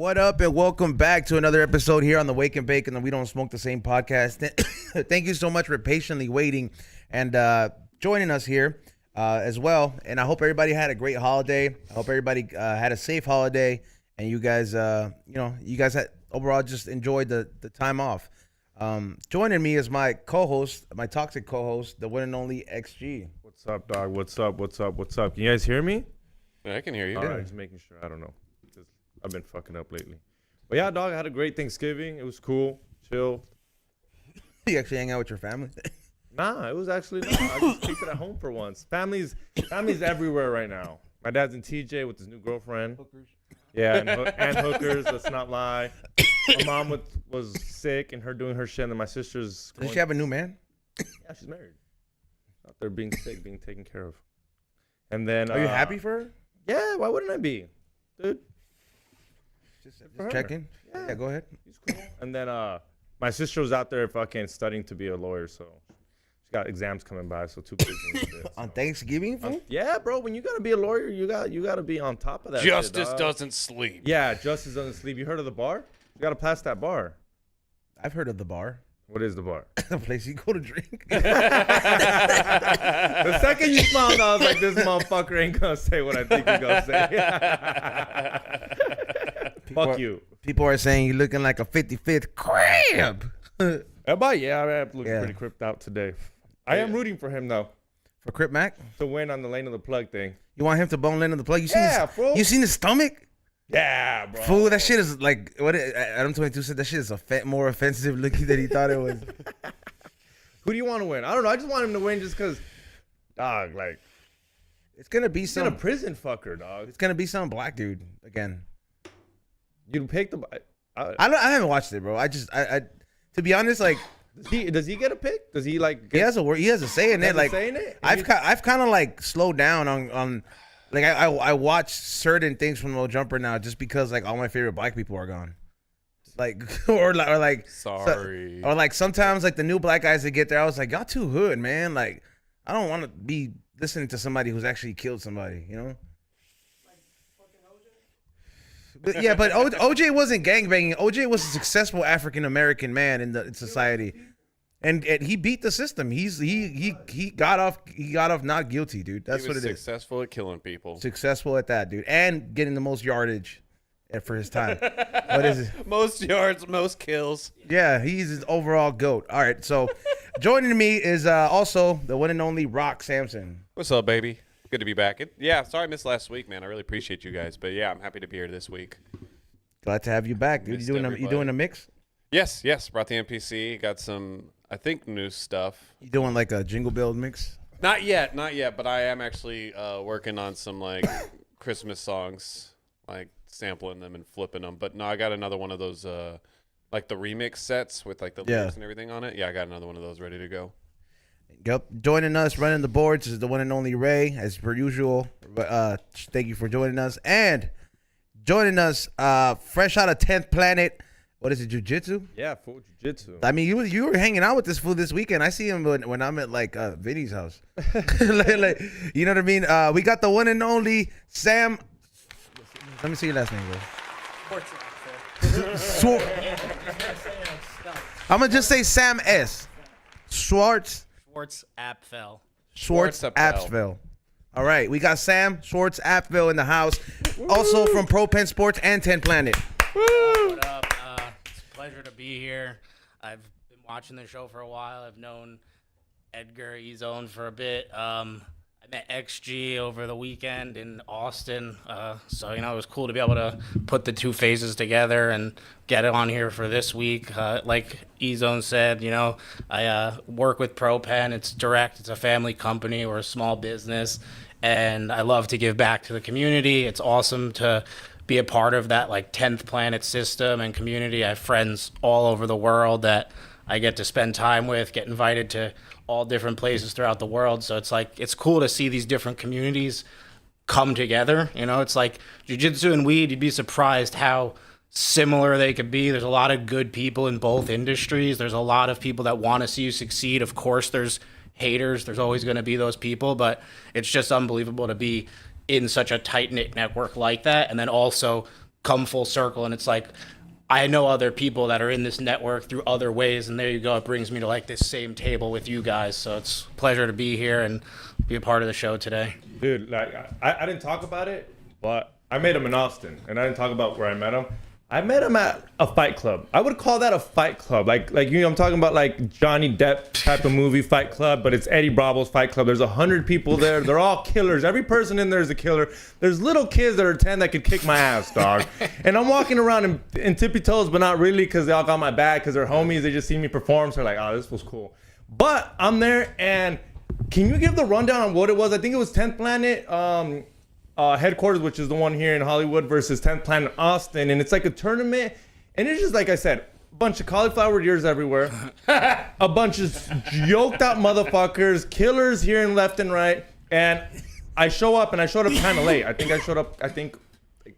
What up, and welcome back to another episode here on the Wake and Bake and the We Don't Smoke the Same podcast. Thank you so much for patiently waiting and joining us here as well. And I hope everybody had a great holiday. I hope everybody had a safe holiday, and you guys, you guys had overall just enjoyed the time off. Joining me is my co-host, my toxic co-host, the one and only XG. What's up, dog? What's up? What's up? What's up? Can you guys hear me? Yeah, I can hear you. All right, just making sure. I don't know. I've been fucking up lately. But yeah, dog, I had a great Thanksgiving. It was cool, chill. You actually hang out with your family? Nah, it was actually not. I just kicked it at home for once. Family's everywhere right now. My dad's in TJ with his new girlfriend. Hookers. Yeah, and hookers. Let's not lie. My mom was sick and her doing her shit, and then my sister's. Does she have a new man? Yeah, she's married. Out there being sick, being taken care of. And then. Are you happy for her? Yeah, why wouldn't I be, dude? Just checking. Yeah, go ahead. He's cool. And then my sister was out there fucking studying to be a lawyer, so she got exams coming by, so too busy. On Thanksgiving, fool? Yeah, bro. When you gotta be a lawyer, you gotta be on top of that. Justice shit, doesn't sleep. Yeah, justice doesn't sleep. You heard of the bar? You gotta pass that bar. I've heard of the bar. What is the bar? The place you go to drink. The second you smiled, I was like, this motherfucker ain't gonna say what I think he's gonna say. Fuck you. People are saying you're looking like a 55th crab. Everybody, yeah, I'm looking pretty cripped out today. I am rooting for him, though. For Crip Mac? To win on the lane of the plug thing. You want him to bone in the plug? You seen his stomach? Yeah, bro. Fool, that shit is like, what Adam 22 said, that shit is more offensive looking than he thought it was. Who do you want to win? I don't know. I just want him to win just because, dog, like. It's going to be he's a prison fucker, dog. It's going to be some black dude again. You pick the. I haven't watched it, bro. I to be honest, like. Does he get a pick? Does he like? He has a say in it. Like, I've kind of like slowed down on. Like I watch certain things from No Jumper now just because like all my favorite black people are gone, like or like sorry or like sometimes like the new black guys that get there, I was like, y'all too hood, man. Like I don't want to be listening to somebody who's actually killed somebody, you know. But yeah, but OJ wasn't gangbanging. OJ was a successful African American man in society. And he beat the system. He got off not guilty, dude. That's what it is. Successful at killing people. Successful at that, dude, and getting the most yardage for his time. What is it? Most yards, most kills. Yeah, he's his overall GOAT. All right, so joining me is also the one and only Rock Samson. What's up, baby? Good to be back. Sorry I missed last week, man. I really appreciate you guys, but yeah, I'm happy to be here this week. Glad to have you back, dude. You doing a mix? Yes. Brought the MPC. Got some, I think, new stuff. You doing like a Jingle Bell mix? Not yet. But I am actually working on some like Christmas songs, like sampling them and flipping them. But no, I got another one of those like the remix sets with like the lyrics and everything on it. Yeah, I got another one of those ready to go. Yep. Joining us, running the boards is the one and only Ray, as per usual. Thank you for joining us. And joining us, fresh out of 10th Planet. What is it, jiu-jitsu? Yeah, full jiu-jitsu. I mean, you were hanging out with this fool this weekend. I see him when I'm at like Vinny's house. like, you know what I mean? We got the one and only Sam. Let me see your last name, bro. I'm gonna just say Sam S. Schwartzapfel. All right, we got Sam Schwartzapfel in the house. Woo! Also from Pro Pen Sports and 10 Planet. What up? It's a pleasure to be here. I've been watching the show for a while. I've known Edgar E-Zone for a bit. I met XG over the weekend in Austin. So, it was cool to be able to put the two phases together and get it on here for this week. Like E-Zone said, I work with Pro Pen. It's direct. It's a family company. We're a small business. And I love to give back to the community. It's awesome to be a part of that like 10th Planet system and community. I have friends all over the world that I get to spend time with, get invited to all different places throughout the world. So it's cool to see these different communities come together. It's like jiu-jitsu and weed. You'd be surprised how similar they could be. There's a lot of good people in both industries. There's a lot of people that want to see you succeed. Of course, there's haters. There's always going to be those people, but it's just unbelievable to be in such a tight-knit network like that. And then also come full circle, and it's like I know other people that are in this network through other ways, and there you go. It brings me to like this same table with you guys, so it's a pleasure to be here and be a part of the show today. Dude, like I didn't talk about it, but I met him in Austin, and I didn't talk about where I met him. I met him at a fight club. I would call that a fight club. Like you know, I'm talking about like Johnny Depp type of movie Fight Club, but it's Eddie Bravo's Fight Club. There's 100 people there. They're all killers. Every person in there is a killer. There's little kids that are 10 that could kick my ass, dog. And I'm walking around in tippy toes, but not really because they all got my back because they're homies. They just see me perform. So they're like, oh, this was cool. But I'm there, and can you give the rundown on what it was? I think it was 10th Planet headquarters, which is the one here in Hollywood, versus 10th Planet Austin, and it's like a tournament, and it's just like I said, a bunch of cauliflower ears everywhere, a bunch of yoked out motherfuckers, killers here and left and right, and I show up, and I showed up kind of late. I think I showed up like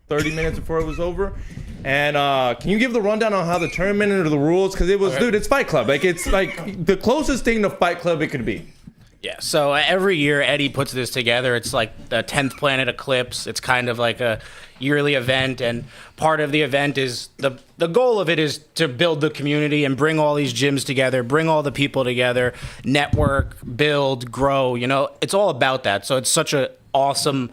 30 minutes before it was over. And can you give the rundown on how the tournament or the rules? Because it was, dude, it's Fight Club. Like it's like the closest thing to Fight Club it could be. Yeah, so every year Eddie puts this together. It's like the 10th Planet Eclipse. It's kind of like a yearly event, and part of the event is the goal of it is to build the community and bring all these gyms together, bring all the people together, network, build, grow. You know, it's all about that. So it's such an awesome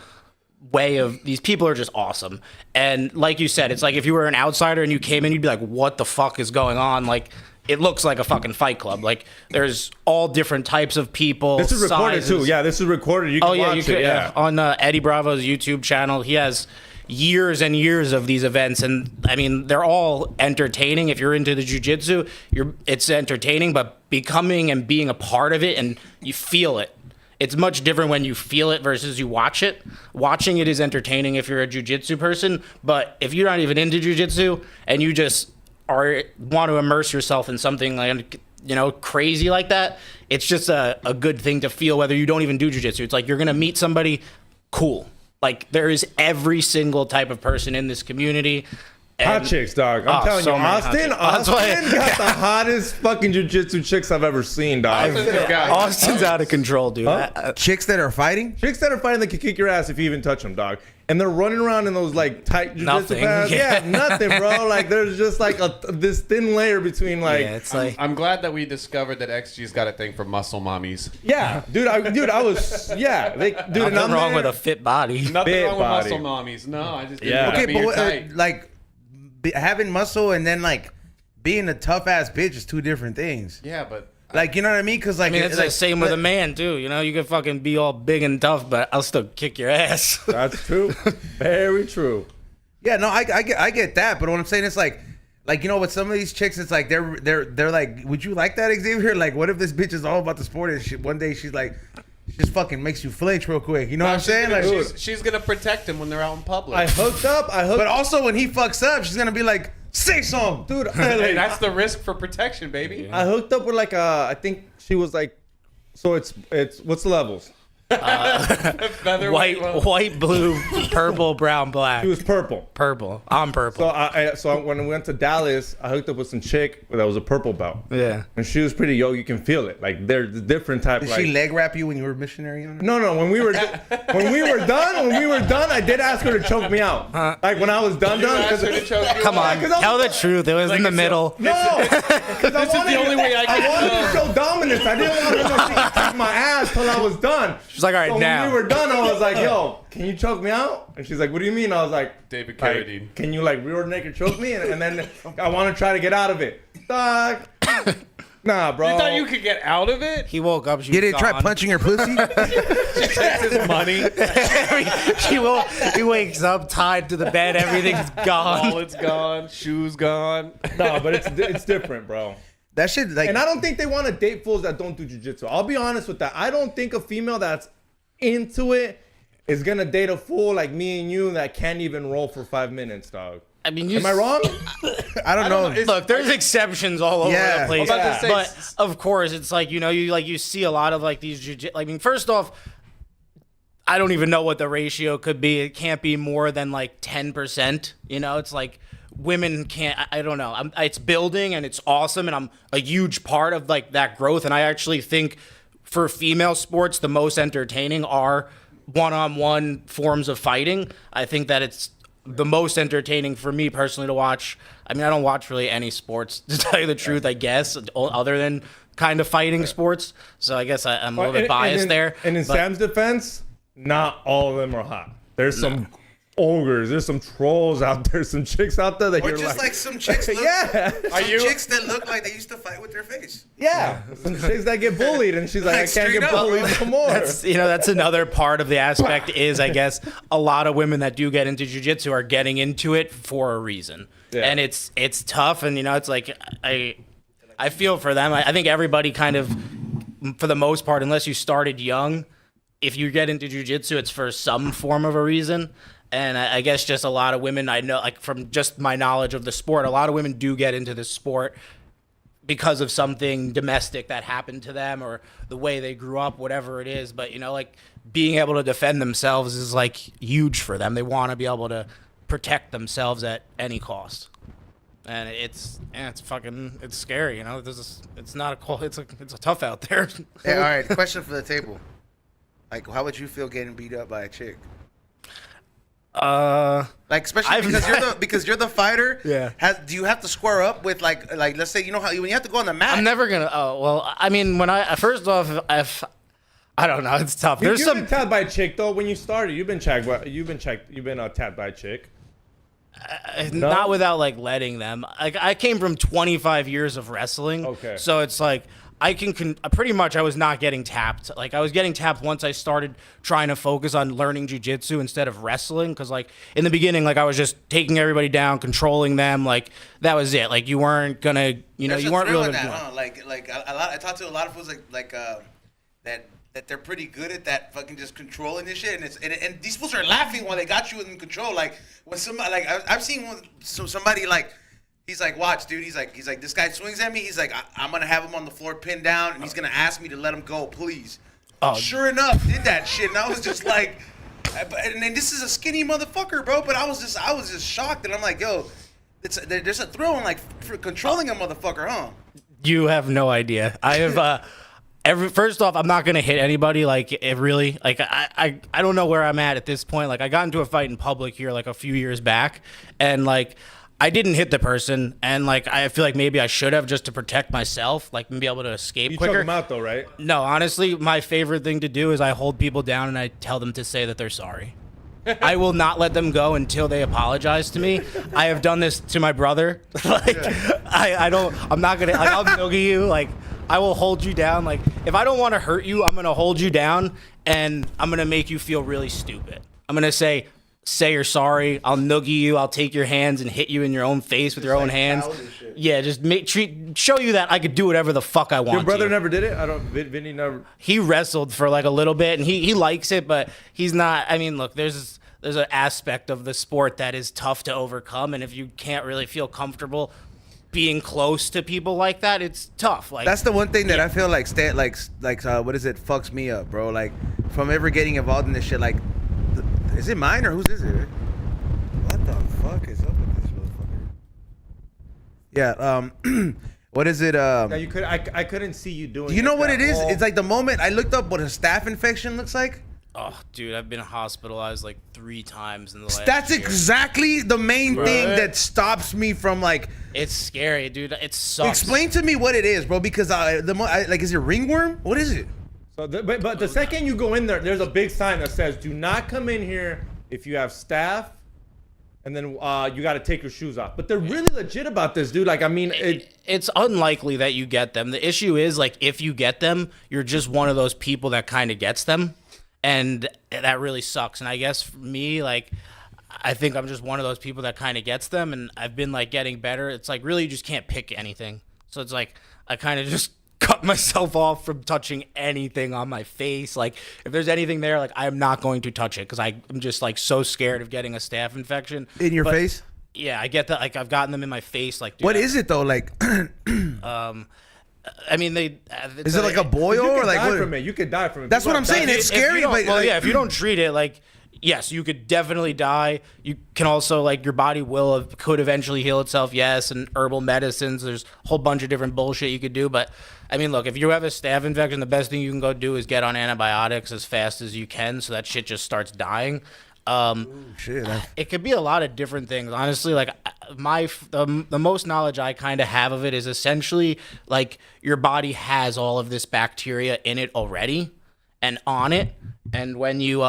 way of, these people are just awesome. And like you said, it's like if you were an outsider and you came in, you'd be like, what the fuck is going on? Like, it looks like a fucking fight club. Like, there's all different types of people. This is recorded too. Yeah, this is recorded. You can watch it. Yeah. On Eddie Bravo's YouTube channel, he has years and years of these events, and I mean, they're all entertaining. If you're into the jiu-jitsu, it's entertaining, but becoming and being a part of it, and you feel it. It's much different when you feel it versus you watch it. Watching it is entertaining if you're a jiu-jitsu person, but if you're not even into jiu-jitsu and you just want to immerse yourself in something like, you know, crazy like that, it's just a good thing to feel whether you don't even do jiu-jitsu. It's like you're gonna meet somebody cool. Like, there is every single type of person in this community. Hot chicks, dog. I'm telling you, Austin got the hottest fucking jiu-jitsu chicks I've ever seen, dog. Austin's out of control, dude. Chicks that are fighting? Chicks that are fighting that can kick your ass if you even touch them, dog. And they're running around in those like tight jiu-jitsu pads. Yeah, nothing, bro. Like, there's just like this thin layer between like. Yeah, it's like. I'm glad that we discovered that XG's got a thing for muscle mommies. Yeah, dude. I was. Yeah, dude. Nothing wrong with a fit body. Nothing wrong with muscle mommies. No, I just didn't Okay, be your but type. like having muscle and then like being a tough ass bitch is two different things. Yeah, but. Like, you know what I mean? Because like, I mean, it's like, the same with a man too. You know, you can fucking be all big and tough, but I'll still kick your ass. That's true. Very true. Yeah, no, I get that, but what I'm saying is like you know, with some of these chicks, it's like they're like, would you like that, Xavier? Like, what if this bitch is all about the sport and one day she's like, she just fucking makes you flinch real quick. You know what I'm saying? Like, she's gonna protect him when they're out in public. I hooked up. But also when he fucks up, she's gonna be like, say something, dude. Hey, that's the risk for protection, baby. I hooked up with like I think she was like, so it's what's the levels? White, blue, purple, brown, black. She was purple. Purple. I'm purple. So when we went to Dallas, I hooked up with some chick that was a purple belt. Yeah. And she was pretty you can feel it. Like they're the different type. Did like, she leg wrap you when you were missionary on her? No. When we were done, I did ask her to choke me out. Like when I was done. Come on, tell the truth. It was like in the middle. No, because this is the only way I wanted to show dominance. I didn't want to kick my ass till I was done. She's like, all right, so now. When we were done, I was like, yo, can you choke me out? And she's like, what do you mean? I was like, David Carradine. Like, can you like rear naked choke me? And then I want to try to get out of it. Dog. Nah, bro. You thought you could get out of it? He woke up. You didn't try punching her pussy? She takes his money. He wakes up tied to the bed. Everything's gone. Wallet's gone. Shoes gone. No, but it's different, bro. That shit, like, and I don't think they want to date fools that don't do jiu-jitsu. I'll be honest with that. I don't think a female that's into it is gonna date a fool like me and you that can't even roll for 5 minutes, dog. I mean, am I wrong? I don't know. Look, there's exceptions all over the place. I'm about to say, but of course, it's like, you know, you see a lot of like these jiu-jitsu. I mean, first off, I don't even know what the ratio could be. It can't be more than like 10%. You know, it's like women can't. I don't know. It's building and it's awesome, and I'm a huge part of like that growth. And I actually think for female sports, the most entertaining are one-on-one forms of fighting. I think that it's the most entertaining for me personally to watch. I mean, I don't watch really any sports, to tell you the truth, I guess, other than kind of fighting sports. So I guess I'm a little bit biased there. And in Sam's defense, not all of them are hot. There's some ogres, there's some trolls out there, some chicks out there that Or you're just like some chicks look, chicks that look like they used to fight with their face. some chicks that get bullied, and she's like, I can't get bullied no more. That's another part of the aspect is, I guess, a lot of women that do get into jiu-jitsu are getting into it for a reason. Yeah. And it's tough, and it's like I feel for them. I think everybody kind of, for the most part, unless you started young, if you get into jiu-jitsu, it's for some form of a reason. And I guess just a lot of women I know, like from just my knowledge of the sport, a lot of women do get into this sport because of something domestic that happened to them or the way they grew up, whatever it is. But, like being able to defend themselves is like huge for them. They want to be able to protect themselves at any cost. And it's scary, it's not it's a tough out there. Hey, all right, question for the table. Like, how would you feel getting beat up by a chick? Like, especially because you're the fighter. Yeah. Do you have to square up with like let's say how when you have to go on the mat? I'm never gonna. Oh well, I mean, when first off, if I don't know, it's tough. You've been tapped by a chick though. When you started, you've been tapped by a chick. No? Not without like letting them. Like I came from 25 years of wrestling. Okay. So it's like I can pretty much I was not getting tapped. Like I was getting tapped once I started trying to focus on learning jiu-jitsu instead of wrestling. Because like in the beginning, like I was just taking everybody down, controlling them. Like that was it. Like you weren't gonna, you weren't really gonna do it. Like a lot. I talked to a lot of folks that they're pretty good at that fucking just controlling this shit, and these fools are laughing while they got you in control. Like when somebody I've seen somebody like. He's like, watch, dude. He's like, this guy swings at me. He's like, I'm gonna have him on the floor pinned down, and he's gonna ask me to let him go, please. Oh. Sure enough, did that shit, and I was just like, and then this is a skinny motherfucker, bro. But I was just shocked, and I'm like, yo, there's a thrill in like for controlling a motherfucker, huh? You have no idea. I have first off, I'm not gonna hit anybody. Like it really, like I don't know where I'm at this point. Like I got into a fight in public here like a few years back, and like. I didn't hit the person, and like I feel like maybe I should have just to protect myself, like and be able to escape quicker. You choke them out though, right? No, honestly, my favorite thing to do is I hold people down and I tell them to say that they're sorry. I will not let them go until they apologize to me. I have done this to my brother. Like I'm not gonna. Like, I'll noogie you. Like I will hold you down. Like if I don't want to hurt you, I'm gonna hold you down and I'm gonna make you feel really stupid. I'm gonna say you're sorry. I'll noogie you. I'll take your hands and hit you in your own face with your own hands. Yeah, just show you that I could do whatever the fuck I want. Your brother never did it? Vinny never. He wrestled for like a little bit, and he likes it, but he's not. I mean, look, there's an aspect of the sport that is tough to overcome, and if you can't really feel comfortable being close to people like that, it's tough. Like that's the one thing that I feel like what is it fucks me up, bro. Like from ever getting involved in this shit, like. Is it mine or whose is it? What the fuck is up with this motherfucker? Yeah, what is it? Yeah, you could. I couldn't see you doing. Do you know what it is? It's like the moment I looked up what a staph infection looks like. Oh, dude, I've been hospitalized like 3 times in the last. That's year. Exactly the main thing that stops me from like. It's scary, dude. It sucks. Explain to me what it is, bro. Because is it ringworm? What is it? So, but the second you go in there, there's a big sign that says, "Do not come in here if you have staph," and then you got to take your shoes off. But they're really legit about this, dude. Like, I mean, it's unlikely that you get them. The issue is, like, if you get them, you're just one of those people that kind of gets them, and that really sucks. And I guess for me, like, I think I'm just one of those people that kind of gets them, and I've been like getting better. It's like really you just can't pick anything. So it's like I kind of just cut myself off from touching anything on my face. Like if there's anything there, like I'm not going to touch it because I'm just like so scared of getting a staph infection in your face. Yeah, I get that. Like I've gotten them in my face. Like, dude, what is it though? Like, I mean, is it like a boil or like what? From it. You could die from it. That's what I'm saying. It's scary, but well, yeah, if you don't treat it, like. Yes, you could definitely die. You can also, like, your body could eventually heal itself, yes, and herbal medicines. There's a whole bunch of different bullshit you could do. But, I mean, look, if you have a staph infection, the best thing you can go do is get on antibiotics as fast as you can so that shit just starts dying. Shit. It could be a lot of different things, honestly. Like the most knowledge I kind of have of it is essentially like your body has all of this bacteria in it already and on it, and when you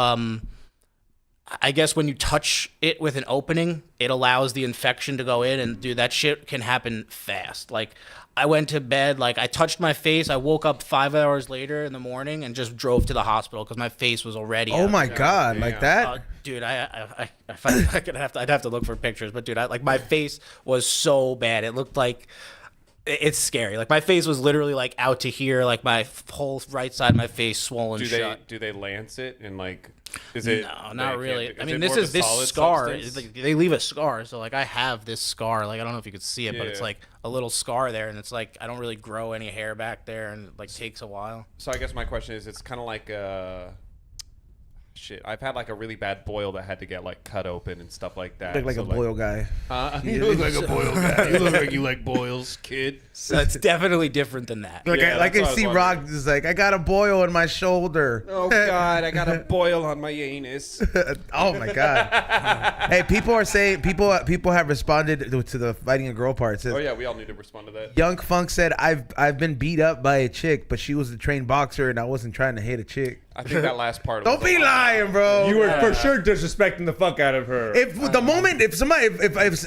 I guess when you touch it with an opening, it allows the infection to go in, and dude, that shit can happen fast. Like I went to bed, like I touched my face, I woke up 5 hours later in the morning and just drove to the hospital because my face was already Oh out. my God, like that? Dude, I'd have to look for pictures, but dude, like my face was so bad. It looked like it's scary. Like my face was literally like out to here, like my whole right side of my face swollen shut. Do they lance it and like? Is it? No, not really. I mean, this this scar. Substance? They leave a scar, so like I have this scar. Like I don't know if you could see it, but it's Yeah. like a little scar there, and it's like I don't really grow any hair back there, and it like takes a while. So I guess my question is, it's kind of like shit. I've had like a really bad boil that had to get like cut open and stuff like that. Look like a boil guy. You look like a boil guy. You look like you like boils, kid. So it's definitely different than that. Like, Yeah, I can that's what see I was Rock is like, I got a boil in my shoulder. Oh God, I got a boil on my anus. Oh my God. Hey, people are saying people have responded to the fighting a girl part. It says, Oh yeah, we all need to respond to that. Young Funk said, I've been beat up by a chick, but she was a trained boxer and I wasn't trying to hit a chick. I think that last part. Don't was be a lie. lying, bro. You were for sure disrespecting the fuck out of her. If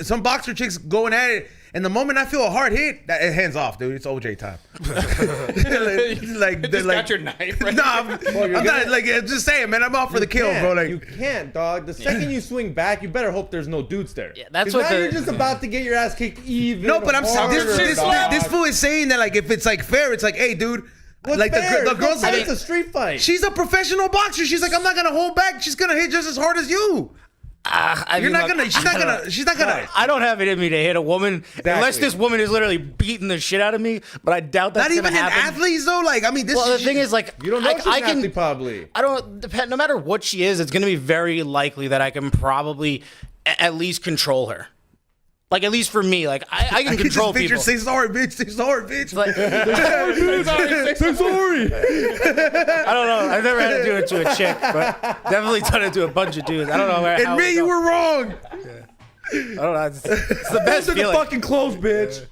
some boxer chicks going at it, and the moment I feel a hard hit, that it hands off, dude. It's OJ time. Just got your knife. Right No, I'm not like just saying, man. I'm off for the kill, bro. Like you can't, dog. The second you swing back, you better hope there's no dudes there. Yeah, that's 'Cause what now the- you're just about to get your ass kicked even. no, but I'm saying harder, this dog. fool is saying that like if it's like fair, it's like, hey, dude. What's like fair? the girl's I mean, like, it's a street fight. she's a professional boxer. She's like, I'm not gonna hold back. She's gonna hit just as hard as you. You're not gonna. She's not gonna. She's not gonna. I don't have it in me to hit a woman unless this woman is literally beating the shit out of me. But I doubt that's Not even gonna in happen. athletes though. Like I mean, this. Well, the thing is, like, You don't know I she's an can. athlete, probably. I don't depend. No matter what she is, it's gonna be very likely that I can probably at least control her. Like at least for me, like I can control just picture, people. say sorry, bitch. Say sorry, bitch. Like, Say sorry. I don't know. I've never had to do it to a chick, but definitely done it to a bunch of dudes. I don't know where. how Admit it you goes. were wrong. I don't know. It's the best Those are the feeling. fucking clothes, bitch.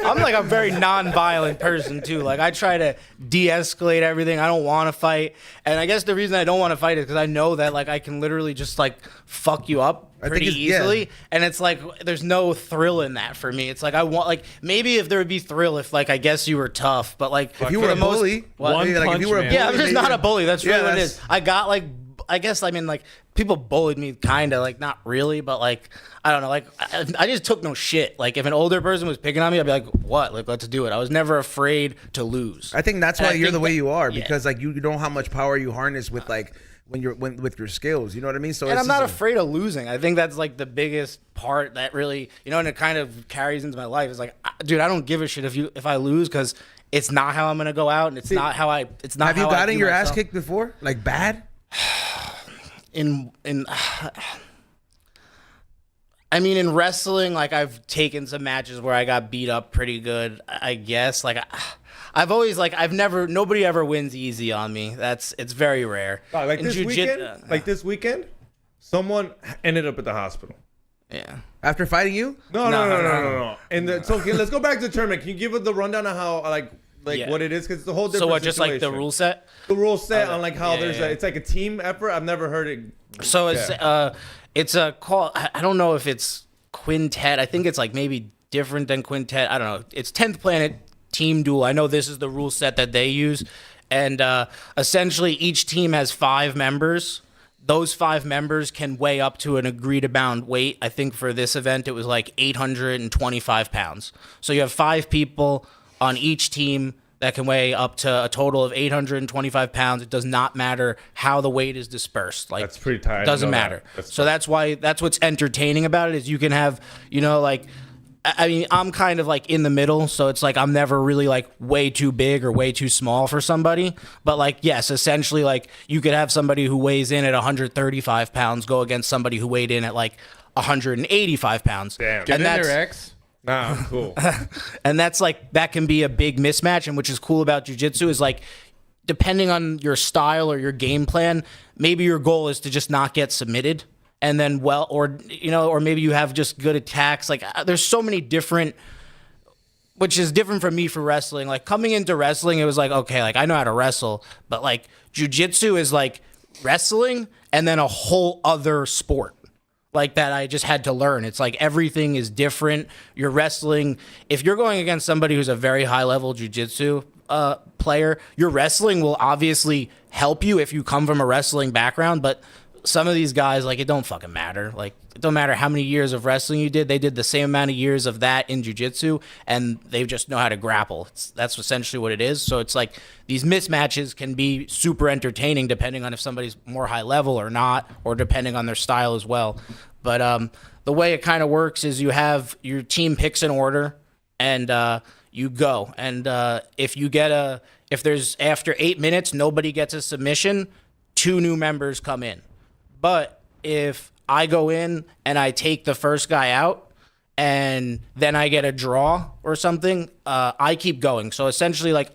I'm like a very non-violent person too. Like I try to de-escalate everything. I don't want to fight, and I guess the reason I don't want to fight is because I know that like I can literally just like fuck you up think pretty it's- yeah. easily, and it's like there's no thrill in that for me. It's like I want like maybe if there would be thrill if like I guess you were tough, but like If you were a bully, What? maybe, like, if you were a bully, Yeah, I'm just not a bully. That's really what it that's- is. I got like, I guess, I mean, like, people bullied me, kind of, like, not really, but, like, I don't know, like, I just took no shit. Like, if an older person was picking on me, I'd be like, what? Like, let's do it. I was never afraid to lose. I think that's And why I you're the think way that- you are yeah. because like you know how much power you harness with like when with your skills. You know what I mean? So And it's I'm not just afraid of losing. I think that's, like, the biggest part that really, you know, and it kind of carries into my life. It's like, dude, I don't give a shit if I lose because it's not how I'm going to go out, and it's not how I, it's not Have you how I gotten view your ass myself. kicked before? Like bad? I mean, in wrestling, like I've taken some matches where I got beat up pretty good, I guess. Like I've always nobody ever wins easy on me. It's very rare. Like In this jiu-jit- weekend, someone ended up at the hospital. Yeah. After fighting you? No. And so okay, let's go back to the tournament. Can you give us the rundown of how like Yeah. what it is? Because it's a whole different. So what? Just like the situation. rule set. The rule set on like how Yeah, there's yeah. it's like a team effort. I've never heard it. So it's a call. I don't know if it's quintet. I think it's like maybe different than quintet. I don't know. It's 10th Planet Team Duel. I know this is the rule set that they use, and essentially each team has 5 members. Those 5 members can weigh up to an agreed amount weight. I think for this event it was like 825 pounds. So you have 5 people on each team that can weigh up to a total of 825 pounds. It does not matter how the weight is dispersed. Like That's pretty tight. I didn't Doesn't know matter. that. So that's what's entertaining about it is you can have, you know, like, I mean, I'm kind of like in the middle, so it's like I'm never really like way too big or way too small for somebody. But like, yes, essentially, like you could have somebody who weighs in at 135 pounds go against somebody who weighed in at like 185 pounds. Damn. Get And in that's there, X. Nah, cool. and that's like that can be a big mismatch. And which is cool about jiu-jitsu is like depending on your style or your game plan, maybe your goal is to just not get submitted. And then, or maybe you have just good attacks. Like, there's so many different, which is different from me for wrestling. Like, coming into wrestling, it was like, okay, like, I know how to wrestle. But, like, jiu-jitsu is, like, wrestling and then a whole other sport. Like, that I just had to learn. It's like everything is different. You're wrestling. If you're going against somebody who's a very high-level jiu-jitsu player, your wrestling will obviously help you if you come from a wrestling background, but some of these guys, like, it don't fucking matter. Like, it don't matter how many years of wrestling you did. They did the same amount of years of that in jiu-jitsu, and they just know how to grapple. That's essentially what it is. So it's like these mismatches can be super entertaining depending on if somebody's more high level or not, or depending on their style as well. But the way it kind of works is you have your team picks an order, and you go. And if there's after 8 minutes, nobody gets a submission, 2 new members come in. But if I go in and I take the first guy out and then I get a draw or something, I keep going. So essentially, like,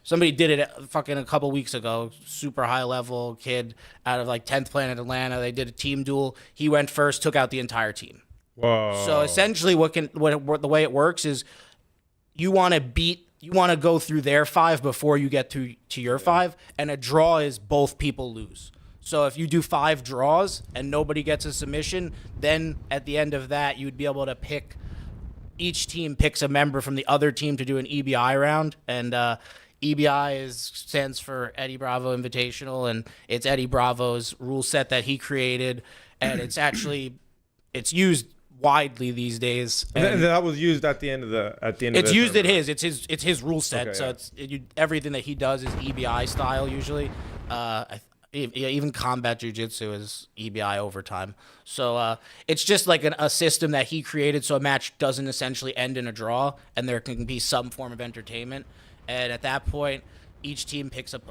somebody did it fucking a couple weeks ago, super high level kid out of like 10th Planet Atlanta. They did a team duel. He went first, took out the entire team. Whoa. So essentially the way it works is you want to go through their 5 before you get to your 5, and a draw is both people lose. So if you do 5 draws and nobody gets a submission, then at the end of that, you'd be able to pick, each team picks a member from the other team to do an EBI round. And EBI stands for Eddie Bravo Invitational, and it's Eddie Bravo's rule set that he created. And it's used widely these days. And that was used at the end of it's used at his. It's his rule set. Okay, So everything that he does is EBI style usually. Even combat jiu-jitsu is EBI overtime. So it's just like a system that he created so a match doesn't essentially end in a draw and there can be some form of entertainment. And at that point, each team picks up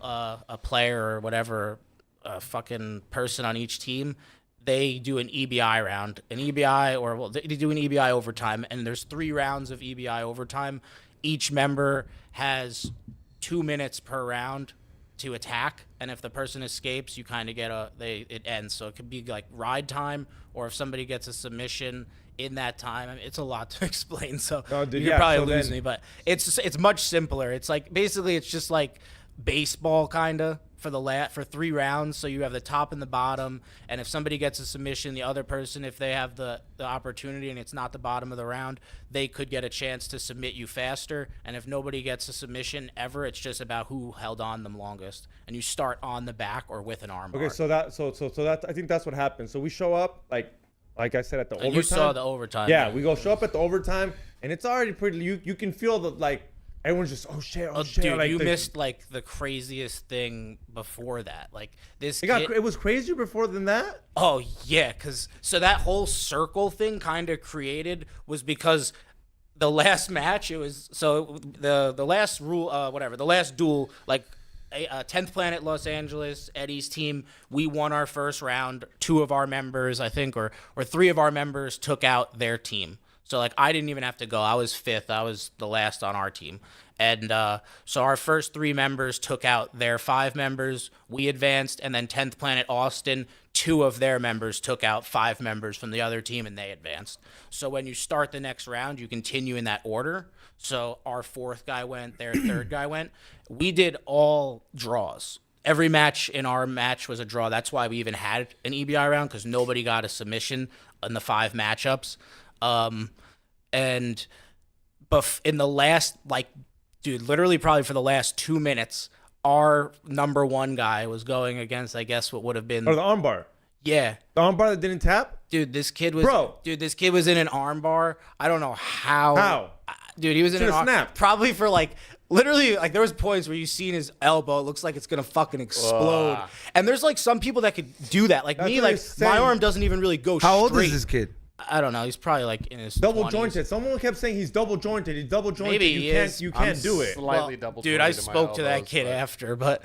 a player or whatever, a fucking person on each team. They do an EBI round. They do an EBI overtime, and there's 3 rounds of EBI overtime. Each member has 2 minutes per round to attack, and if the person escapes, you kind of get it ends. So it could be like ride time, or if somebody gets a submission in that time. I mean, it's a lot to explain, so you could probably lose me, but it's much simpler. It's like basically it's just like baseball kind of for 3 rounds. So you have the top and the bottom, and if somebody gets a submission, the other person, if they have the opportunity and it's not the bottom of the round, they could get a chance to submit you faster. And if nobody gets a submission ever, it's just about who held on them longest, and you start on the back or with an arm bar. Okay, so that I think that's what happened. So we show up like I said at the overtime. You saw the overtime. Yeah, we show up at the overtime, and it's already pretty. You can feel the like. Everyone's just, oh shit. Dude, like, you missed like the craziest thing before that. Like this it was crazier before than that? Oh yeah, so that whole circle thing kind of was because the last match, it was, so the last the last duel, like 10th Planet Los Angeles, Eddie's team, we won our first round. 2 of our members, I think, or 3 of our members took out their team. So, like, I didn't even have to go. I was 5th. I was the last on our team. And so our first 3 members took out their 5 members. We advanced. And then 10th Planet Austin, 2 of their members took out 5 members from the other team, and they advanced. So when you start the next round, you continue in that order. So our 4th guy went, their 3rd guy went. We did all draws. Every match in our match was a draw. That's why we even had an EBI round, because nobody got a submission in the 5 matchups. And in the last, like, dude, literally probably for the last 2 minutes, our number 1 guy was going against, I guess, what would have been the armbar. Yeah. The armbar that didn't tap? Dude, this kid was in an armbar. I don't know how. How? Dude, he was in an armbar. Probably for like, literally, like, there was points where you seen his elbow. It looks like it's going to fucking explode. And there's like some people that could do that. Like me, like my arm doesn't even really go straight. How old is this kid? I don't know. He's probably like in his double 20s. Jointed. Someone kept saying he's double jointed. He's double jointed. Maybe you can't do it. Slightly double jointed. Dude, I spoke to that kid after, but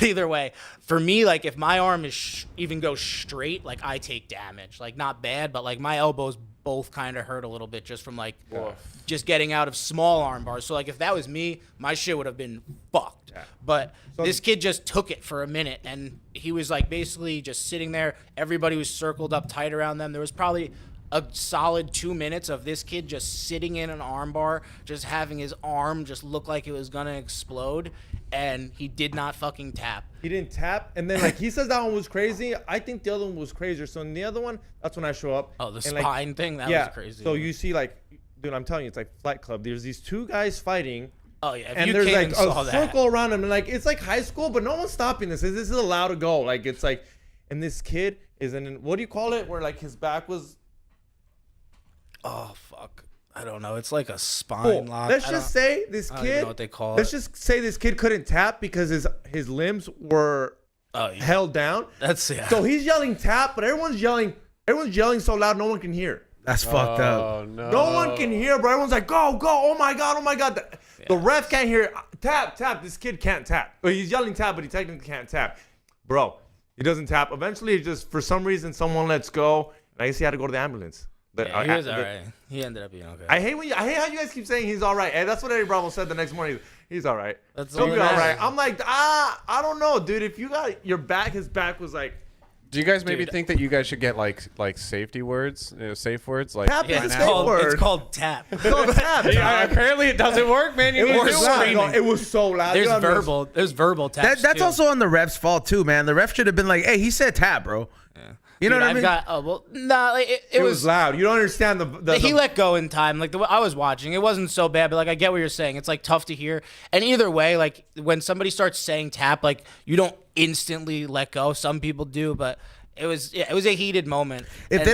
either way, for me, like, if my arm is even goes straight, like, I take damage. Like, not bad, but like my elbows both kind of hurt a little bit just from like just getting out of small arm bars. So like if that was me, my shit would have been fucked. Yeah. But this kid just took it for a minute, and he was like basically just sitting there. Everybody was circled up tight around them. There was probably a solid 2 minutes of this kid just sitting in an arm bar, just having his arm just look like it was gonna explode, and he did not fucking tap. He didn't tap, and then like he says that one was crazy. I think the other one was crazier. So in the other one, that's when I show up. Oh, the and, spine thing, that was crazy. So you see, like, dude, I'm telling you, it's like Flight Club. There's these two guys fighting. Oh yeah, if and you there's came like and a saw circle that. around him, and like it's like high school, but no one's stopping this. This is allowed to go. Like it's like, and this kid is in what do you call it? Where like his back was. Oh fuck, I don't know. It's like a spine lock. Let's just say this I don't even kid. know what they call let's it. just say this kid couldn't tap because his limbs were held down. That's So he's yelling tap, but everyone's yelling so loud no one can hear. That's fucked up. Oh no. No one can hear, bro. Everyone's like, go, oh my god. The ref can't hear. Tap. This kid can't tap. But he's yelling tap, but he technically can't tap. Bro, he doesn't tap. Eventually, it just for some reason someone lets go, and I guess he had to go to the ambulance. Yeah, he was all right. He ended up being okay. I hate how you guys keep saying he's all right. Hey, that's what Eddie Bravo said the next morning. He's all right. That's He'll all be that all right. matters. I'm like, I don't know, dude. If you got your back, his back was like. Do you guys maybe Dude. think that you guys should get like safety words, safe words, like Tap Yeah, is it's a safe word. it's called tap. It's called tap. Yeah, apparently it doesn't work, man. You It need to was do loud. it. No, it was so loud. There's You know what I mean? verbal taps. That's too. also on the ref's fault too, man. The ref should have been like, "Hey, he said tap, bro." You know Dude, what I mean? Like, It was loud. You don't understand the he let go in time. Like the way I was watching, it wasn't so bad, but like I get what you're saying. It's like tough to hear. And either way, like when somebody starts saying tap, like you don't instantly let go. Some people do, but it was a heated moment. If they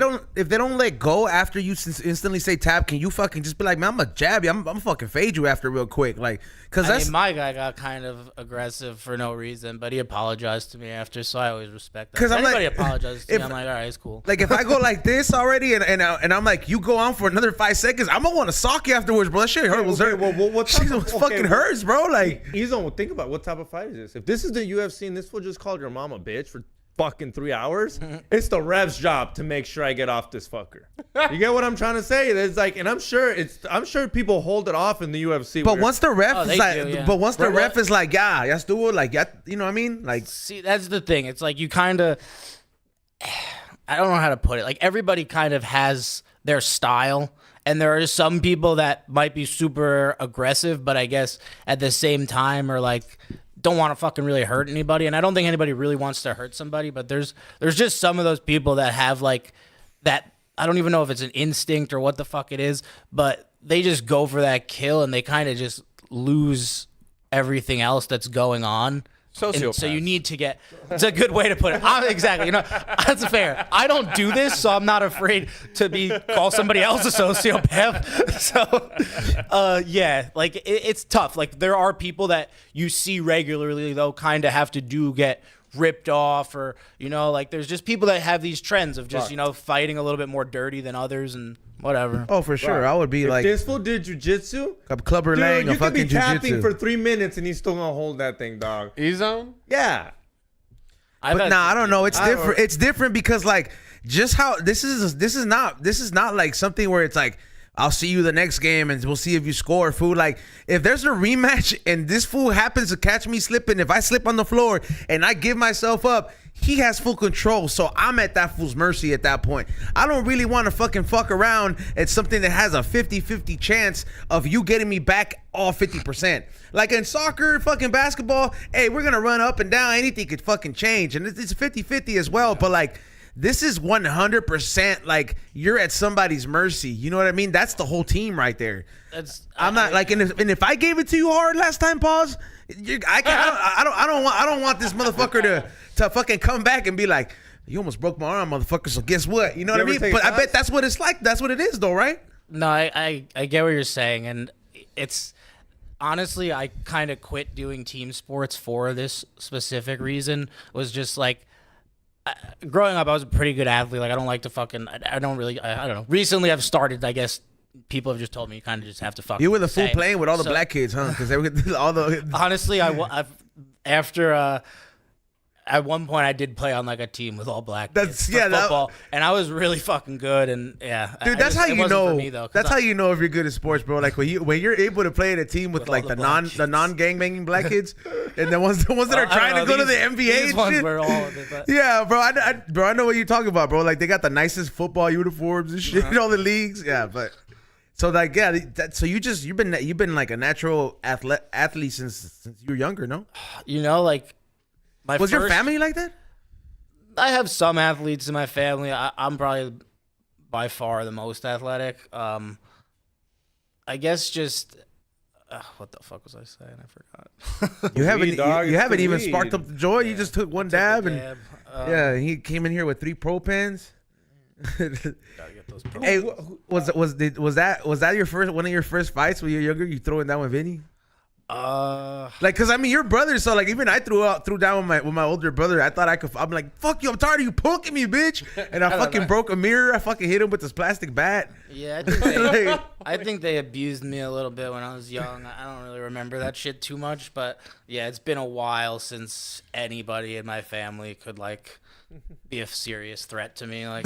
don't let go after you instantly say tap, can you fucking just be like, man, I'm gonna jab you. I'm gonna fucking fade you after real quick, like, cause I mean, my guy got kind of aggressive for no reason, but he apologized to me after, so I always respect that. 'Cause If I'm like, anybody apologizes to if- me, I'm like, all right, it's cool. like if I go like this already and I'm like, you go on for another 5 seconds, I'm gonna want to sock you afterwards, bro. That shit hurt. Was hurt. Well, what Shit type of- was okay, fucking hurts, bro. Like, Izzo, think about what type of fight is this? If this is the UFC and this fool just called your mom a bitch for fucking 3 hours, it's the ref's job to make sure I get off this fucker. You get what I'm trying to say? There's like, and I'm sure people hold it off in the UFC. but where- once the ref Oh, is they like, do, yeah. but once the Right, ref well- is like, yeah, let's do it, like, yeah, you know what I mean? Like, See, that's the thing. It's like you kind of, I don't know how to put it. Like everybody kind of has their style, and there are some people that might be super aggressive, but I guess at the same time are like don't want to fucking really hurt anybody. And I don't think anybody really wants to hurt somebody, but there's just some of those people that have like that. I don't even know if it's an instinct or what the fuck it is, but they just go for that kill and they kind of just lose everything else that's going on. And Sociopath. so you need to get. It's a good way to put it. Exactly. You know, that's fair. I don't do this, so I'm not afraid to call somebody else a sociopath. So, yeah, like it's tough. Like there are people that you see regularly, though, kind of have to get ripped off, or like there's just people that have these trends of just fighting a little bit more dirty than others and whatever. oh, for sure, I would be if like, this fool did jujitsu, Clubber dude, Lang, you a could be fucking tapping jujitsu. for 3 minutes and he's still gonna hold that thing, dog. E-zone? Yeah. But nah, I don't know. It's I don't- different. It's different because like just how this is not like something where it's like I'll see you the next game and we'll see if you score, fool. Like if there's a rematch and this fool happens to catch me slipping, if I slip on the floor and I give myself up, he has full control. So I'm at that fool's mercy at that point. I don't really want to fuck around at something that has a 50-50 chance of you getting me back all 50%. Like in soccer, fucking basketball, hey, we're going to run up and down. Anything could fucking change. And it's 50-50 as well. But like, this is 100% like you're at somebody's mercy. You know what I mean? That's the whole team right there. I'm not like, and if I gave it to you hard last time, pause. I don't want this motherfucker to fucking come back and be like, you almost broke my arm, motherfucker. So guess what? You know what I ever mean? take But I shots? bet that's what it's like. That's what it is, though, right? No, I get what you're saying, and it's honestly I kind of quit doing team sports for this specific reason. Was just like growing up, I was a pretty good athlete. Like I don't like to fucking. I don't really. I don't know. Recently, I've started. I guess people have just told me you kind of just have to fucking. You were the fool say. playing with all the So- black kids, huh? Because they were all the. Honestly, I've after at one point I did play on like a team with all black That's- kids for yeah, that- football, and I was really fucking good. And yeah, Dude, that's how it you wasn't know. for me, though, 'cause That's how you know if you're good at sports, bro. Like when you're able to play in a team with With like all the the black non gang banging black kids, and the ones that are trying to go to the NBA. These and ones shit. were all of it, but Yeah, bro. I know what you're talking about, bro. Like they got the nicest football uniforms and shit in all the leagues. Yeah, but so like yeah, so you've been like a natural athlete since you were younger, no? you know, like my Was your first- family like that? I have some athletes in my family. I'm probably by far the most athletic. I guess just what the fuck was I saying? I forgot. You haven't weed, dog. you It's haven't the even weed. sparked up the joy. You just took one dab and Dab. yeah, he came in here with 3 pro pens. Gotta get those pro- Hey, was that your first one of your first fights when you were younger? You throwing down with Vinny? Like, cause I mean, you're brothers, so like, even I threw down with my older brother. I thought I could. I'm like, fuck you, I'm tired of you punking me, bitch. And I fucking broke a mirror. I fucking hit him with this plastic bat. Yeah, I think they, Like, I think they abused me a little bit when I was young. I don't really remember that shit too much, but yeah, it's been a while since anybody in my family could like be a serious threat to me. Like,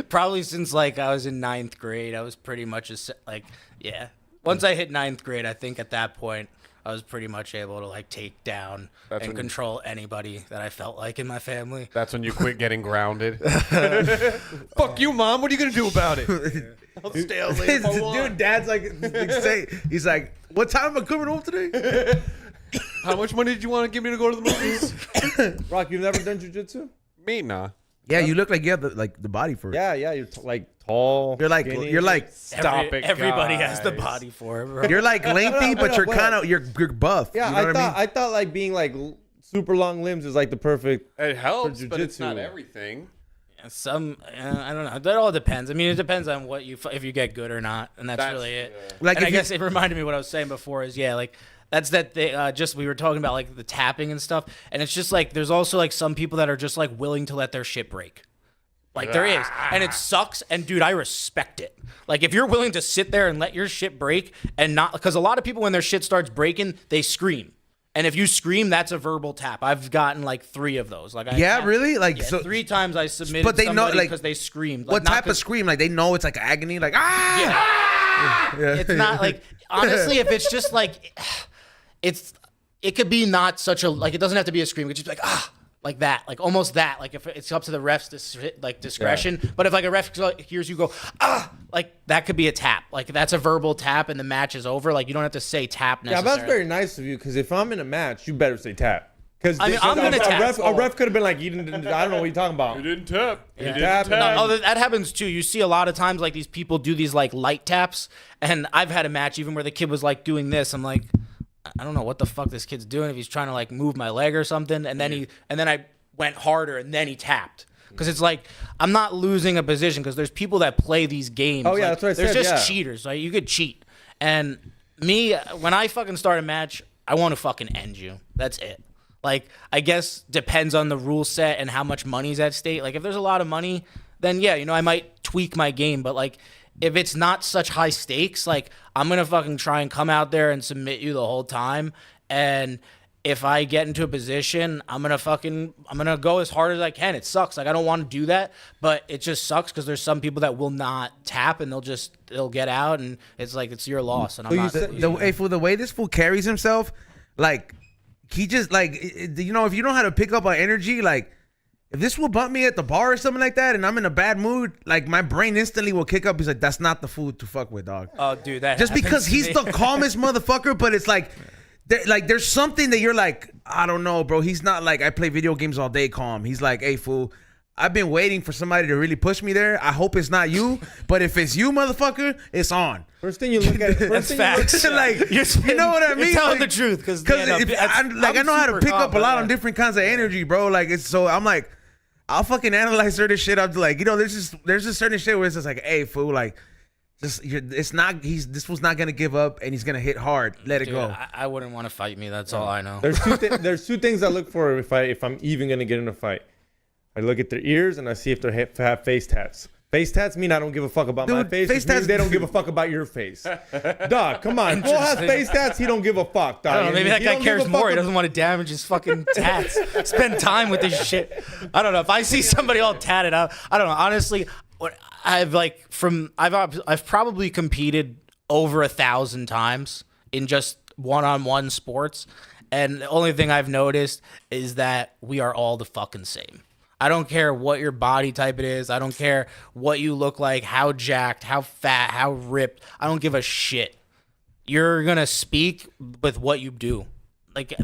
probably since like I was in 9th grade, I was pretty much like, yeah. Once I hit 9th grade, I think at that point I was pretty much able to like take down That's and when- control anybody that I felt like in my family. That's when you quit getting grounded. Fuck you, mom. What are you gonna do about it? I'll stay out late if I want. dude, dad's like, he's like, what time am I coming home today? How much money did you want to give me to go to the movies? Rock, you've never done jujitsu? Me, nah. Yeah, you look like you have the body for it. Yeah, you're like tall. You're like skinny. Stop it, Everybody has the guys. body for it, bro. you're like lengthy, but you're Hold kind up. of you're buff. Yeah, you know what I mean? I thought like being like super long limbs is like the perfect. It helps, but it's jujitsu. not everything. Some I don't know. That all depends. I mean, it depends on what if you get good or not, and that's really it. Like and if I you- guess it reminded me what I was saying before is like that's that they just we were talking about like the tapping and stuff, and it's just like there's also like some people that are just like willing to let their shit break. Like there is, and it sucks. And dude, I respect it. Like if you're willing to sit there and let your shit break and not, because a lot of people when their shit starts breaking, they scream. And if you scream, that's a verbal tap. I've gotten like 3 of those. Like Yeah, really? Like, yeah, so 3 times I submitted. But they know, somebody like, because they screamed. Like, what not type of 'cause- scream? Like they know it's like agony. Like ah. Yeah. It's not like honestly, if it's just like it could be not such a like it doesn't have to be a scream. It could just be like like that, like almost that. Like if it's up to the ref's discretion. But if like a ref hears you go like that could be a tap. Like that's a verbal tap and the match is over. Like you don't have to say tap Yeah, necessarily. that's very nice of you. Because if I'm in a match, you better say tap. Because I mean, I'm gonna tap. A ref could have been like, you didn't, I don't know what you're talking about. You didn't tap. You Yeah. didn't Tap. tap. Oh, that happens too. You see a lot of times like these people do these like light taps, and I've had a match even where the kid was like doing this. I'm like, I don't know what the fuck this kid's doing if he's trying to like move my leg or something, and then I went harder and then he tapped. Because it's like I'm not losing a position because there's people that play these games. Oh, yeah, like, that's what I there's said, just yeah. cheaters, right? You could cheat. And me, when I fucking start a match, I want to fucking end you. That's it. Like, I guess depends on the rule set and how much money's at stake. Like, if there's a lot of money, then yeah, I might tweak my game. But like, if it's not such high stakes, like I'm gonna fucking try and come out there and submit you the whole time. And if I get into a position, I'm gonna go as hard as I can. It sucks. Like I don't want to do that, but it just sucks because there's some people that will not tap and they'll get out, and it's like it's your loss. And I'm not. The way this fool carries himself, like he just like if you don't know how to pick up on energy, like if this will bump me at the bar or something like that, and I'm in a bad mood, like my brain instantly will kick up. He's like, "That's not the food to fuck with, dog." Oh, dude, that Just happens because to he's me. the calmest motherfucker, but it's like, there's something that you're like, I don't know, bro. He's not like I play video games all day calm. He's like, hey, fool, I've been waiting for somebody to really push me there. I hope it's not you, but if it's you, motherfucker, it's on. First thing you look at, That's facts. Like, you know what I mean? You're telling Like, the truth because I know how to pick up a lot of different kinds of energy, bro. Like it's so I'm like, I'll fucking analyze certain shit. I'm like, there's just certain shit where it's just like, hey, fool, like, this was not gonna give up and he's gonna hit hard. Let it Dude, go. I wouldn't want to fight me. That's all I know. there's 2 things I look for if I'm even gonna get in a fight. I look at their ears and I see if they have face tats. Face tats mean I don't give a fuck about my Dude, face. face It means tats- they don't give a fuck about your face. Dog, come on. Bull has face tats. He don't give a fuck, dog. I don't know, maybe that He guy don't give cares a fuck more. He ab- doesn't want to damage his fucking tats. Spend time with this shit. I don't know. If I see somebody all tatted up, I don't know. Honestly, I've probably competed over 1,000 times in just one-on-one sports, and the only thing I've noticed is that we are all the fucking same. I don't care what your body type it is. I don't care what you look like, how jacked, how fat, how ripped. I don't give a shit. You're going to speak with what you do. Like,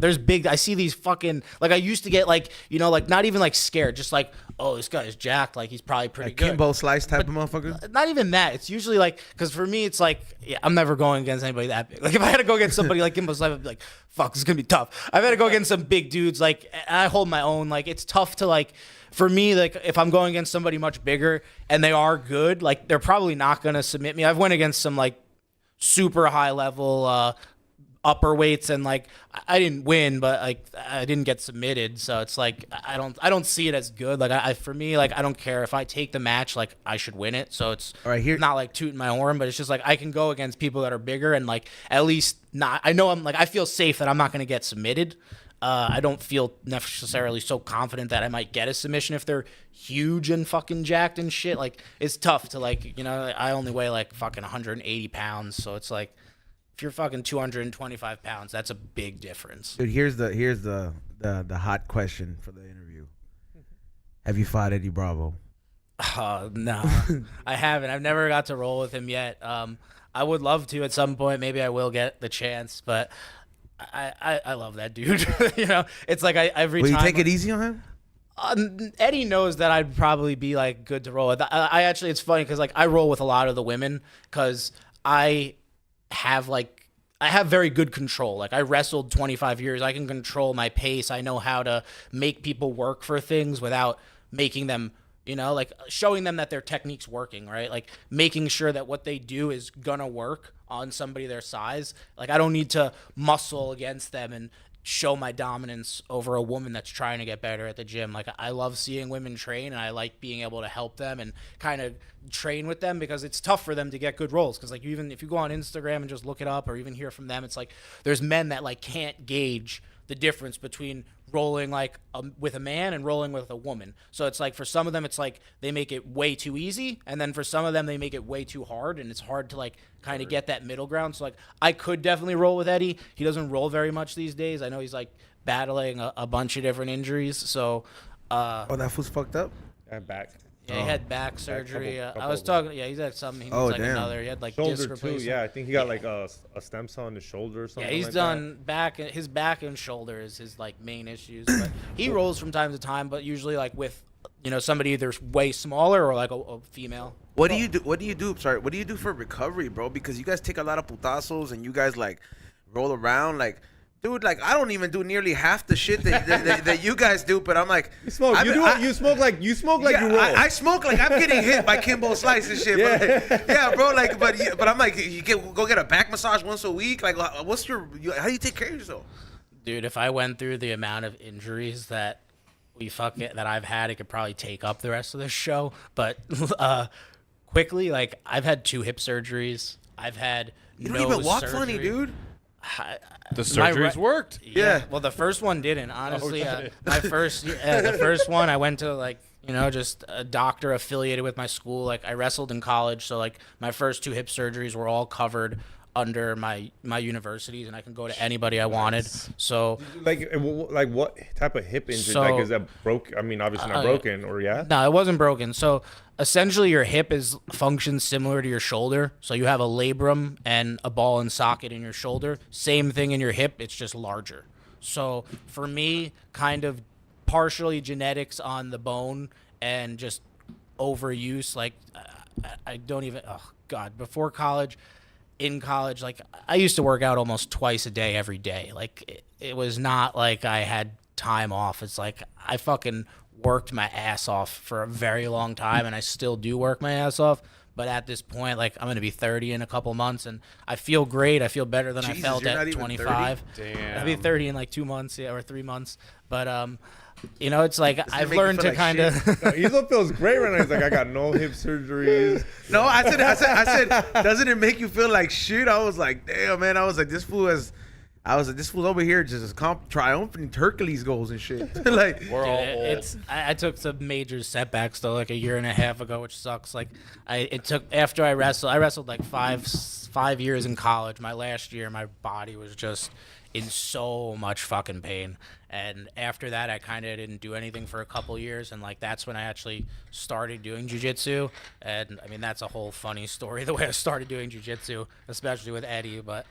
I see these fucking, like, I used to get, like, you know, like, not even, like, scared. Just like, oh, this guy is jacked. Like, he's probably pretty good. Kimbo Slice type of motherfucker. Not even that. It's usually, like, because for me, it's like, yeah, I'm never going against anybody that big. Like, if I had to go against somebody like Kimbo Slice, I'd be like, fuck, this is going to be tough. I've had to go against some big dudes. Like, and I hold my own. Like, it's tough to, like, for me, like, if I'm going against somebody much bigger and they are good, like, they're probably not going to submit me. I've went against some, like, super high level upper weights, and like I didn't win, but like I didn't get submitted, so it's like I don't see it as good. Like for me, like I don't care if I take the match, like I should win it. So it's All right, here- not like tooting my horn, but it's just like I can go against people that are bigger and like at least not. I know I feel safe that I'm not going to get submitted. I don't feel necessarily so confident that I might get a submission if they're huge and fucking jacked and shit. Like it's tough to like, you know, I only weigh like fucking 180 pounds, so it's like. If you're fucking 225 pounds, that's a big difference. Dude, here's the hot question for the interview. Have you fought Eddie Bravo? No, I haven't. I've never got to roll with him yet. I would love to at some point. Maybe I will get the chance, but I love that dude. You know, it's like every Will time. you take it easy on him? Eddie knows that I'd probably be like good to roll with. I actually, it's funny because like I roll with a lot of the women because I have very good control. Like I wrestled 25 years. I can control my pace. I know how to make people work for things without making them, you know, like showing them that their technique's working, right? Like making sure that what they do is gonna work on somebody their size. Like I don't need to muscle against them and show my dominance over a woman that's trying to get better at the gym. Like I love seeing women train, and I like being able to help them and kind of train with them because it's tough for them to get good rolls. Because like even if you go on Instagram and just look it up or even hear from them, it's like there's men that like can't gauge the difference between rolling like with a man and rolling with a woman. So it's like for some of them it's like they make it way too easy, and then for some of them they make it way too hard, and it's hard to like kind of get that middle ground. So like I could definitely roll with Eddie. He doesn't roll very much these days. I know he's like battling a bunch of different injuries. So Oh, that fool's fucked up. And back. yeah, he had back surgery. couple I was of them. talking. Yeah, he's had something. He Oh, needs like damn. another. He had like Shoulder disc too. replacement. Yeah, I think he got like a stem cell in his shoulder or something. Yeah, he's like done back. His back and shoulder is his like main issues. But he rolls from time to time, but usually like with somebody either way smaller or like a female. What do you do? What do you do? Sorry, what do you do for recovery, bro? Because you guys take a lot of putazos and you guys like roll around like. Dude, like I don't even do nearly half the shit that you guys do, but I'm like, You smoke. You smoke like you roll. I smoke like I'm getting hit by Kimbo Slice and shit. Yeah. But yeah, bro. Like, but I'm like, go get a back massage once a week. Like, how do you take care of yourself? Dude, if I went through the amount of injuries that I've had, it could probably take up the rest of this show. But quickly, like I've had 2 hip surgeries. I've had You don't even walk surgery. funny, dude. The surgeries worked. Yeah. Well, the first one didn't. Honestly, my the first one, I went to like just a doctor affiliated with my school. Like I wrestled in college, so like my first 2 hip surgeries were all covered under my universities, and I can go to anybody I wanted. So like what type of hip injury? So- like is that broke? I mean, obviously not broken, or yeah. no, it wasn't broken. So essentially, your hip functions similar to your shoulder. So you have a labrum and a ball and socket in your shoulder. Same thing in your hip. It's just larger. So for me, kind of partially genetics on the bone and just overuse. Like I don't even. Oh God! Before college. In college, like I used to work out almost twice a day every day. Like it was not like I had time off. It's like I fucking worked my ass off for a very long time, and I still do work my ass off. But at this point, like I'm gonna be 30 in a couple months, and I feel great. I feel better than Jesus, I felt you're not at even 25. 30? Damn. I'll be 30 in like 2 months, or 3 months. But You know, it's like I've learned to kind of. Izo feels great right now. He's like, I got no hip surgeries. No, I said, doesn't it make you feel like shit? I was like, damn, man. I was like, this fool's over here just triumphing Hercules goals and shit. Like, We're all old. I took some major setbacks though, like a year and a half ago, which sucks. Like, after I wrestled like five years in college. My last year, my body was just in so much fucking pain. And after that, I kind of didn't do anything for a couple years. And like, that's when I actually started doing jiu-jitsu. And I mean, that's a whole funny story, the way I started doing jiu-jitsu, especially with Eddie. But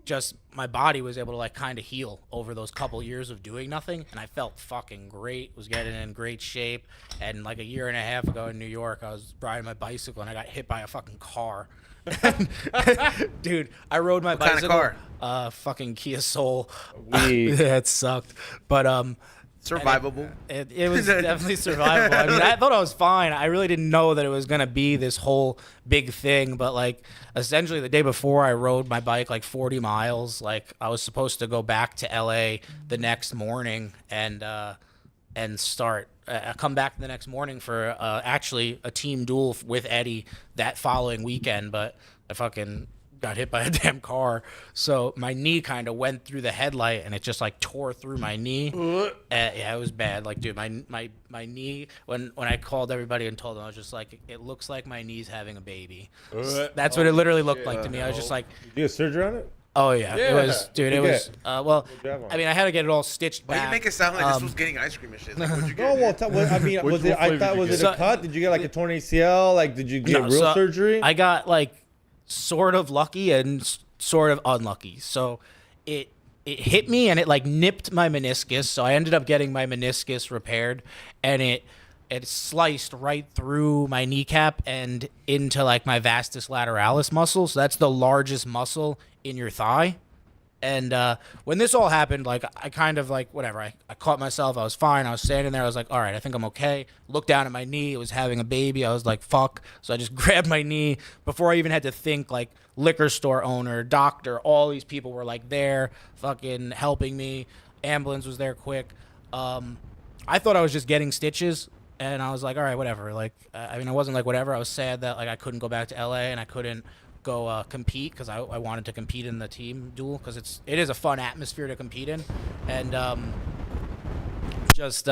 just my body was able to like kind of heal over those couple years of doing nothing. And I felt fucking great, was getting in great shape. And like a year and a half ago in New York, I was riding my bicycle and I got hit by a fucking car. Dude, I rode my bicycle. What kind of car? Fucking Kia Soul. Weak. Yeah, it sucked, but survivable. It was definitely survivable. I mean, I thought I was fine. I really didn't know that it was gonna be this whole big thing. But like, essentially, the day before, I rode my bike like 40 miles. Like, I was supposed to go back to LA the next morning and start. I come back the next morning for actually a team duel with Eddie that following weekend, but I fucking got hit by a damn car. So my knee kind of went through the headlight and it just like tore through my knee. Yeah, it was bad. Like, dude, my knee, when I called everybody and told them, I was just like, it looks like my knee's having a baby. That's what it literally looked like to me. I was just like, Did you get surgery on it? oh yeah, it was, dude. It was well. I mean, I had to get it all stitched back. Why you make it sound like this was getting ice cream and shit? Like, what'd you No, get? well, I mean, was it a cut? Did you get like a torn ACL? Like, did you get real surgery? I got like sort of lucky and sort of unlucky. So it hit me and it like nipped my meniscus. So I ended up getting my meniscus repaired, and it sliced right through my kneecap and into like my vastus lateralis muscle. So that's the largest muscle in your thigh. And when this all happened, like, I kind of like, whatever, I caught myself. I was fine. I was standing there. I was like, all right, I think I'm okay. Looked down at my knee. It was having a baby. I was like, fuck. So I just grabbed my knee before I even had to think. Like, liquor store owner, doctor, all these people were like there fucking helping me. Ambulance was there quick. I thought I was just getting stitches. And I was like, all right, whatever. Like, I mean, I wasn't like whatever. I was sad that like I couldn't go back to LA and I couldn't go compete, because I wanted to compete in the team duel, because it is a fun atmosphere to compete in. And just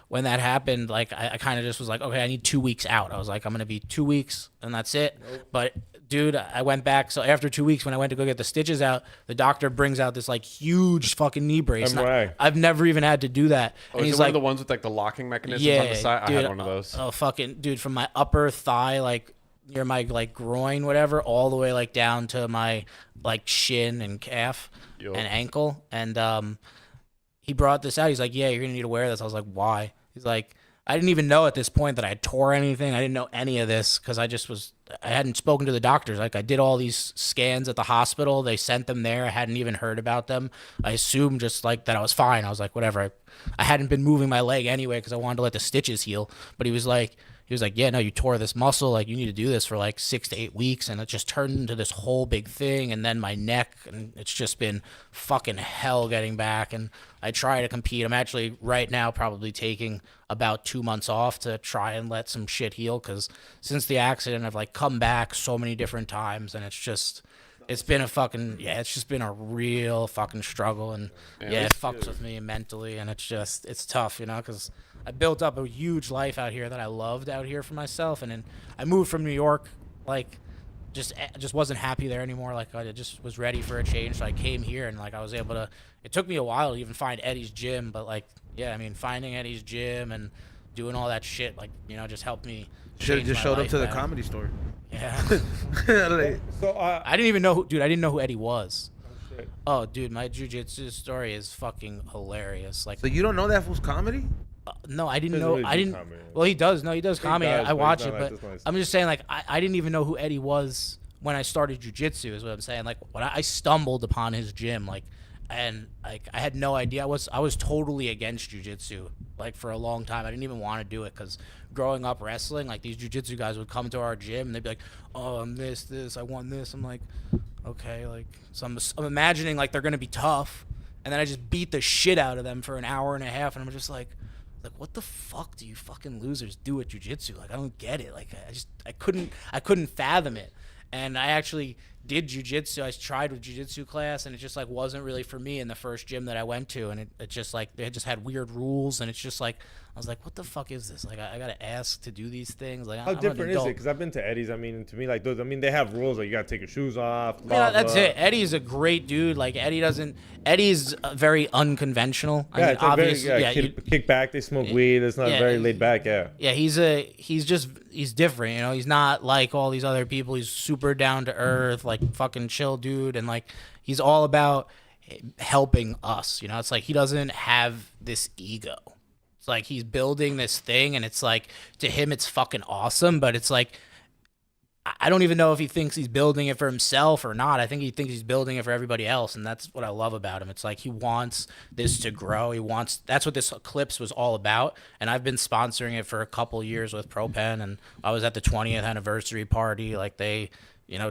when that happened, like I kind of just was like, okay, I need 2 weeks out. I was like, I'm gonna be 2 weeks and that's it. Nope. But dude, I went back. So after 2 weeks, when I went to go get the stitches out, the doctor brings out this like huge fucking knee brace. I've never even had to do that. Oh, and is he's it one like, of the ones with like the locking mechanisms yeah, on the side? dude, I had one of those. Oh fucking dude, from my upper thigh, like near my like groin, whatever, all the way like down to my like shin and calf and ankle. And he brought this out. He's like, yeah, you're gonna need to wear this. I was like, why? He's like, I didn't even know at this point that I tore anything. I didn't know any of this, because I hadn't spoken to the doctors. Like, I did all these scans at the hospital. They sent them there. I hadn't even heard about them. I assumed just like that I was fine. I was like, whatever. I hadn't been moving my leg anyway, because I wanted to let the stitches heal. But he was like, yeah, no, you tore this muscle. Like, you need to do this for like 6 to 8 weeks. And it just turned into this whole big thing. And then my neck, and it's just been fucking hell getting back. And I try to compete. I'm actually right now probably taking about 2 months off to try and let some shit heal. Because since the accident, I've like come back so many different times. And it's been a fucking, it's just been a real fucking struggle. And it fucks with me mentally. And it's tough, you know, because I built up a huge life out here that I loved out here for myself. And then I moved from New York, like, just wasn't happy there anymore. Like, I just was ready for a change. So I came here, and like I was able to, it took me a while to even find Eddie's gym, but like, yeah, I mean, finding Eddie's gym and doing all that shit, like, you know, just helped me. Should have just showed up to the Comedy Store. Yeah. So I didn't even know I didn't know who Eddie was. Oh, dude, my jiu-jitsu story is fucking hilarious. Like, so you don't know that fool's comedy? No, I didn't know. Really I didn't. comedy. Well, he does. No, he does comedy. I watch it, but nice. I'm just saying, like, I didn't even know who Eddie was when I started jiu-jitsu. Is what I'm saying. Like, when I stumbled upon his gym, like, and like I had no idea. I was totally against jiu-jitsu, like, for a long time. I didn't even want to do it, because growing up wrestling, like, these jiu-jitsu guys would come to our gym and they'd be like, oh, I'm this, I want this. I'm like, okay, like, so I'm imagining like they're gonna be tough. and then I just beat the shit out of them for an hour and a half, and I'm just like, what the fuck do you fucking losers do at jiu-jitsu? Like, I don't get it. Like, I couldn't fathom it. And I actually did jiu-jitsu. I tried with jiu-jitsu class, and it just like wasn't really for me in the first gym that I went to. And it just like, they just had weird rules, and it's just like, I was like, what the fuck is this? Like, I gotta ask to do these things. Like, How I'm an different is it? adult. Because I've been to Eddie's. I mean, to me, like those. I mean, they have rules. Like you gotta take your shoes off. Yeah, that's it. Eddie's a great dude. Like Eddie's very unconventional. Yeah, I mean, it's like obviously, very, kick back. They smoke weed. It's not very laid back. Yeah. Yeah, he's different. You know, he's not like all these other people. He's super down to earth, like fucking chill dude, and like he's all about helping us. You know, it's like he doesn't have this ego. It's like he's building this thing, and it's like to him it's fucking awesome, but it's like I don't even know if he thinks he's building it for himself or not. I think he thinks he's building it for everybody else, and that's what I love about him. It's like he wants this to grow. That's what this Eclipse was all about, and I've been sponsoring it for a couple years with ProPen, and I was at the 20th anniversary party. Like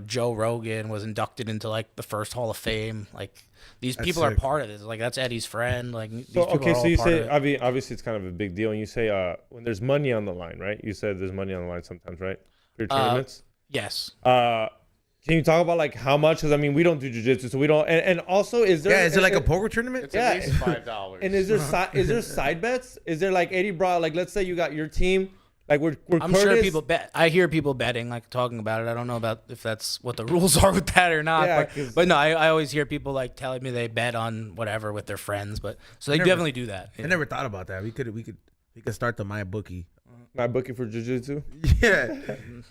Joe Rogan was inducted into like the first Hall of Fame. Like these people are part of this. Like that's Eddie's friend. Like these people are all so you part say of it. obviously it's kind of a big deal, and you say when there's money on the line, right? You said there's money on the line sometimes, right? For your tournaments. Yes. Can you talk about like how much? Because I mean, we don't do jiu-jitsu, so we don't. And also, is it like a poker tournament? It's at least $5. And is there side bets? Is there like Eddie brought like let's say you got your team, like we're I'm Curtis. sure people bet. I hear people betting, like talking about it. I don't know about if that's what the rules are with that or not. Yeah, but no, I always hear people like telling me they bet on whatever with their friends. But so they definitely do that. I never thought about that. We could start the My Bookie. My booking for jiu-jitsu. Yeah,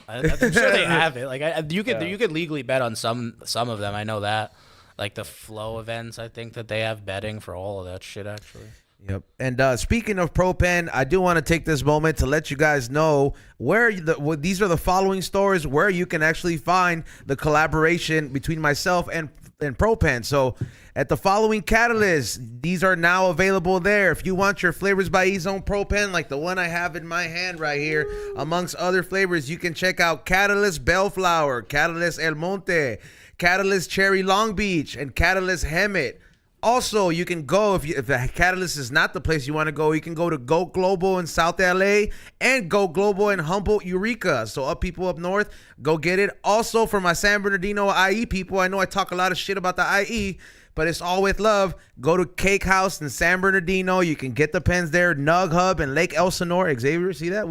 I'm sure they have it. Like you could legally bet on some of them. I know that. Like the Flow events, I think that they have betting for all of that shit actually. Yep. And speaking of ProPen, I do want to take this moment to let you guys know these are the following stores where you can actually find the collaboration between myself and ProPen. So at the following catalysts, these are now available there. If you want your flavors by E-Zone ProPen, like the one I have in my hand right here, amongst other flavors, you can check out Catalyst Bellflower, Catalyst El Monte, Catalyst Cherry Long Beach, and Catalyst Hemet. Also, you can go, if the Catalyst is not the place you want to go, you can go to Go Global in South LA and Go Global in Humboldt, Eureka. So people up north, go get it. Also, for my San Bernardino IE people, I know I talk a lot of shit about the IE, but it's all with love. Go to Cake House in San Bernardino. You can get the pens there. Nug Hub in Lake Elsinore. Xavier, see that?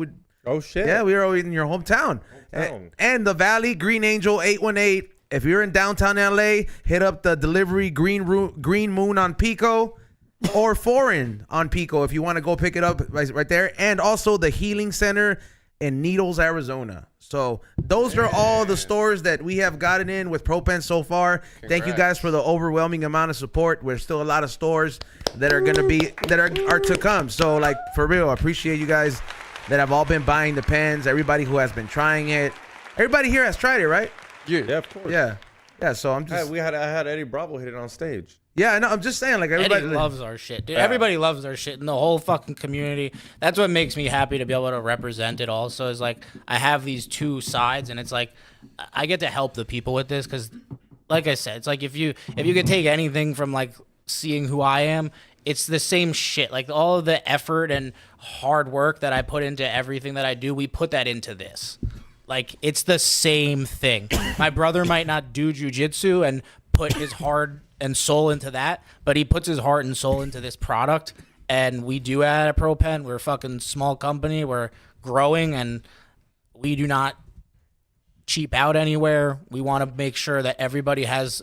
Oh, shit. Yeah, we are in your hometown. And the Valley, Green Angel 818. If you're in downtown LA, hit up the delivery Green Moon on Pico or Foreign on Pico if you want to go pick it up right there. And also the Healing Center in Needles, Arizona. So those are all the stores that we have gotten in with ProPen so far. Congrats. Thank you guys for the overwhelming amount of support. There's still a lot of stores that are going to be, that are to come. So like for real, I appreciate you guys that have all been buying the pens. Everybody who has been trying it. Everybody here has tried it, right? Yeah, of course. Yeah. So I'm just. I had Eddie Bravo hit it on stage. Yeah, I know. I'm just saying, like everybody Eddie loves our shit, dude. Everybody loves our shit in the whole fucking community. That's what makes me happy to be able to represent it. Also, is like I have these two sides, and it's like I get to help the people with this because, like I said, it's like if you could take anything from like seeing who I am, it's the same shit. Like all of the effort and hard work that I put into everything that I do, we put that into this. Like, it's the same thing. My brother might not do jujitsu and put his heart and soul into that, but he puts his heart and soul into this product, and we do at a ProPen. We're a fucking small company. We're growing, and we do not cheap out anywhere. We want to make sure that everybody has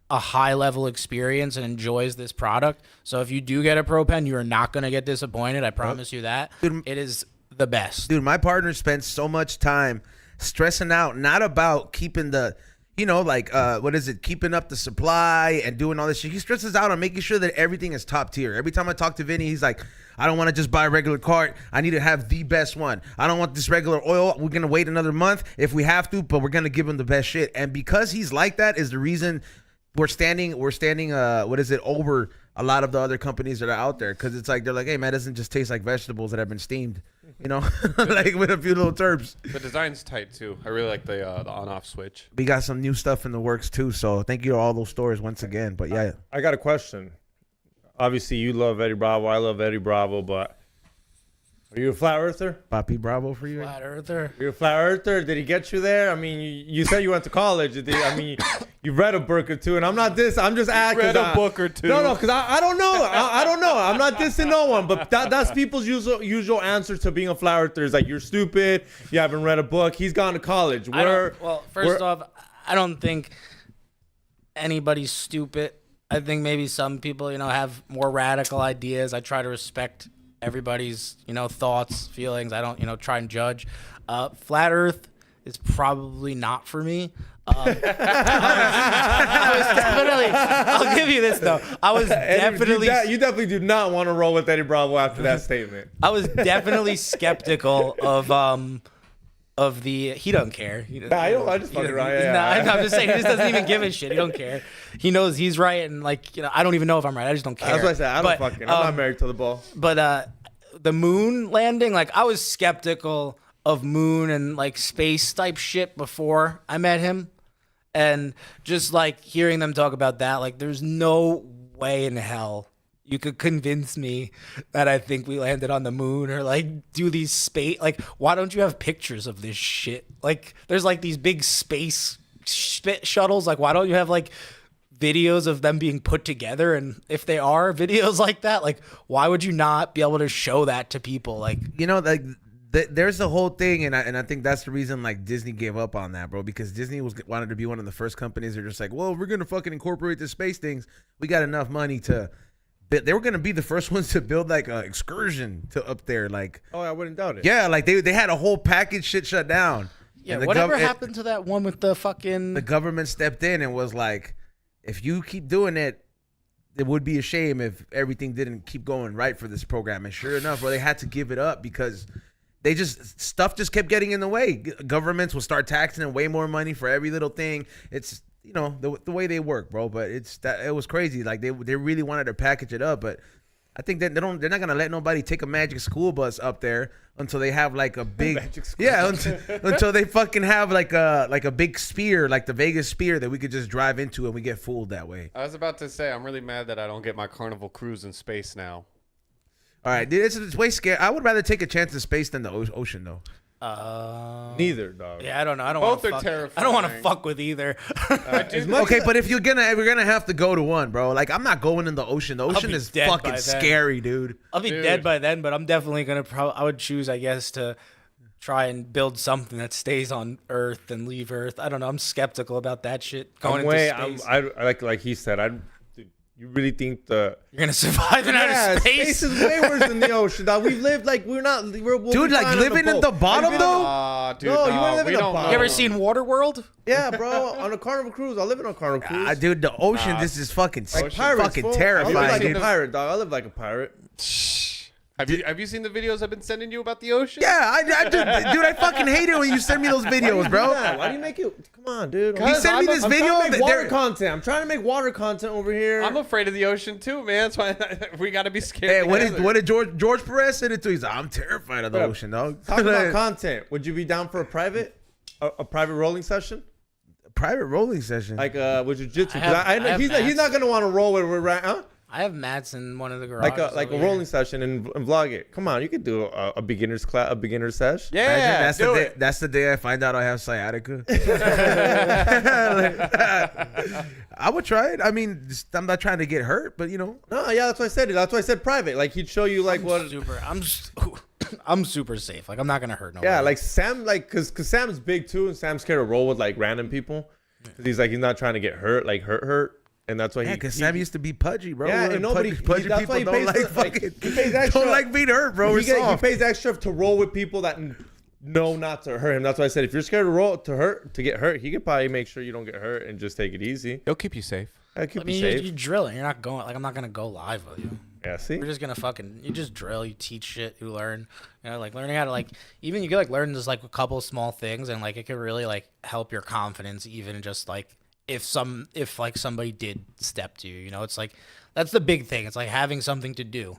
a high-level experience and enjoys this product. So if you do get a ProPen, you are not going to get disappointed. I promise you that. It is the best. Dude, my partner spent so much time stressing out, not about keeping the, keeping up the supply and doing all this shit. He stresses out on making sure that everything is top tier. Every time I talk to Vinny, he's like, I don't want to just buy a regular cart. I need to have the best one. I don't want this regular oil. We're going to wait another month if we have to, but we're going to give him the best shit. And because he's like that is the reason we're standing over a lot of the other companies that are out there, because it's like they're like, hey man, it doesn't just taste like vegetables that have been steamed, like with a few little terps. The design's tight too. I really like the on-off switch. We got some new stuff in the works too, so thank you to all those stores once again. But yeah, I got a question. obviously you love Eddie Bravo. I love Eddie Bravo, but are you a flat earther? Papi Bravo for you. Flat earther. You're a flat earther. Did he get you there? I mean, you said you went to college. You read a book or two, and I'm not this. I'm just asking. Read a book or two. No, because I don't know. I don't know. I'm not dissing no one, but that's people's usual answer to being a flat earther is like, you're stupid. You haven't read a book. He's gone to college. First off, I don't think anybody's stupid. I think maybe some people, have more radical ideas. I try to respect everybody's, thoughts, feelings. I don't, try and judge. Flat Earth is probably not for me. I was definitely, I'll give you this though. I was definitely. You definitely do not want to roll with Eddie Bravo after that statement. I was definitely skeptical of the. He don't care. I just fucking right. I'm just saying, he just doesn't even give a shit. He don't care. He knows he's right, and I don't even know if I'm right. I just don't care. That's what I said. I'm not married to the ball. But the moon landing, I was skeptical of moon and space type shit before I met him, and just hearing them talk about that, there's no way in hell you could convince me that I think we landed on the moon or do these space. Why don't you have pictures of this shit? There's these big space shuttles. Why don't you have videos of them being put together? And if they are videos like that, why would you not be able to show that to people? There's the whole thing, and I think that's the reason Disney gave up on that, bro. Because Disney wanted to be one of the first companies. They're just well, we're gonna fucking incorporate the space things. We got enough money to. They were gonna be the first ones to build an excursion to up there. Oh, I wouldn't doubt it. Yeah, they had a whole package shit shut down. Yeah, whatever happened to that one with the fucking? The government stepped in and was like, if you keep doing it, it would be a shame if everything didn't keep going right for this program. And sure enough, they had to give it up because stuff just kept getting in the way. Governments will start taxing them way more money for every little thing. It's the way they work, bro. But it was crazy. They really wanted to package it up, but I think that they're not gonna let nobody take a magic school bus up there until they have a big until they fucking have a big spear, the Vegas spear that we could just drive into and we get fooled that way. I was about to say, I'm really mad that I don't get my Carnival cruise in space now. All right, dude, it's way scary. I would rather take a chance in space than the ocean, though. Neither, dog. Yeah, I don't know. Both are terrifying. I don't want to fuck with either. Okay, but if we're gonna have to go to one, bro. I'm not going in the ocean. The ocean is fucking scary, dude. I'll be dead by then, but I'm definitely gonna. I would choose, I guess, to try and build something that stays on Earth and leave Earth. I don't know. I'm skeptical about that shit going into space. Like he said, you really think you're gonna survive in outer space? Space is way worse than the ocean, dog. We've lived dude, living at the bottom though. Dude, you wanna live in the bottom. You ever seen Waterworld? Yeah, bro. On a Carnival cruise, I'll live in a Carnival cruise. Dude, the ocean. This is fucking pirates, fucking terrifying. I live like dude. a pirate, dog. I live like a pirate. Have you seen the videos I've been sending you about the ocean? Yeah, dude, I fucking hate it when you send me those videos, bro. Why do you make it? Come on, dude. You send me this video. I'm trying to make water content. I'm trying to make water content over here. I'm afraid of the ocean too, man. That's why we gotta be scared. Hey, what did George Perez said it to? He's like, I'm terrified of the ocean, dog. Talk about content. Would you be down for a private rolling session? Private rolling session, with jiu-jitsu? He's not gonna want to roll with right, huh? I have mats in one of the garages. Like a rolling session and vlog it. Come on, you could do a beginner's class, a beginner's sesh. Yeah, that's the day I find out I have sciatica. I would try it. I mean, I'm not trying to get hurt, but No, yeah, that's why I said it. That's why I said private. He'd show you I'm super safe. I'm not gonna hurt nobody. Yeah, Sam, cause Sam's big too, and Sam's scared to roll with random people. Cause he's not trying to get hurt, hurt. And that's why because Sam used to be pudgy, bro. Yeah, and nobody pudgy that's people why he don't pays don't like being hurt, bro. He pays extra to roll with people that know not to hurt him. That's why I said if you're scared to get hurt, he could probably make sure you don't get hurt and just take it easy. He'll keep you safe. Keep you safe. You drill it. You're not going. I'm not gonna go live with you. Yeah, see, we're just gonna you just drill. You teach shit. You learn. Learning how to even you can learn just a couple small things and it can really help your confidence even just if somebody did step to you, it's that's the big thing. It's having something to do,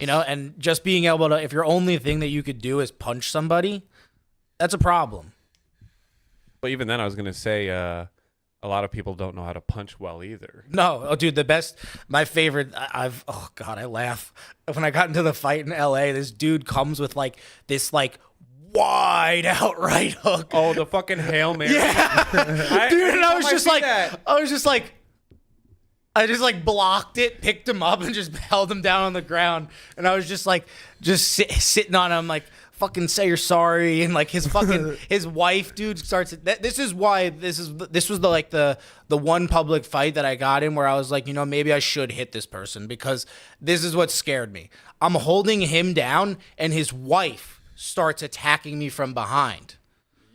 and just being able to, if your only thing that you could do is punch somebody, that's a problem. But even then, I was going to say, a a lot of people don't know how to punch well either. No, oh, dude, my favorite. Oh god, I laugh when I got into the fight in L.A. This dude comes with like this like wide out right hook. Oh, the fucking Hail Mary. Yeah, dude, and I was just like, I just like blocked it, picked him up, and just held him down on the ground. And I was just like, sitting on him, like, fucking say you're sorry. And like his fucking his wife, dude, starts. This is why this was the one public fight that I got in where I was like, maybe I should hit this person because this is what scared me. I'm holding him down, and his wife starts attacking me from behind.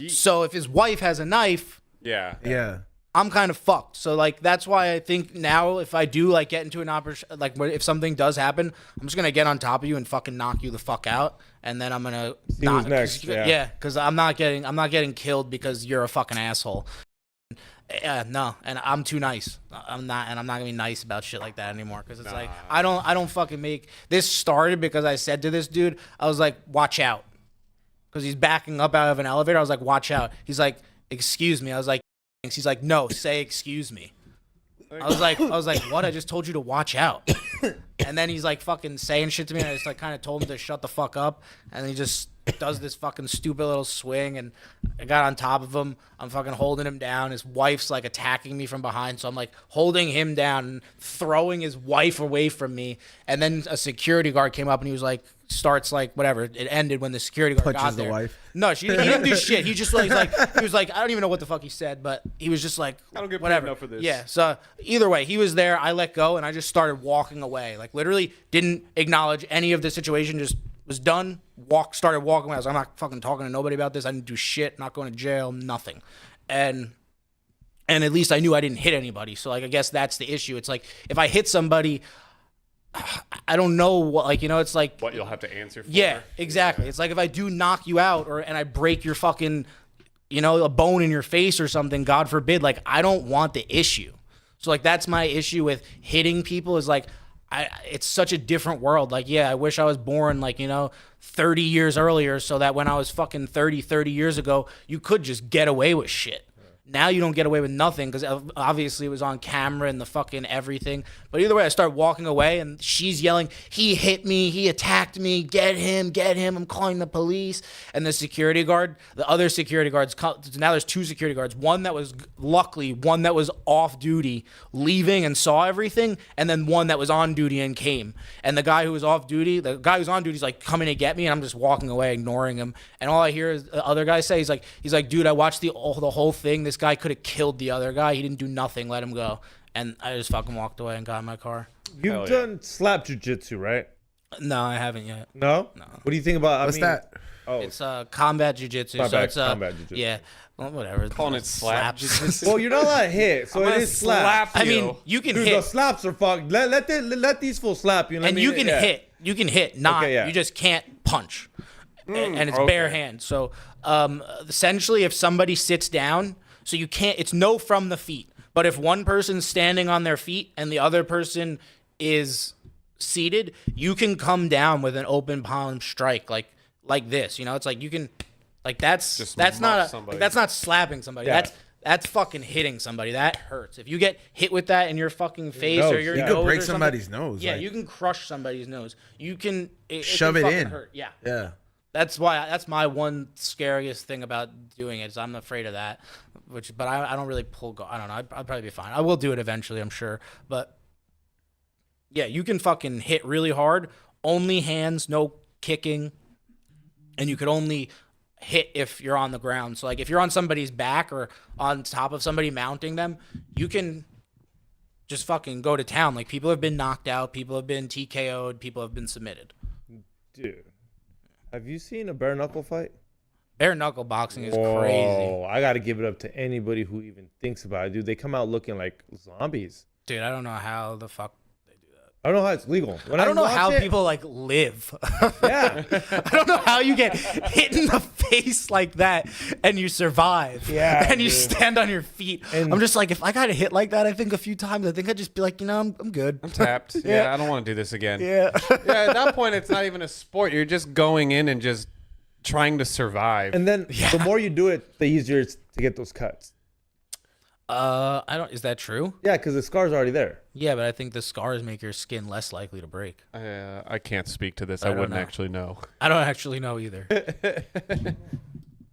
So if his wife has a knife, yeah. I'm kind of fucked. So like that's why I think now if I do like get into an like if something does happen, I'm just gonna get on top of you and fucking knock you the fuck out, and then I'm gonna who's next. Because I'm not getting killed because you're a fucking asshole. No, and I'm too nice. I'm not gonna be nice about shit like that anymore. Because it's like I don't fucking make this started because I said to this dude, I was like, watch out, because he's backing up out of an elevator. I was like, watch out. He's like, excuse me. I was like. He's like, no, say excuse me. I was like, what? I just told you to watch out. And then he's like fucking saying shit to me, and I just like kind of told him to shut the fuck up. And he just does this fucking stupid little swing, and I got on top of him. I'm fucking holding him down. His wife's like attacking me from behind, so I'm like holding him down and throwing his wife away from me. And then a security guard came up, and he was like, starts like whatever. It ended when the security guard got there. The wife. No, he didn't do shit. He just like he was like, I don't even know what the fuck he said, but he was just like, I don't get paid whatever. enough for this. Yeah. So either way, he was there. I let go, and I just started walking away. Like literally didn't acknowledge any of the situation. Just was done. Started walking away. I was like, I'm not fucking talking to nobody about this. I didn't do shit. Not going to jail. Nothing. And at least I knew I didn't hit anybody. So like I guess that's the issue. It's like if I hit somebody, I don't know what, like, it's like What you'll have to answer for. Yeah, exactly. Yeah. It's like if I do knock you out and I break your fucking, a bone in your face or something, God forbid, like I don't want the issue. So like that's my issue with hitting people is like it's such a different world. Like, yeah, I wish I was born like, 30 years earlier so that when I was fucking 30 years ago, you could just get away with shit. Now you don't get away with nothing because obviously it was on camera and the fucking everything. But either way, I start walking away and she's yelling, he hit me, he attacked me, get him, I'm calling the police. And the security guard, the other security guards, now there's two security guards. One that was off duty, leaving and saw everything, and then one that was on duty and came. And the guy who was off duty, the guy who's on duty is like coming to get me, and I'm just walking away, ignoring him. And all I hear is the other guy say, he's like, dude, I watched the whole thing. This guy could have killed the other guy. He didn't do nothing. Let him go. And I just fucking walked away and got in my car. You've done slap jiu-jitsu, right? No, I haven't yet. No? What do you think about? What's that? Oh, it's combat jiu-jitsu. So it's combat jiu-jitsu. Yeah. Well, whatever. Calling it slap jiu-jitsu. Well, you're not allowed to hit, so it is slap. I mean, you can Dude, hit. the slaps are fucked. Let these fools slap you. Know and what I you mean? can hit. You can hit. Not. Okay, yeah. You just can't punch. And it's bare hand. So essentially, if somebody sits down, so you can't. It's no from the feet. But if one person's standing on their feet and the other person is seated, you can come down with an open palm strike like this. It's like you can, like that's not slapping somebody. Yeah. That's fucking hitting somebody. That hurts. If you get hit with that in your fucking face or your nose, you could break somebody's nose. Yeah, you can crush somebody's nose. You can shove it in. Hurt. Yeah. Yeah. That's my one scariest thing about doing it is I'm afraid of that. But I don't really I don't know. I'd probably be fine. I will do it eventually, I'm sure. But yeah, you can fucking hit really hard. Only hands, no kicking, and you could only hit if you're on the ground. So like if you're on somebody's back or on top of somebody mounting them, you can just fucking go to town. Like people have been knocked out, people have been TKO'd, people have been submitted. Dude, have you seen a bare knuckle fight? Bare knuckle boxing is crazy. crazy. I got to give it up to anybody who even thinks about it. Dude, they come out looking like zombies. Dude, I don't know how the fuck they do that. I don't know how it's legal. I don't know how people like live. Yeah. I don't know how you get hit in the face like that and you survive. Yeah. And you stand on your feet. And I'm just like, if I got hit like that, I think a few times, I think I'd just be like, I'm good. I'm tapped. Yeah, I don't want to do this again. Yeah. Yeah, at that point, it's not even a sport. You're just going in and just trying to survive. And then the more you do it, the easier it's to get those cuts. I don't. Is that true? Yeah, because the scar's already there. Yeah, but I think the scars make your skin less likely to break. I can't speak to this. I don't wouldn't know. actually know. I don't actually know either.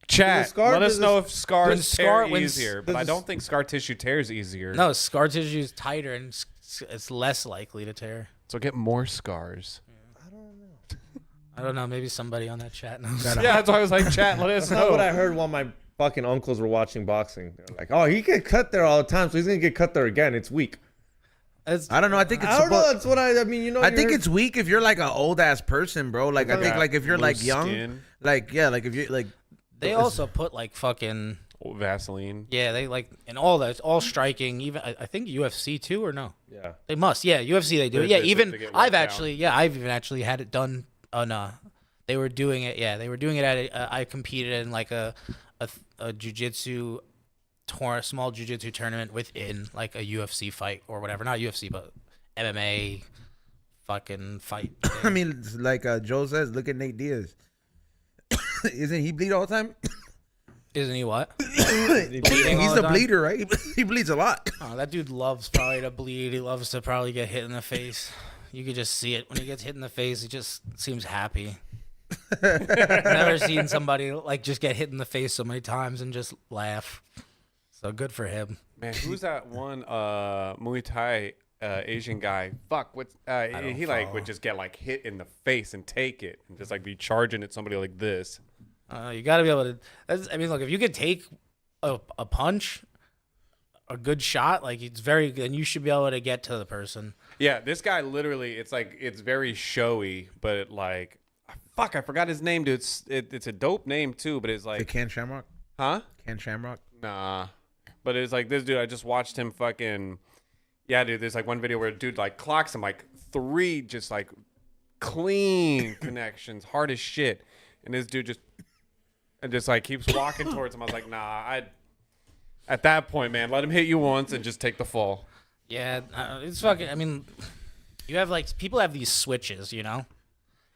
Chat. Let us know if scars tear when easier, but I don't think scar tissue tears easier. No, scar tissue is tighter and it's less likely to tear. So get more scars. I don't know. Maybe somebody on that chat knows. Yeah, that's why I was like, chat. Let us That's not what I know. heard while my fucking uncles were watching boxing. They're like, oh, he get cut there all the time, so he's gonna get cut there again. It's weak. I don't know. I think it's. I don't know. That's what I mean. You know. I think it's weak if you're like an old ass person, bro. Like I think like if you're like Loose young, skin. like yeah, like if you like. They also put like fucking Vaseline. yeah. They like and all that. All striking. Even I think UFC too or no? Yeah. They must. Yeah, UFC they do. They- Yeah, they even get wiped I've down. actually I've even actually had it done on they were doing it. Yeah, they were doing it at I competed in like a jiu-jitsu small jiu-jitsu tournament within like a UFC fight or whatever. Not UFC but MMA fucking fight. I mean, it's like Joe says, look at Nate Diaz. Isn't he bleed all the time? Isn't he what? He's all the the time? bleeder, right? He bleeds a lot. Oh, that dude loves probably to bleed. He loves to probably get hit in the face. You could just see it when he gets hit in the face. He just seems happy. Never seen somebody like just get hit in the face so many times and just laugh. So good for him. Man, who's that one Muay Thai Asian guy? Fuck, what's he like would just get like hit in the face and take it and just like be charging at somebody like this. You got to be able to. I mean, look, if you could take a punch, a good shot, like it's very good, and you should be able to get to the person. Yeah, this guy literally, it's like it's very showy, but it like, fuck, I forgot his name, dude. It's a dope name too, but it's The like, Ken Shamrock. huh? Ken Shamrock. Nah, but it's like this dude. I just watched him fucking. Yeah, dude. There's like one video where a dude like clocks him like 3 just like clean connections, hard as shit, and this dude just like keeps walking towards him. I was like, nah, at that point, man, let him hit you once and just take the fall. Yeah, it's fucking. I mean, you have like people have these switches, you know,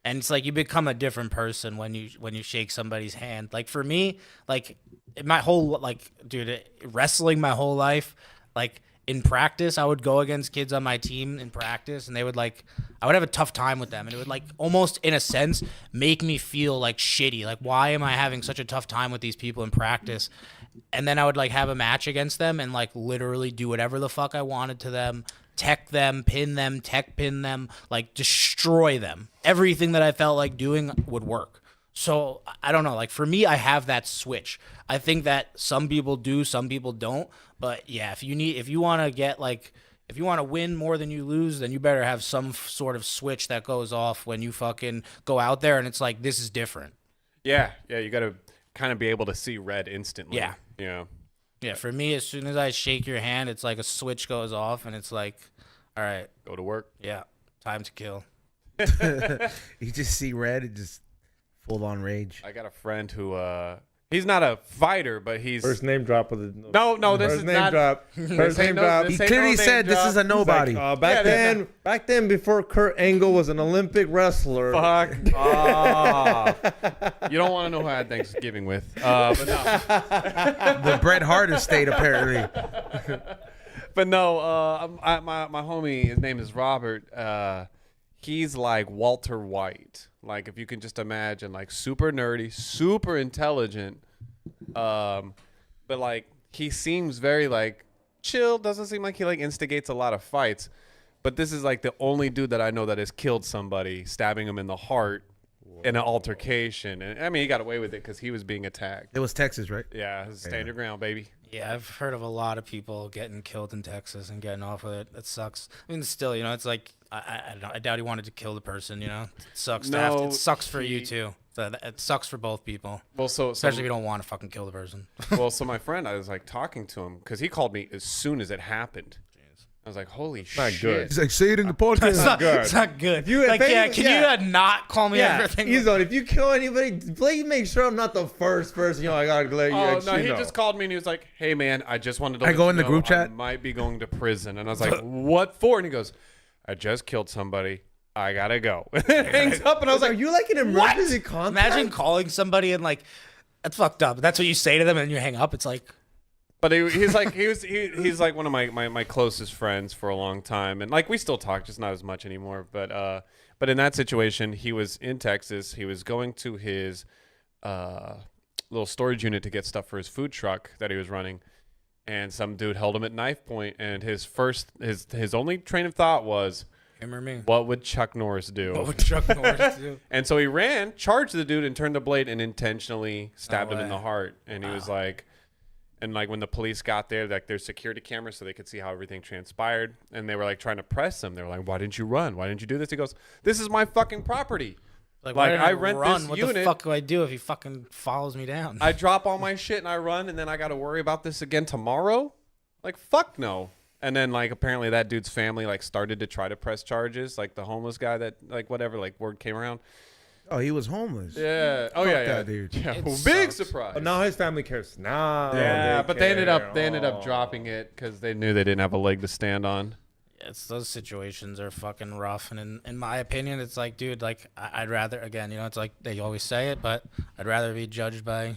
and it's like you become a different person when you shake somebody's hand. Like for me, like my whole like, dude, wrestling my whole life, like in practice, I would go against kids on my team in practice, and they would like, I would have a tough time with them, and it would like almost in a sense make me feel like shitty. Like, why am I having such a tough time with these people in practice? And then I would like have a match against them and like literally do whatever the fuck I wanted to them, tech them, pin them, tech pin them, like destroy them. Everything that I felt like doing would work. So I don't know. Like for me, I have that switch. I think that some people do, some people don't. But yeah, if you want to get like, if you want to win more than you lose, then you better have some sort of switch that goes off when you fucking go out there and it's like, this is different. Yeah, you got to kind of be able to see red instantly. Yeah. Yeah. Yeah, for me, as soon as I shake your hand, it's like a switch goes off and it's like, all right, Go to work. yeah, time to kill. You just see red and just full on rage. I got a friend who he's not a fighter, but he's First name drop with a no. This First is name not. drop. First name drop. He This ain't clearly no said name this is a drop. nobody. Back Yeah, back then, before Kurt Angle was an Olympic wrestler. Fuck off. You don't want to know who I had Thanksgiving with. But no. The Bret Hart estate, apparently. But no, my homie, his name is Robert. He's like Walter White. Like if you can just imagine, like super nerdy, super intelligent. But like he seems very like chill. Doesn't seem like he like instigates a lot of fights. But this is like the only dude that I know that has killed somebody, stabbing him in the heart in an altercation. And I mean, he got away with it because he was being attacked. It was Texas, right? Yeah, stand your ground, baby. Yeah, I've heard of a lot of people getting killed in Texas and getting off with it. It sucks. I mean, still, you know, it's like I don't know. I doubt he wanted to kill the person. You know, it sucks. No, It sucks for you too. It sucks for both people, Well, especially if you don't want to fucking kill the person. so my friend, I was like talking to him because he called me as soon as it happened. I was like, holy Not shit. good. He's like, say it in the podcast. It's not good. you- Like, if yeah, any- can yeah. you not call me Yeah, everything? Izzo, if you kill anybody, please make sure I'm not the first person. You know, I gotta let you. Oh, actually no, he know. just called me and he was like, hey, man, I just wanted to I let go you in the know group chat? I might be going to prison. And I was like, what for? And he goes, I just killed somebody. I gotta go. Hangs up and I was Are like, you like an emergency contact? Imagine calling somebody and like, that's fucked up. That's what you say to them and you hang up. It's like, But he's like he's like one of my closest friends for a long time, and like we still talk, just not as much anymore. But in that situation, he was in Texas. He was going to his little storage unit to get stuff for his food truck that he was running, and some dude held him at knife point, and his only train of thought was, Him or me? what would Chuck Norris do? What would Chuck Norris do? And so he ran, charged the dude, and turned the blade and intentionally stabbed No him in the way. heart. And he was like, and like when the police got there, like there's security cameras so they could see how everything transpired. And they were like trying to press him. They were like, why didn't you run? Why didn't you do this? He goes, this is my fucking property. Like Like, why did I rent run? this What unit. the fuck do I do if he fucking follows me down? I drop all my shit and I run, and then I got to worry about this again tomorrow? Like, fuck no. And then, like, apparently that dude's family, like, started to try to press charges. Like, the homeless guy that, like, whatever, like, word came around. Oh, he was homeless. Yeah. Oh, Fuck yeah, that yeah. dude. Yeah. It Big sucks. surprise. But now his family cares. Now. Yeah, but they ended up care. dropping it because they knew they didn't have a leg to stand on. It's those situations are fucking rough, and in my opinion, it's like, dude, like I'd rather, again, it's like they always say it, but I'd rather be judged by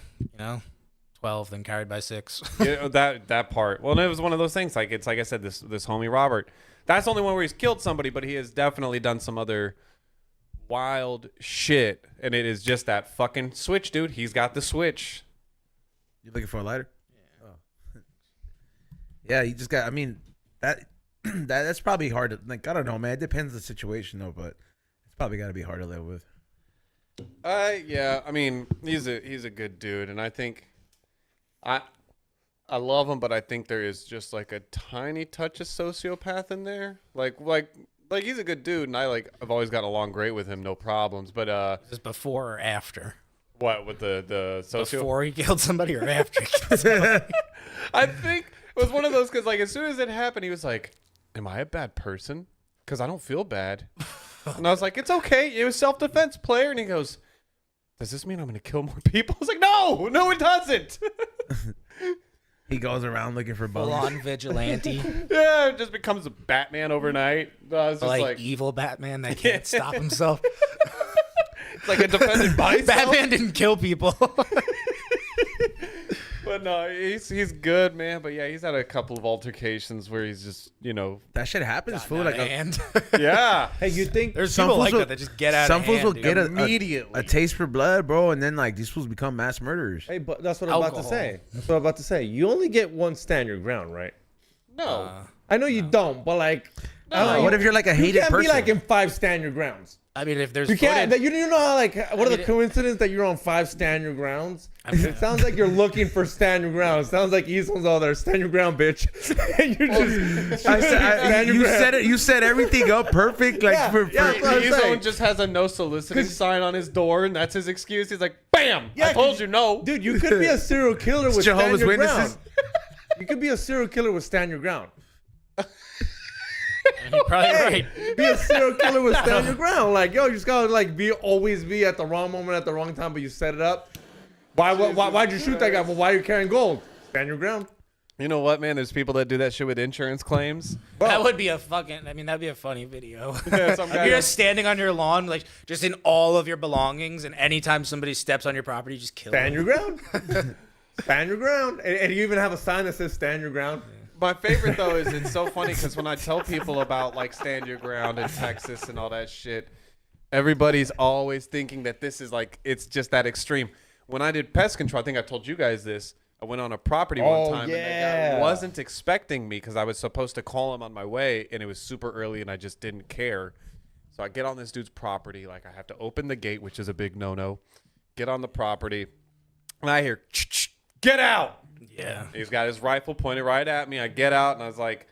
12 than carried by 6. Yeah, that part. Well, it was one of those things. Like it's like I said, this homie Robert. That's the only one where he's killed somebody, but he has definitely done some other wild shit, and it is just that fucking switch, dude. He's got the switch. You looking for a lighter? Yeah. Oh. Yeah, you just got. I mean, that's probably hard to like. I don't know, man. It depends on the situation, though. But it's probably got to be hard to live with. Yeah. I mean, he's a good dude, and I think I love him, but I think there is just like a tiny touch of sociopath in there. Like he's a good dude, and I've always gotten along great with him, no problems. But Is this before or after? what with the socio? Before he killed somebody or after he killed somebody? I think it was one of those because like as soon as it happened, he was like, "Am I a bad person? Because I don't feel bad." And I was like, "It's okay. It was self-defense, player." And he goes, "Does this mean I'm going to kill more people?" I was like, "No, it doesn't." He goes around looking for Full bones. on vigilante, Yeah, it just becomes a Batman overnight. I was just like evil Batman that can't stop himself. it's like a defendant by himself. Batman didn't kill people. But no, he's good, man. But yeah, he's had a couple of altercations where he's just, That shit happens, fool. Not Like a hand. yeah. Hey, you think There's some people fools like that just get out some of fools will hand, get dude. Immediately. a taste for blood, bro, and then like these fools become mass murderers. Hey, but that's what I'm about to Alcohol. say. That's what I'm about to say. You only get one stand your ground, right? No. I know you don't, but like, I don't know, What if you're like a you hated can't person? be like in 5 stand your grounds. I mean, if there's You can't. footage, You know how like what are the mean, coincidences that you're on 5 stand your grounds? mean, It sounds like you're looking for stand your ground. It sounds like Easton's all there. Stand your ground, bitch. And you're just stand your you ground. said it. You set everything up perfect. Like Yeah, for yeah. That's what I'm His saying. own just has a no soliciting sign on his door, and that's his excuse. He's like, "Bam! Yeah, I told 'cause- you no." Dude, you could be a serial killer with Jehovah's stand your Witnesses. ground. You could be a serial killer with stand your ground. you're probably right. Be a serial killer with stand your ground. Like, yo, you just gotta like always be at the wrong moment at the wrong time, but you set it up. Why'd you shoot that guy? Well, why are you carrying gold? Stand your ground. You know what, man? There's people that do that shit with insurance claims. That would be a fucking. I mean, that'd be a funny video. Yeah, some guy You're goes- just standing on your lawn, like just in all of your belongings, and anytime somebody steps on your property, you just kill Stand them. your ground. Stand your ground. And you even have a sign that says stand your ground. My favorite though is it's so funny because when I tell people about like stand your ground in Texas and all that shit, everybody's always thinking that this is like it's just that extreme. When I did pest control, I think I told you guys this. I went on a property one time and the yeah. guy wasn't expecting me because I was supposed to call him on my way and it was super early and I just didn't care. So I get on this dude's property, like I have to open the gate, which is a big no-no. Get on the property, and I hear, "Get out!" Yeah. He's got his rifle pointed right at me. I get out and I was like,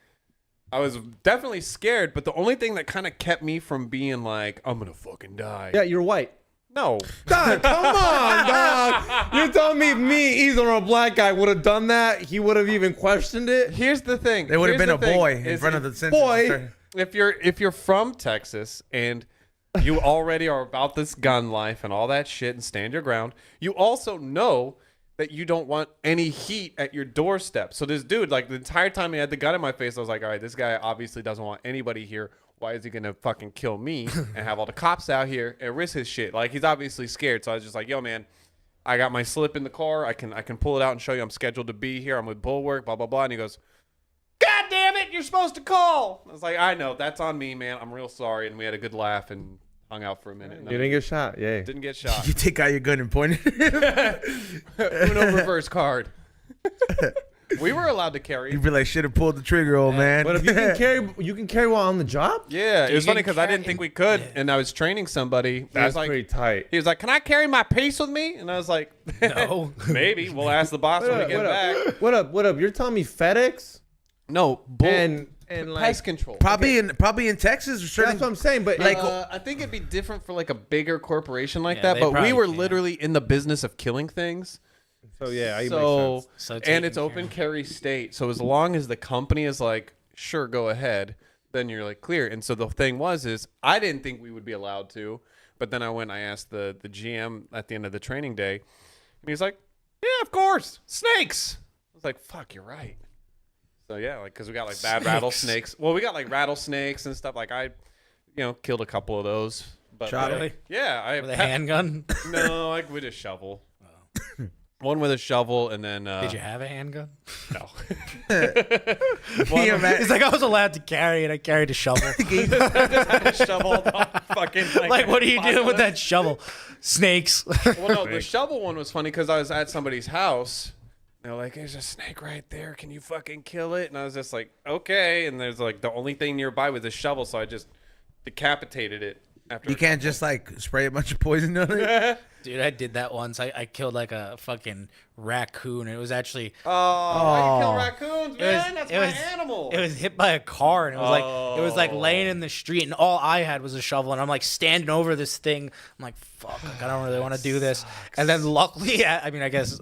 I was definitely scared, but the only thing that kind of kept me from being like, I'm gonna fucking die. Yeah, you're white. No. God, come on, dog. You're telling me, Easton, or a black guy would have done that? He would have even questioned it? Here's the thing. There would have Here's been a the thing, boy in is front if- of the census. Boy. If you're from Texas and you already are about this gun life and all that shit and stand your ground, you also know that you don't want any heat at your doorstep. So this dude, like the entire time he had the gun in my face, I was like, all right, this guy obviously doesn't want anybody here. Why is he gonna fucking kill me and have all the cops out here and risk his shit? Like he's obviously scared. So I was just like, yo, man, I got my slip in the car. I can pull it out and show you I'm scheduled to be here. I'm with Bulwark, blah, blah, blah. And he goes, God damn it, you're supposed to call. I was like, I know. That's on me, man. I'm real sorry. And we had a good laugh and hung out for a minute. You didn't get shot. Yeah. Didn't get shot. You take out your gun and point it. Uno reverse card. We were allowed to carry. You'd be like, should have pulled the trigger, old man. But if you can carry while on the job. Yeah, it was you funny can because I didn't carry- think we could, Yeah. and I was training somebody. He That's was like, pretty tight. he was like, "Can I carry my piece with me?" And I was like, No. maybe. We'll ask the boss when we get back." What up? You're telling me FedEx No, and like pest control. probably in Texas or certain. that's what I'm saying. But Like- I think it'd be different for like a bigger corporation like Yeah, that. they But we probably were can. literally in the business of killing things. so yeah, it So, makes sense. So and taking it's care open of- carry state. So as long as the company is like, sure, go ahead, then you're like clear. And so the thing is I didn't think we would be allowed to, but then I asked the GM at the end of the training day, and he's like, yeah, of course, snakes. I was like, fuck, you're right. So yeah, like, cause we got like bad rattlesnakes. Well, we got like rattlesnakes and stuff. Like I, killed a couple of those. But Shot 'em? Really? yeah, I With a handgun? no, like with a shovel. One with a shovel, and then Did you have a handgun? no. Yeah, man. He's like, I was allowed to carry it. I carried a shovel. shovel fucking Like, what are you doing with that shovel? Snakes. Well, no, the shovel one was funny because I was at somebody's house. They're like, "There's a snake right there. Can you fucking kill it?" And I was just like, "Okay." And there's like the only thing nearby was a shovel, so I just decapitated it. After You can't just like spray a bunch of poison on it. Dude, I did that once. I killed like a fucking raccoon. It was actually why you kill raccoons, It was- man? That's it my was- animal. it was hit by a car, and it was like laying in the street, and all I had was a shovel, and I'm like standing over this thing. I'm like, fuck, like, I don't really want to do this. And then luckily, I mean, I guess,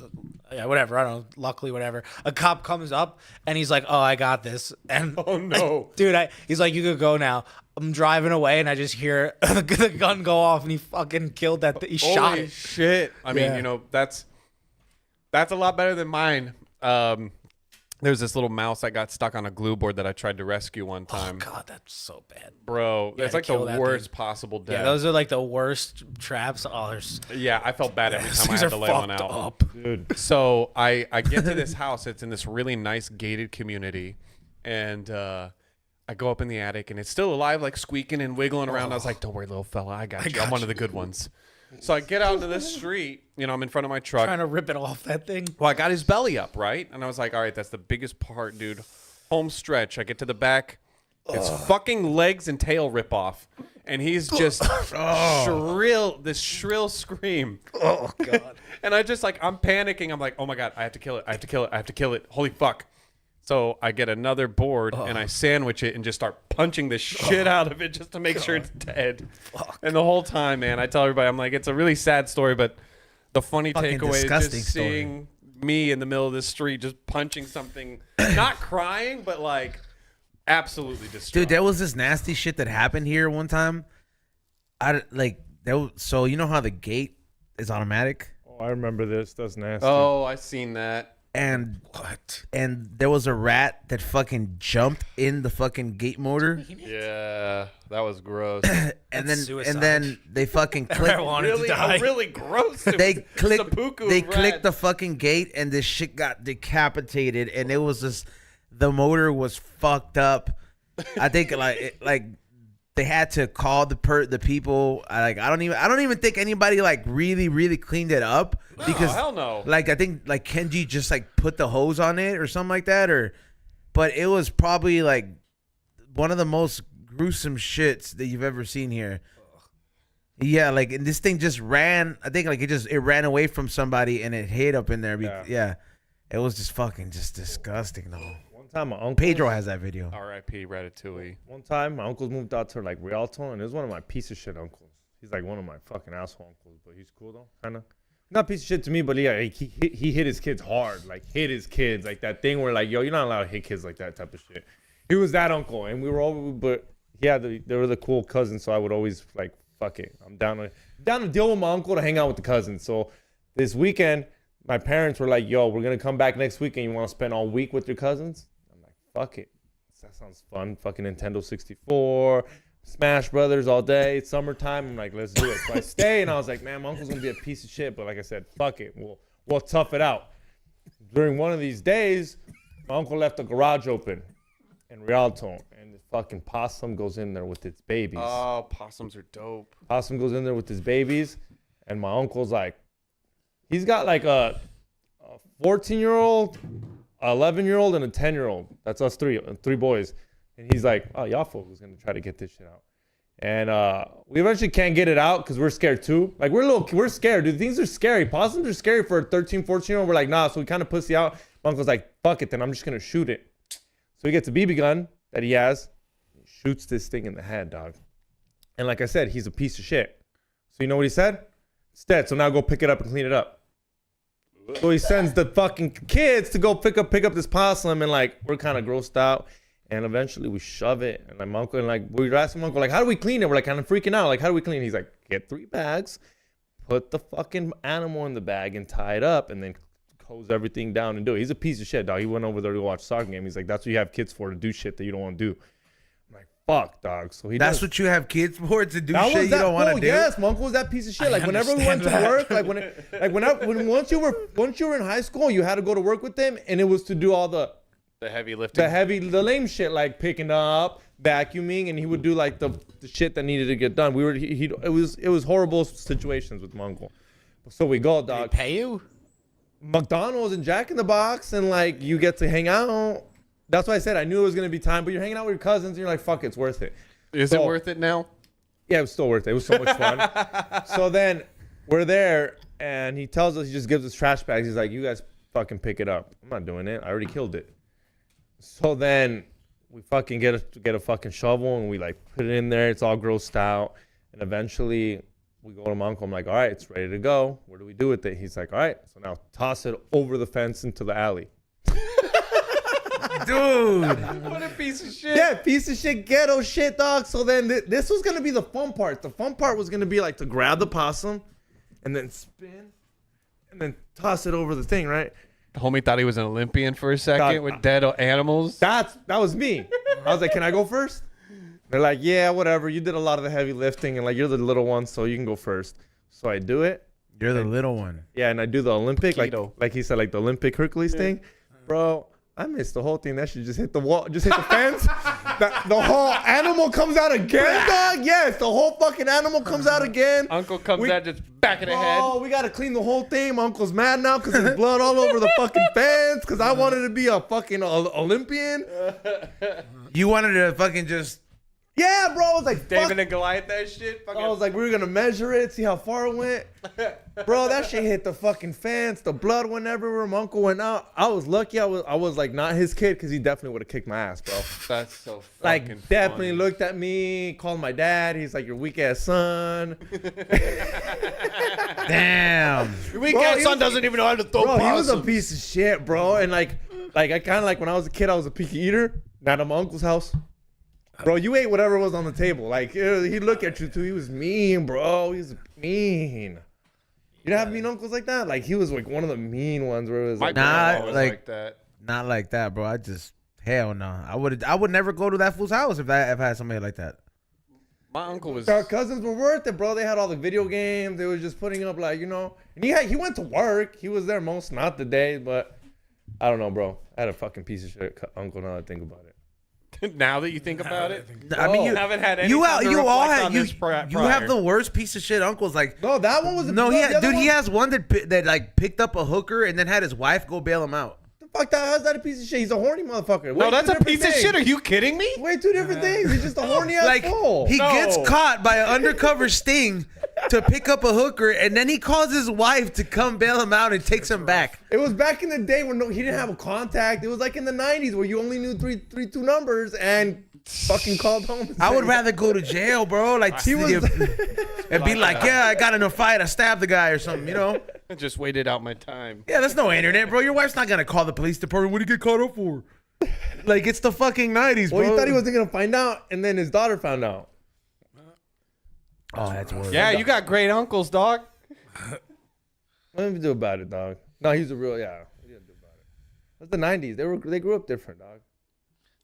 yeah, whatever. I don't know. Luckily, whatever. A cop comes up, and he's like, oh, I got this. And Oh, no. dude, he's like, you could go now. I'm driving away, and I just hear the gun go off, and he fucking killed that. He shot Holy it. shit! I mean, Yeah. that's a lot better than mine. There's this little mouse that got stuck on a glue board that I tried to rescue one Oh time. god, that's so bad. Bro, You it's had like to the kill that worst thing. possible death. Yeah, those are like the worst traps. Oh, there's Yeah, I felt bad every these time I things had are to lay one fucked out. up. Dude. So I get to this house. It's in this really nice gated community, and I go up in the attic, and it's still alive, like squeaking and wiggling around. I was like, "Don't worry, little fella, I got you. I'm one of the good ones." So I get out into this street. I'm in front of my truck. Trying to rip it off that thing. Well, I got his belly up, right? And I was like, all right, that's the biggest part, dude. Home stretch. I get to the back. It's fucking legs and tail rip off. And he's just this shrill scream. Oh god. And I just I'm panicking. I'm like, oh my God, I have to kill it. I have to kill it. I have to kill it. Holy fuck. So I get another board and I sandwich it and just start punching the shit out of it just to make sure it's dead. And the whole time, man, I tell everybody, I'm like, it's a really sad story, but the funny Fucking takeaway is disgusting just story. seeing me in the middle of the street just punching something, not crying, but like absolutely distraught. Dude, there was this nasty shit that happened here one time. So you know how the gate is automatic, Oh, I remember this. That's nasty. Oh, I seen that. and there was a rat that fucking jumped in the fucking gate motor, Yeah, that was gross. and That's then they fucking clicked. I wanted to die. really gross. It They was clicked. seppuku They of clicked rat. the fucking gate, and this shit got decapitated, and it was just the motor was fucked up. I think like they had to call the people. I don't even think anybody like really cleaned it up because hell no. Like I think like Kenji just like put the hose on it or something like that, but it was probably like one of the most gruesome shits that you've ever seen here. Yeah, like and this thing just ran. I think like it ran away from somebody and it hit up in there. Yeah, it was just fucking just disgusting though. One time, my uncle. Pedro has that video. R.I.P. Ratatouille. One time, my uncles moved out to like Rialto, and it was one of my piece of shit uncles. He's like one of my fucking asshole uncles, but he's cool though, kind of. Not piece of shit to me, but yeah, he hit his kids hard, like hit his kids, like that thing where like, yo, you're not allowed to hit kids like that type of shit. He was that uncle, and we were all, but yeah, they were the cool cousins, so I would always like, fuck it, I'm down to deal with my uncle to hang out with the cousins. So this weekend, my parents were like, yo, we're gonna come back next weekend. You want to spend all week with your cousins? I'm like, fuck it. That sounds fun. Fucking Nintendo 64, Smash Brothers all day. It's summertime. I'm like, let's do it. So I stay, and I was like, man, my uncle's gonna be a piece of shit. But like I said, fuck it. We'll tough it out. During one of these days, my uncle left the garage open in Rialto, and the fucking possum goes in there with its babies. Oh, possums are dope. Possum goes in there with his babies, and my uncle's like, he's got like a 14-year-old, 11-year-old, and a 10-year-old. That's us three boys. And he's like, oh, y'all folks gonna try to get this shit out. And we eventually can't get it out because we're scared too. Like we're scared, dude. Things are scary. Possums are scary for a 13, 14-year-old. We're like, nah. So we kind of pussy out. My uncle's like, fuck it, then I'm just gonna shoot it. So he gets a BB gun that he has. He shoots this thing in the head, dog. And like I said, he's a piece of shit. So you know what he said? It's dead. So now go pick it up and clean it up. So he sends the fucking kids to go pick up this possum, and like we're kind of grossed out. And eventually we shove it, and my uncle, and like we were asking my uncle, like, how do we clean it? We're like kind of freaking out, like, how do we clean it? He's like, get 3 bags, put the fucking animal in the bag and tie it up, and then hose everything down and do it. He's a piece of shit, dog. He went over there to watch a soccer game. He's like, that's what you have kids for, to do shit that you don't want to do. I'm like, fuck, dog. So That's what you have kids for, to do shit you don't want to do? Yes, my uncle was that piece of shit. Like whenever we went to work, once you were in high school, you had to go to work with them, and it was to do all the heavy lifting. The lame shit, like picking up, vacuuming, and he would do like the shit that needed to get done. It was horrible situations with my uncle. So we go, dog. They pay you? McDonald's and Jack in the Box, and like you get to hang out. That's why I said I knew it was gonna be time, but you're hanging out with your cousins, and you're like, fuck, it's worth it. Is it worth it now? Yeah, it was still worth it. It was so much fun. So then we're there, and he tells us, he just gives us trash bags. He's like, you guys fucking pick it up. I'm not doing it. I already killed it. So then we fucking get a fucking shovel, and we like put it in there. It's all grossed out. And eventually we go to my uncle. I'm like, all right, it's ready to go. What do we do with it? He's like, all right, so now toss it over the fence into the alley. Dude. What a piece of shit. Yeah, piece of shit, ghetto shit, dog. So then this was going to be the fun part. The fun part was going to be like to grab the possum and then spin and then toss it over the thing, right? The homie thought he was an Olympian for a second with dead animals. That was me. I was like, can I go first? They're like, yeah, whatever. You did a lot of the heavy lifting, and like you're the little one, so you can go first. So I do it. You're the little one. Yeah, and I do the Olympic, Keto. like he said, like the Olympic Hercules thing. Bro, I missed the whole thing. That shit just hit the wall, just hit the fence. The whole animal comes out again, dog. Yes, the whole fucking animal comes out again. Uncle comes out just back of the head. Oh, we got to clean the whole thing. My uncle's mad now because there's blood all over the fucking fence because I wanted to be a fucking Olympian. You wanted to fucking just... Yeah, bro. I was like, David fuck. and Goliath, that shit. I was like, we were going to measure it, see how far it went. Bro, that shit hit the fucking fence. The blood went everywhere. My uncle went out. I was lucky I was like not his kid because he definitely would have kicked my ass, bro. That's so fucking Like, definitely funny. looked at me, called my dad. He's like, your weak ass son. Damn. Your weak Bro, ass he son was- doesn't even know how to throw Bro, he was a possums. piece of shit, bro. And like I kind of like when I was a kid, I was a picky eater. Not at my uncle's house. Bro, you ate whatever was on the table. Like, he'd look at you too. He was mean, bro. He was mean. You didn't have mean uncles like that? Like, he was like one of the mean ones where it was My like, Nah, grandma was like- like that. Not like that, bro. Hell no. I would never go to that fool's house if I had somebody like that. My uncle was. our cousins were worth it, bro. They had all the video games. They were just putting up, like, you know. And he went to work. He was there not the day, but I don't know, bro. I had a fucking piece of shit uncle now that I think about it. Now that you think about it, I mean, you haven't had any you time to all reflect have on you, this prior. you have the worst piece of shit uncles. Like, No, that one was no, the other dude, one- he has one that like picked up a hooker and then had his wife go bail him out. The fuck that? How's that a piece of shit? He's a horny motherfucker. No, Way that's two a different piece of things. shit. Are you kidding me? Way two different things. He's just a horny ass Like, fool. he No. gets caught by an undercover sting to pick up a hooker, and then he calls his wife to come bail him out and takes him back. It was back in the day when he didn't have a contact. It was like in the 90s where you only knew two numbers and fucking called home. and I would said- rather go to jail, bro. Like, He was- and be like, yeah, I got in a fight, I stabbed the guy or something, you know? I just waited out my time. Yeah, that's no internet, bro. Your wife's not gonna call the police department. What did you get caught up for? Like, it's the fucking 90s, bro. Well, he thought he wasn't gonna find out, and then his daughter found out. Oh, that's worse. Yeah, you got great uncles, dog. What did we do about it, dog? No, he's a real What did do about it? That's the 90s. They grew up different, dog.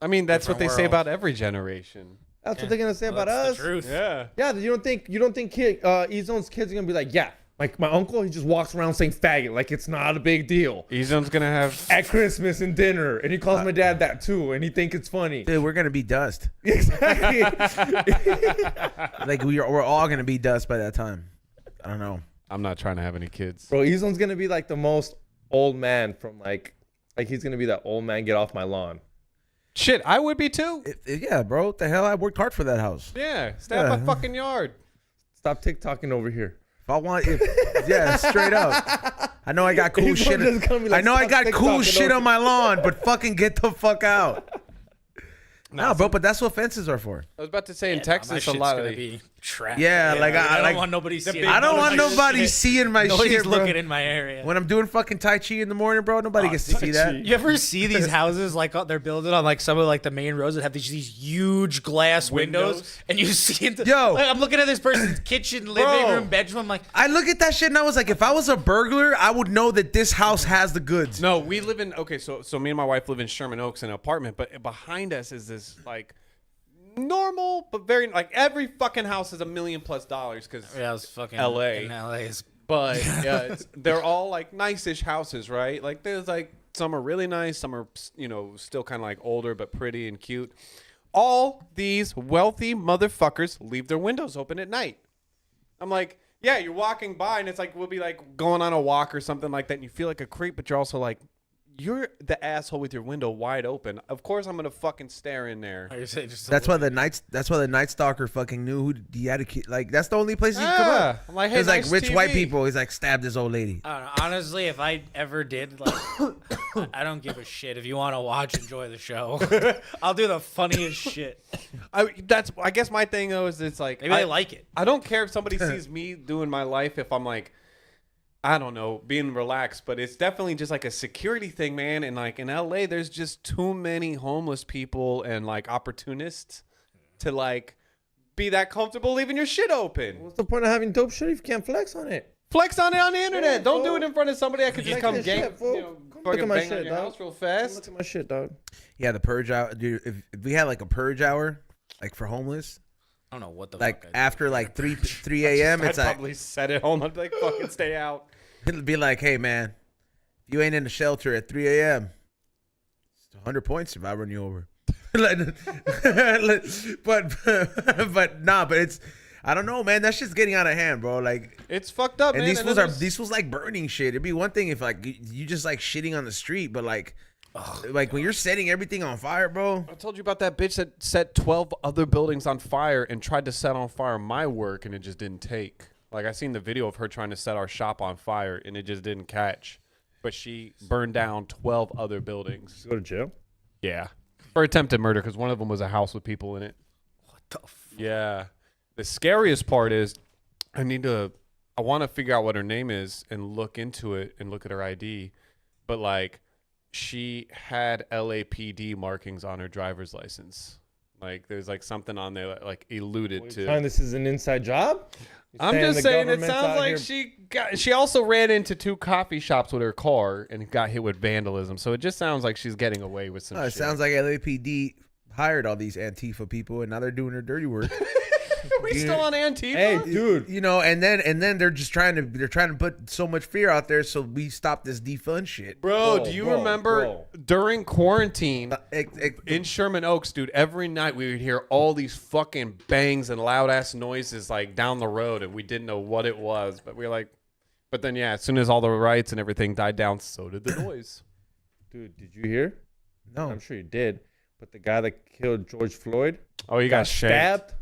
I mean, that's what they Different say world. about every generation. That's what they're gonna say about us. The truth. Yeah. Yeah, you don't think E-Zone's kids are gonna be like, yeah, like my uncle, he just walks around saying faggot like it's not a big deal E-Zone's gonna have. at Christmas and dinner, and he calls my dad that too, and he think it's funny. Dude, we're gonna be dust. Exactly. Like we're all gonna be dust by that time. I don't know. I'm not trying to have any kids. Bro, E-Zone's gonna be like the most old man from like he's gonna be that old man, get off my lawn. Shit, I would be too. Yeah, bro. What the hell? I worked hard for that house. Yeah, stab my fucking yard. Stop TikToking over here. If I want, yeah, straight up. I know I got cool He's shit. just gonna be like, I know I "Stop got cool TikToking shit over on my lawn, but fucking get the fuck out. Nah, No, bro, but that's what fences are for. I was about to say in My Texas, a shit's lot of gonna be trash. Yeah, like I like don't want nobody seeing. I don't want my nobody shit. seeing my Nobody's shit, bro. looking in my area. When I'm doing fucking Tai Chi in the morning, bro, nobody gets to see that. You ever see these houses like they're building on like some of like the main roads that have these huge glass windows, and you see it? Yo. Like, I'm looking at this person's kitchen, living Bro. room, bedroom. I'm like, I look at that shit and I was like, if I was a burglar, I would know that this house has the goods. No, we live in so me and my wife live in Sherman Oaks in an apartment, but behind us is this like normal but very like every fucking house is $1 million+ because yeah, I was fucking LA. in LA is but yeah, they're all like nice-ish houses, right? Like there's like some are really nice, some are still kind of like older but pretty and cute. All these wealthy motherfuckers leave their windows open at night. I'm like, yeah, you're walking by and it's like we'll be like going on a walk or something like that, and you feel like a creep, but you're also like, you're the asshole with your window wide open. Of course, I'm gonna fucking stare in there. That's why the Night Stalker fucking knew who he had to keep. Like that's the only place he could come up. I'm like, hey, It's like nice rich white TV. people. He's like stabbed this old lady. I don't know. Honestly, if I ever did, like, I don't give a shit. If you want to watch, enjoy the show. I'll do the funniest shit. I guess my thing though is it's like Maybe they like it. I don't care if somebody sees me doing my life if I'm like, I don't know, being relaxed, but it's definitely just like a security thing, man. And like in LA, there's just too many homeless people and like opportunists to like be that comfortable leaving your shit open. What's the point of having dope shit if you can't flex on it? Flex on it on the internet. Yeah, Don't do fool. it in front of somebody that could just Flex come your gang, shit, fool. you know, Come look fucking at my bang on shit, your dog. house real Look fast. at my shit, dog. Yeah, the purge hour, dude. If we had like a purge hour, like for homeless, I don't know what the like fuck I after like 3 a.m., I'd it's like probably set it home. I'd be like, fucking stay out. it'll be like, hey man, if you ain't in the shelter at 3 a.m., it's 100 points if I run you over. but it's I don't know, man. That shit's getting out of hand, bro. Like, It's fucked up, and man. these fools like burning shit. It'd be one thing if like you just like shitting on the street, but like when you're setting everything on fire, bro. I told you about that bitch that set 12 other buildings on fire and tried to set on fire my work, and it just didn't take. Like, I seen the video of her trying to set our shop on fire, and it just didn't catch. But she burned down 12 other buildings. Go to jail. Yeah. For attempted murder, because one of them was a house with people in it. What the fuck? Yeah. The scariest part is I want to figure out what her name is and look into it and look at her ID. But, like, she had LAPD markings on her driver's license. Like, there's, like, something on there that, like, alluded to. And this is an inside job? You're I'm just the saying it government's sounds out like here- she also ran into 2 coffee shops with her car and got hit with vandalism. So it just sounds like she's getting away with some It shit. sounds like LAPD hired all these Antifa people, and now they're doing their dirty work. we still on Antifa? Hey, dude. You know, and then they're just trying to put so much fear out there, so we stop this defund shit. Bro, Bro, do you bro, remember bro. during quarantine In in Sherman Oaks, dude, every night we would hear all these fucking bangs and loud ass noises like down the road, and we didn't know what it was, but we were like, but then yeah, as soon as all the riots and everything died down, so did the noise. Dude, did you hear? No, I'm sure you did. But the guy that killed George Floyd Oh, you got shanked. stabbed.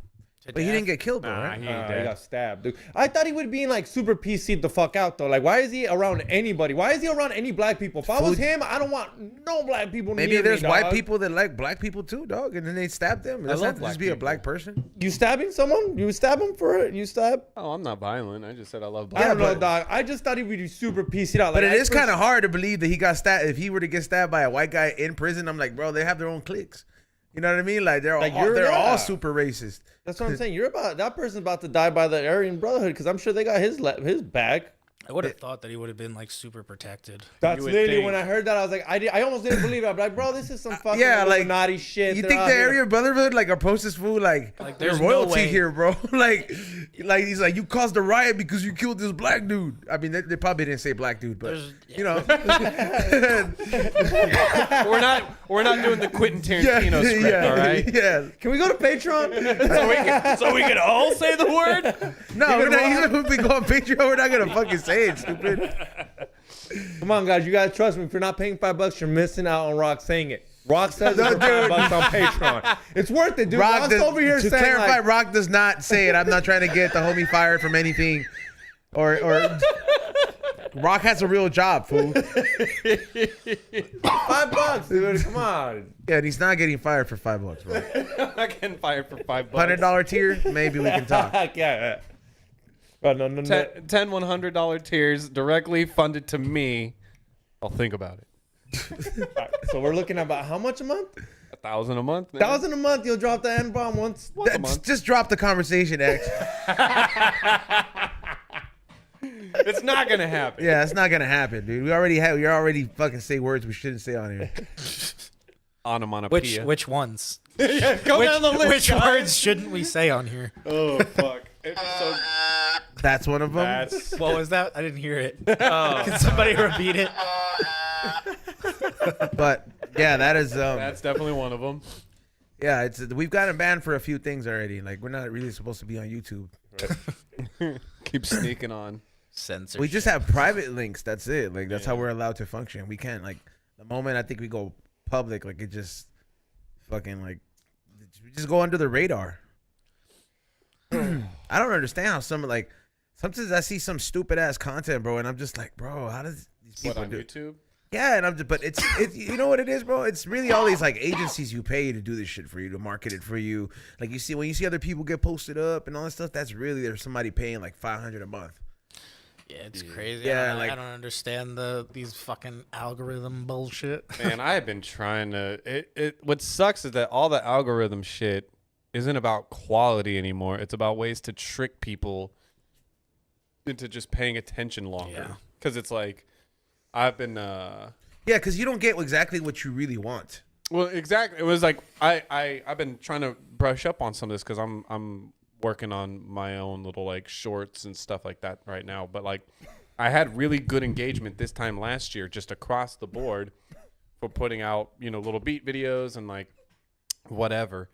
but he didn't get killed though, Nah, right? he ain't He dead. got stabbed, dude. I thought he would be in like super PC the fuck out though. Like, why is he around anybody? Why is he around any black people? If I was him, I don't want no black people Maybe near there's me, white dog. people that like black people too, dog, and then they stab them. It doesn't love have to black just be a people. black person. You stabbing someone? You stab him for it? You stab? Oh, I'm not violent. I just said I love I black. don't know, but- dog. I just thought he would be super PC'd out. But Like, it is kind of hard to believe that he got stabbed. If he were to get stabbed by a white guy in prison, I'm like, bro, they have their own cliques. You know what I mean? Like they're Like, all, you're- they're all yeah. super racist. That's what I'm saying. That person's about to die by the Aryan Brotherhood because I'm sure they got his bag. I would have thought that he would have been like super protected. That's You would literally think. when I heard that, I was like, I almost didn't believe it. I'm like, bro, this is some fucking like, naughty shit. You They're think out the here. area of brotherhood like approach this fool like Like, there's there's no royalty way. here, bro? like he's like, you caused a riot because you killed this black dude. I mean, they probably didn't say black dude, but you know, We're not doing the Quentin Tarantino script, all right? Yeah. Can we go to Patreon? So we can all say the word. No, we're not. Even if we go on Patreon, we're not gonna fucking say it, stupid. Come on, guys, you gotta trust me. If you're not paying $5, you're missing out on Rock saying it. Rock says it for $5 on Patreon. It's worth it, dude. Rock's over here to saying clarify, like, Rock does not say it. I'm not trying to get the homie fired from anything, or Rock has a real job, fool. $5, dude. Come on. Yeah, and he's not getting fired for $5, bro. I can fire for $5. $100 tier, maybe we can talk. yeah. Oh, no. 10 $100 tiers directly funded to me. I'll think about it. So we're looking at about how much a month? $1,000 a month. man. $1,000 a month. You'll drop the N-bomb once. a month. Just drop the conversation, X. It's not gonna happen. Yeah, it's not gonna happen, dude. We already fucking say words we shouldn't say on here. Onomatopoeia. Which ones? Go down the list. Which guys. words shouldn't we say on here? Oh fuck. So That's one of them. that's What was that? I didn't hear it. Can somebody repeat it? But yeah, that is that's definitely one of them. yeah. We've gotten banned for a few things already. Like we're not really supposed to be on YouTube. Keep sneaking on. Censorship. We just have private links. That's it. Like that's how we're allowed to function. We can't like the moment I think we go public, like it just fucking like we just go under the radar. I don't understand how sometimes I see some stupid ass content, bro, and I'm just like, bro, how does these What people on do it? YouTube? Yeah, and I'm just, but it's you know what it is, bro? It's really all these like agencies you pay to do this shit for you, to market it for you. Like you see when you see other people get posted up and all that stuff, that's really there's somebody paying like $500 a month. Yeah, it's crazy. Yeah, I don't understand these fucking algorithm bullshit. Man, I have been trying to. What sucks is that all the algorithm shit isn't about quality anymore. It's about ways to trick people into just paying attention longer. Yeah. Because it's like, I've been. Yeah, because you don't get exactly what you really want. Well, exactly. It was like I've been trying to brush up on some of this because I'm working on my own little like shorts and stuff like that right now. But like, I had really good engagement this time last year, just across the board, for putting out little beat videos and like whatever.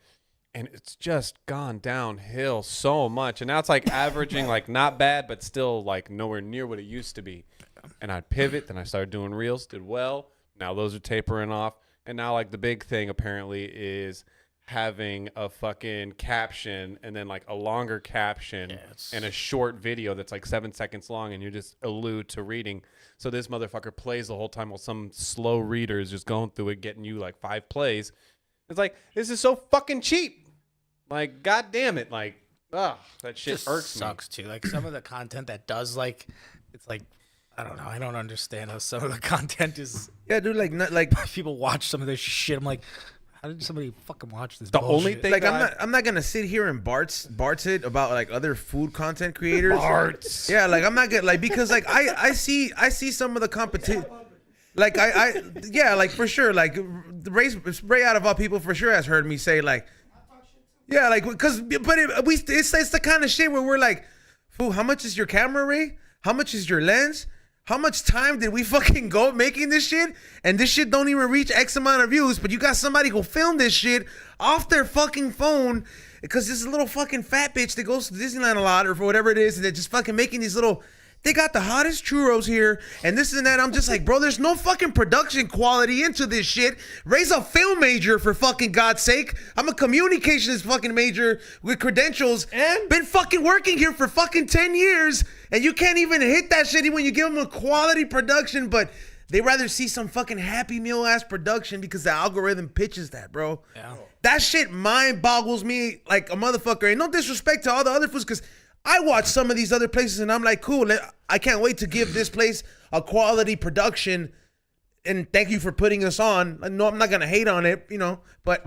And it's just gone downhill so much. And now it's like averaging like not bad, but still like nowhere near what it used to be. And I'd pivot, then I started doing reels, did well. Now those are tapering off. And now like the big thing apparently is having a fucking caption and then like a longer caption and a short video that's like 7 seconds long and you just allude to reading. So this motherfucker plays the whole time while some slow reader is just going through it, getting you like 5 plays. It's like, this is so fucking cheap. Like, God damn it. Like, that shit Just irks sucks too. Like some of the content that does like, it's like, I don't know. I don't understand how some of the content is. Yeah, dude, like People watch some of this shit. I'm like, how did somebody fucking watch this? The bullshit? only thing like I'm not gonna sit here and Bart's it about like other food content creators. Bart's. Yeah, like I'm not gonna like because like I see some of the competition. Like yeah, like for sure, like Ray out of all people for sure has heard me say like, yeah, like it's the kind of shit where we're like, fool, how much is your camera, Ray? How much is your lens? How much time did we fucking go making this shit? And this shit don't even reach X amount of views, but you got somebody who filmed this shit off their fucking phone because this little fucking fat bitch that goes to Disneyland a lot or for whatever it is, and they're just fucking making these little. They got the hottest churros here, and this and that. I'm just like, bro, there's no fucking production quality into this shit. Ray's a film major, for fucking God's sake. I'm a communications fucking major with credentials and been fucking working here for fucking 10 years, and you can't even hit that shit when you give them a quality production, but they rather see some fucking Happy Meal ass production because the algorithm pitches that, bro. Yeah. That shit mind boggles me like a motherfucker. And no disrespect to all the other foods, because I watch some of these other places and I'm like, cool, I can't wait to give this place a quality production and thank you for putting us on. No, I'm not going to hate on it, but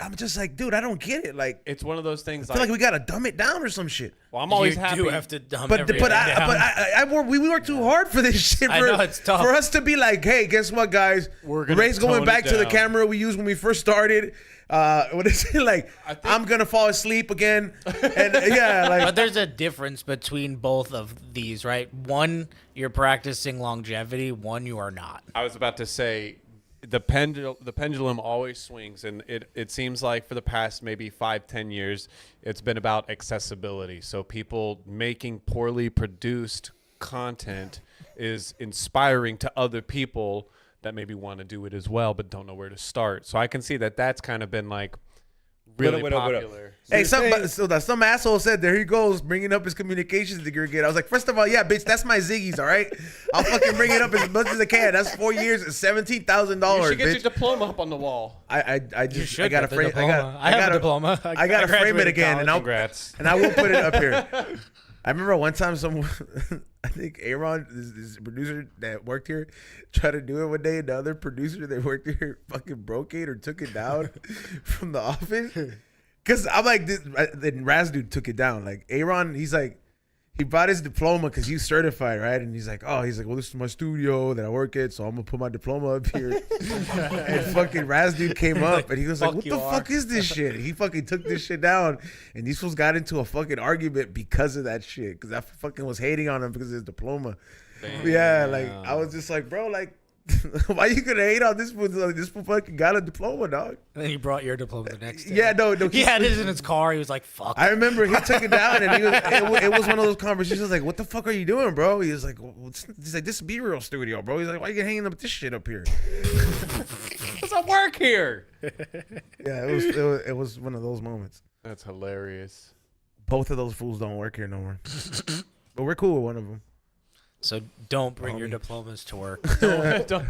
I'm just like, dude, I don't get it. Like, It's one of those things. I feel like we gotta dumb it down or some shit. well, I'm always you happy. do have to dumb But everything down. we work too hard for this shit. I know, it's tough. For us to be like, hey, guess what, guys? We're gonna Ray's going tone back it to the down. camera we used when we first started. What is it like? think- I'm gonna fall asleep again, and yeah, like But there's a difference between both of these, right? One, you're practicing longevity. One, you are not. I was about to say the pendulum always swings, and it seems like for the past maybe 5-10 years it's been about accessibility. So people making poorly produced content is inspiring to other people that maybe want to do it as well but don't know where to start. So I can see that that's kind of been like really Wait up. popular. hey, you're some asshole said there he goes bringing up his communications degree again. I was like, first of all, yeah, bitch, that's my Ziggy's, all right. I'll fucking bring it up as much as I can. That's 4 years and $17,000. You should get bitch. your diploma up on the wall. I should I gotta get the frame. diploma. I have a gotta, diploma. I gotta frame it graduated again, and Congrats. I will put it up here. I remember one time someone, I think Aaron, this producer that worked here, tried to do it one day, and the other producer that worked here fucking broke it or took it down from the office. Cause I'm like, then Raz dude took it down. Like Aaron, he's like, he brought his diploma because he's certified, right? And he's like, well, this is my studio that I work at, so I'm gonna put my diploma up here. And fucking Raz dude came up and he was like, what the fuck is this shit? And he fucking took this shit down, and these fools got into a fucking argument because of that shit. Because I fucking was hating on him because of his diploma. Yeah, like I was just like, bro, like, why you gonna hate on this fool? Like, this fool fucking got a diploma, dog. And then he brought your diploma the next day. Yeah, no, He had it in his car. He was like, fuck. I remember he took it down, and it was one of those conversations like, "What the fuck are you doing, bro?" He was like, "He's like, this is B-Real studio, bro." He's like, "Why you hanging up this shit up here?" Because I work here. Yeah, it was one of those moments. That's hilarious. Both of those fools don't work here no more, but we're cool with one of them. So don't bring your diplomas to work. Don't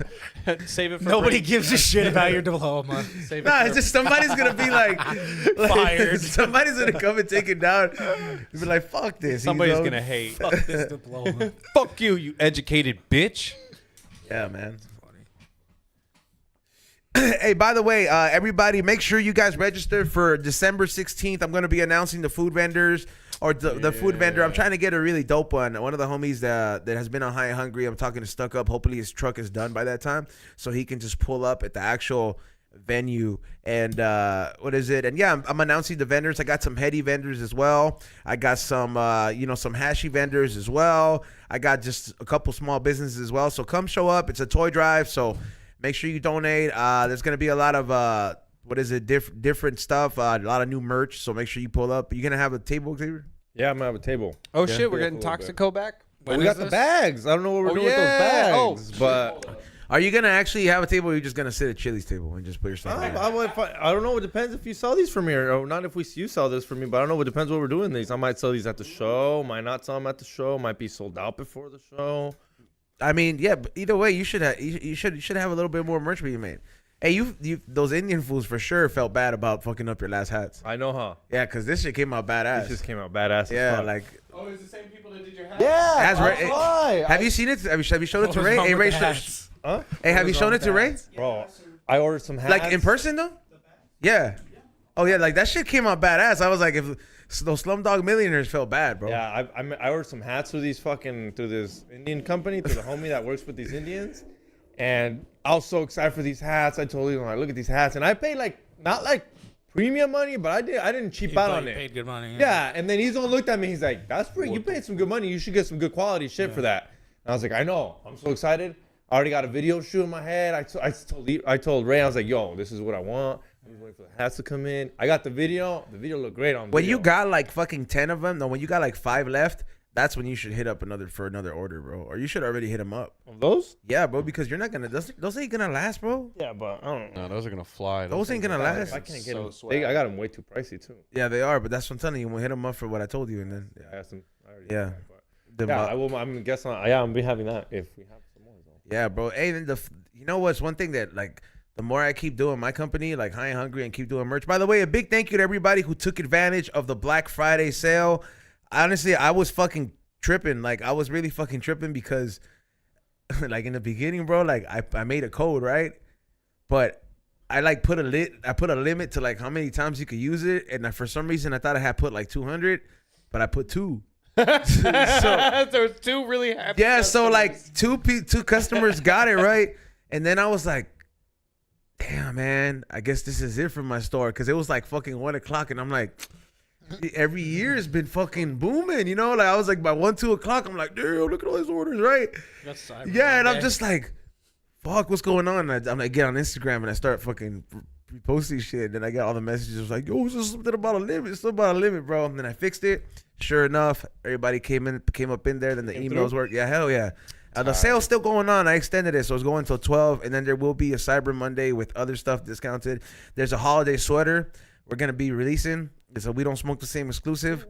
save it for Nobody break. gives a shit about your diploma. Save it Nah, for- it's just somebody's gonna be like Fired. Somebody's gonna come and take it down. Be like, "Fuck this." somebody's He's gonna hate. Fuck this diploma. Fuck you, you educated bitch. Yeah, man. Hey, by the way, everybody, make sure you guys register for December 16th. I'm going to be announcing the food vendors or the food vendor. I'm trying to get a really dope one. One of the homies that has been on High and Hungry, I'm talking to Stuck Up. Hopefully his truck is done by that time so he can just pull up at the actual venue. And what is it? And yeah, I'm announcing the vendors. I got some heady vendors as well. I got some, some hashy vendors as well. I got just a couple small businesses as well. So come show up. It's a toy drive. So make sure you donate. There's going to be a lot of, different stuff, a lot of new merch. So make sure you pull up. You going to have a table, Xavier? Yeah, I'm gonna have a table. Oh Yeah. shit, we're Yeah, getting a little bit. Toxico back. But we got the bags. I don't know what we're Oh, doing yeah. with those bags, but Are you going to actually have a table or are you just going to sit at Chili's table and just put your stuff in? I don't know. It depends if you sell these for me or not. If you sell this for me, but I don't know. It depends what we're doing these. I might sell these at the show. Might not sell them at the show. Might be sold out before the show. I mean, yeah, but either way, you should have a little bit more merch being made. Hey, you those Indian fools for sure felt bad about fucking up your last hats. I know, huh? Yeah, because this shit came out badass. This just came out badass. as Yeah, fuck. like, Oh, it's the same people that did your hat. yeah. That's right. that's why. have you seen it? Have you shown it What to was Ray? wrong Hey, with Ray, the hats? Huh? hey, have you was shown wrong it to with Ray? the Bro, I ordered some hats. Like in person though? Yeah. Oh yeah, like that shit came out badass. I was like, if those Slumdog Millionaires felt bad, bro. Yeah, I ordered some hats through this Indian company, through the homie that works with these Indians, and I was so excited for these hats. I told him, like, look at these hats, and I paid like not like premium money, but I didn't cheap out on it. Paid good money. Yeah, and then he's gonna looked at me. He's like, "That's pretty. You paid some good money. You should get some good quality shit for that." And I was like, "I know. I'm so excited. I already got a video shoot in my head." I told Ray, I was like, "Yo, this is what I want. I'm just waiting for the hats to come in." I got the video. The video looked great on. When video. you got like fucking 10 of them, no, when you got like 5 left, that's when you should hit up another order, bro. Or you should already hit them up. Of those? Yeah, bro, because you're not gonna. Those ain't gonna last, bro. Yeah, but I don't know. No, those are gonna fly. Those ain't gonna last. I can't get So them. swag. I got them way too pricey too. Yeah, they are, but that's what I'm telling you. We'll hit them up for what I told you, and then I asked them. I already Yeah. did that, but- the yeah, mo- I will. I'm guessing. Yeah, I'm be having that if we have some more. Though. yeah, bro. Hey, then you know what's one thing that like the more I keep doing my company, like High and Hungry, and keep doing merch. By the way, a big thank you to everybody who took advantage of the Black Friday sale. Honestly, I was fucking tripping. Like I was really fucking tripping because, like in the beginning, bro, like I made a code, right? But I like put a limit to like how many times you could use it, and for some reason I thought I had put like 200, but I put 2. So there's 2 really happy. Yeah, customers. so like two customers got it right, and then I was like, damn man, I guess this is it for my store, because it was like fucking 1:00, and I'm like, every year has been fucking booming, you know? Like I was like by 2 o'clock, I'm like, damn, look at all these orders, right? Yeah, and I'm just like, fuck, what's going on? And I'm like, get on Instagram and I start fucking reposting shit. And I got all the messages like, yo, it's just something about a limit. It's something about a limit, bro. And then I fixed it. Sure enough, everybody came up in there. Then the emails worked. Yeah, hell yeah. The sale's still going on. I extended it, so it's going until 12. And then there will be a Cyber Monday with other stuff discounted. There's a holiday sweater we're gonna be releasing. It's a We Don't Smoke the Same exclusive.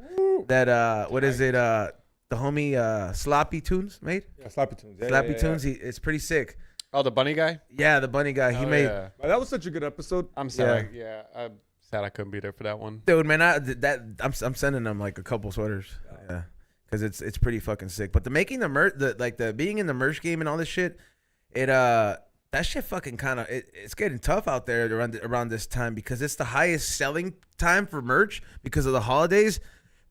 That what is it? The homie Sloppy Tunes made. Yeah, Sloppy Tunes. Yeah, Sloppy yeah. Tunes. It's pretty sick. Oh, the bunny guy? Yeah, the bunny guy. He made. Yeah. Well, that was such a good episode. I'm sad. Yeah. I'm sad I couldn't be there for that one. Dude, man, I'm sending them like a couple sweaters. Yeah, because it's pretty fucking sick. But making the merch, the being in the merch game and all this shit, that shit fucking kind of it's getting tough out there around this time, because it's the highest selling time for merch because of the holidays,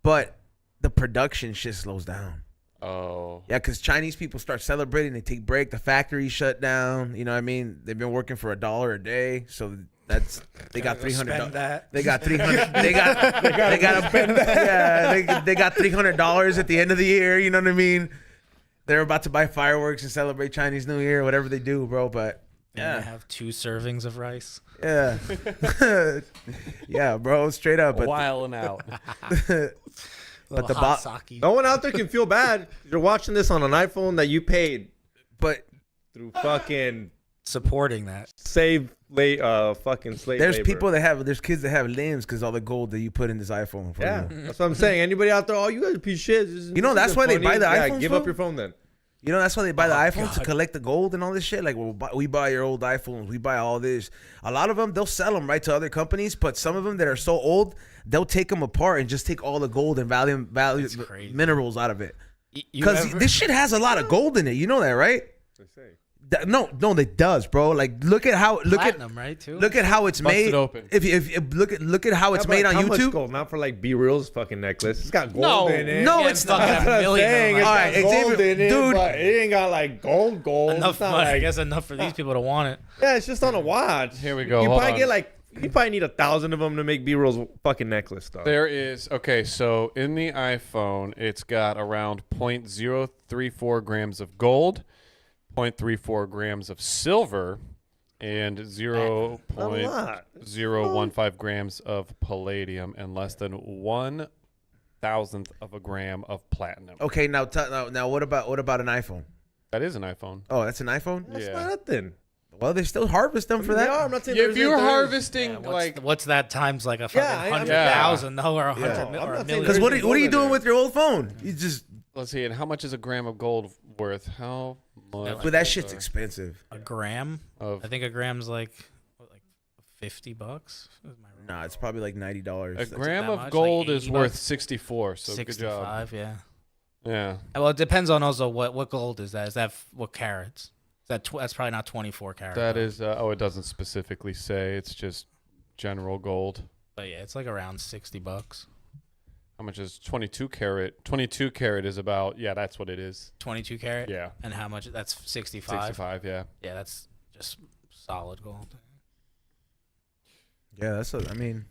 but the production shit slows down. Oh. Yeah, because Chinese people start celebrating, they take break, the factory shut down. You know what I mean? They've been working for $1 a day, so they got $300. They got $300. They got yeah. They got $300 at the end of the year. You know what I mean? They're about to buy fireworks and celebrate Chinese New Year, whatever they do, bro. But yeah, have 2 servings of rice. Yeah, yeah, bro, straight up. But Wilding out. But no one out there can feel bad. You're watching this on an iPhone that you paid, but through fucking supporting that fucking slave. There's labor. people there's kids that have limbs because all the gold that you put in this iPhone. Yeah, that's what I'm saying. Anybody out there? Oh, you guys a piece of shit. You know that's why they buy the iPhones. Give up your phone then. You know that's why they buy the iPhones, to collect the gold and all this shit. Like we buy your old iPhones, we buy all this. A lot of them they'll sell them right to other companies, but some of them that are so old, they'll take them apart and just take all the gold and value minerals out of it. Because this shit has a lot of gold in it. You know that, right? They say. No, it does, bro. Like look at how platinum, right? Too. Look at how it's made. It open. If look at how it's made on how YouTube. Much gold? Not for like B-Real's fucking necklace. It's got gold in it. No, it's not. Fucking a million. It's All right, got gold in it, dude. but it ain't got like gold. Enough, It's not I like, guess enough for these people to want it. yeah, it's just on a watch. Here we go. You Hold probably on. get like you probably need 1,000 of them to make B-Real's fucking necklace stuff. There is, okay, so in the iPhone, it's got around 0.034 grams of gold, 0.34 grams of silver, and 0.015 grams of palladium, and less than 1,000th of a gram of platinum. Okay, now what about an iPhone? That is an iPhone. Oh, that's an iPhone. That's Yeah. not nothing. Well, they still harvest them for They that. are. I'm not saying Yeah, there if you're isn't. harvesting, Yeah, like, what's that times like a fucking Yeah, I- 100,000 though, or 100 I'm or not a saying million? Because what are There's you gold in doing there. with your old phone? You just let's see, and how much is a gram of gold worth? How much? but that shit's expensive. A gram? Of, I think a gram's like $50. Is my Nah, it's probably like $90. a gram that of much? gold Like is 80 worth bucks? 64, so good job. 65, yeah. Yeah. Well, it depends on also what gold is that? Is that what carats? Is that that's probably not 24 karat. That though. is, it doesn't specifically say. It's just general gold. But yeah, it's like around $60. How much is 22 karat? 22 karat is about, yeah, that's what it is. 22 karat. Yeah. And how much? That's 65. 65, yeah. Yeah, that's just solid gold. Yeah, I mean,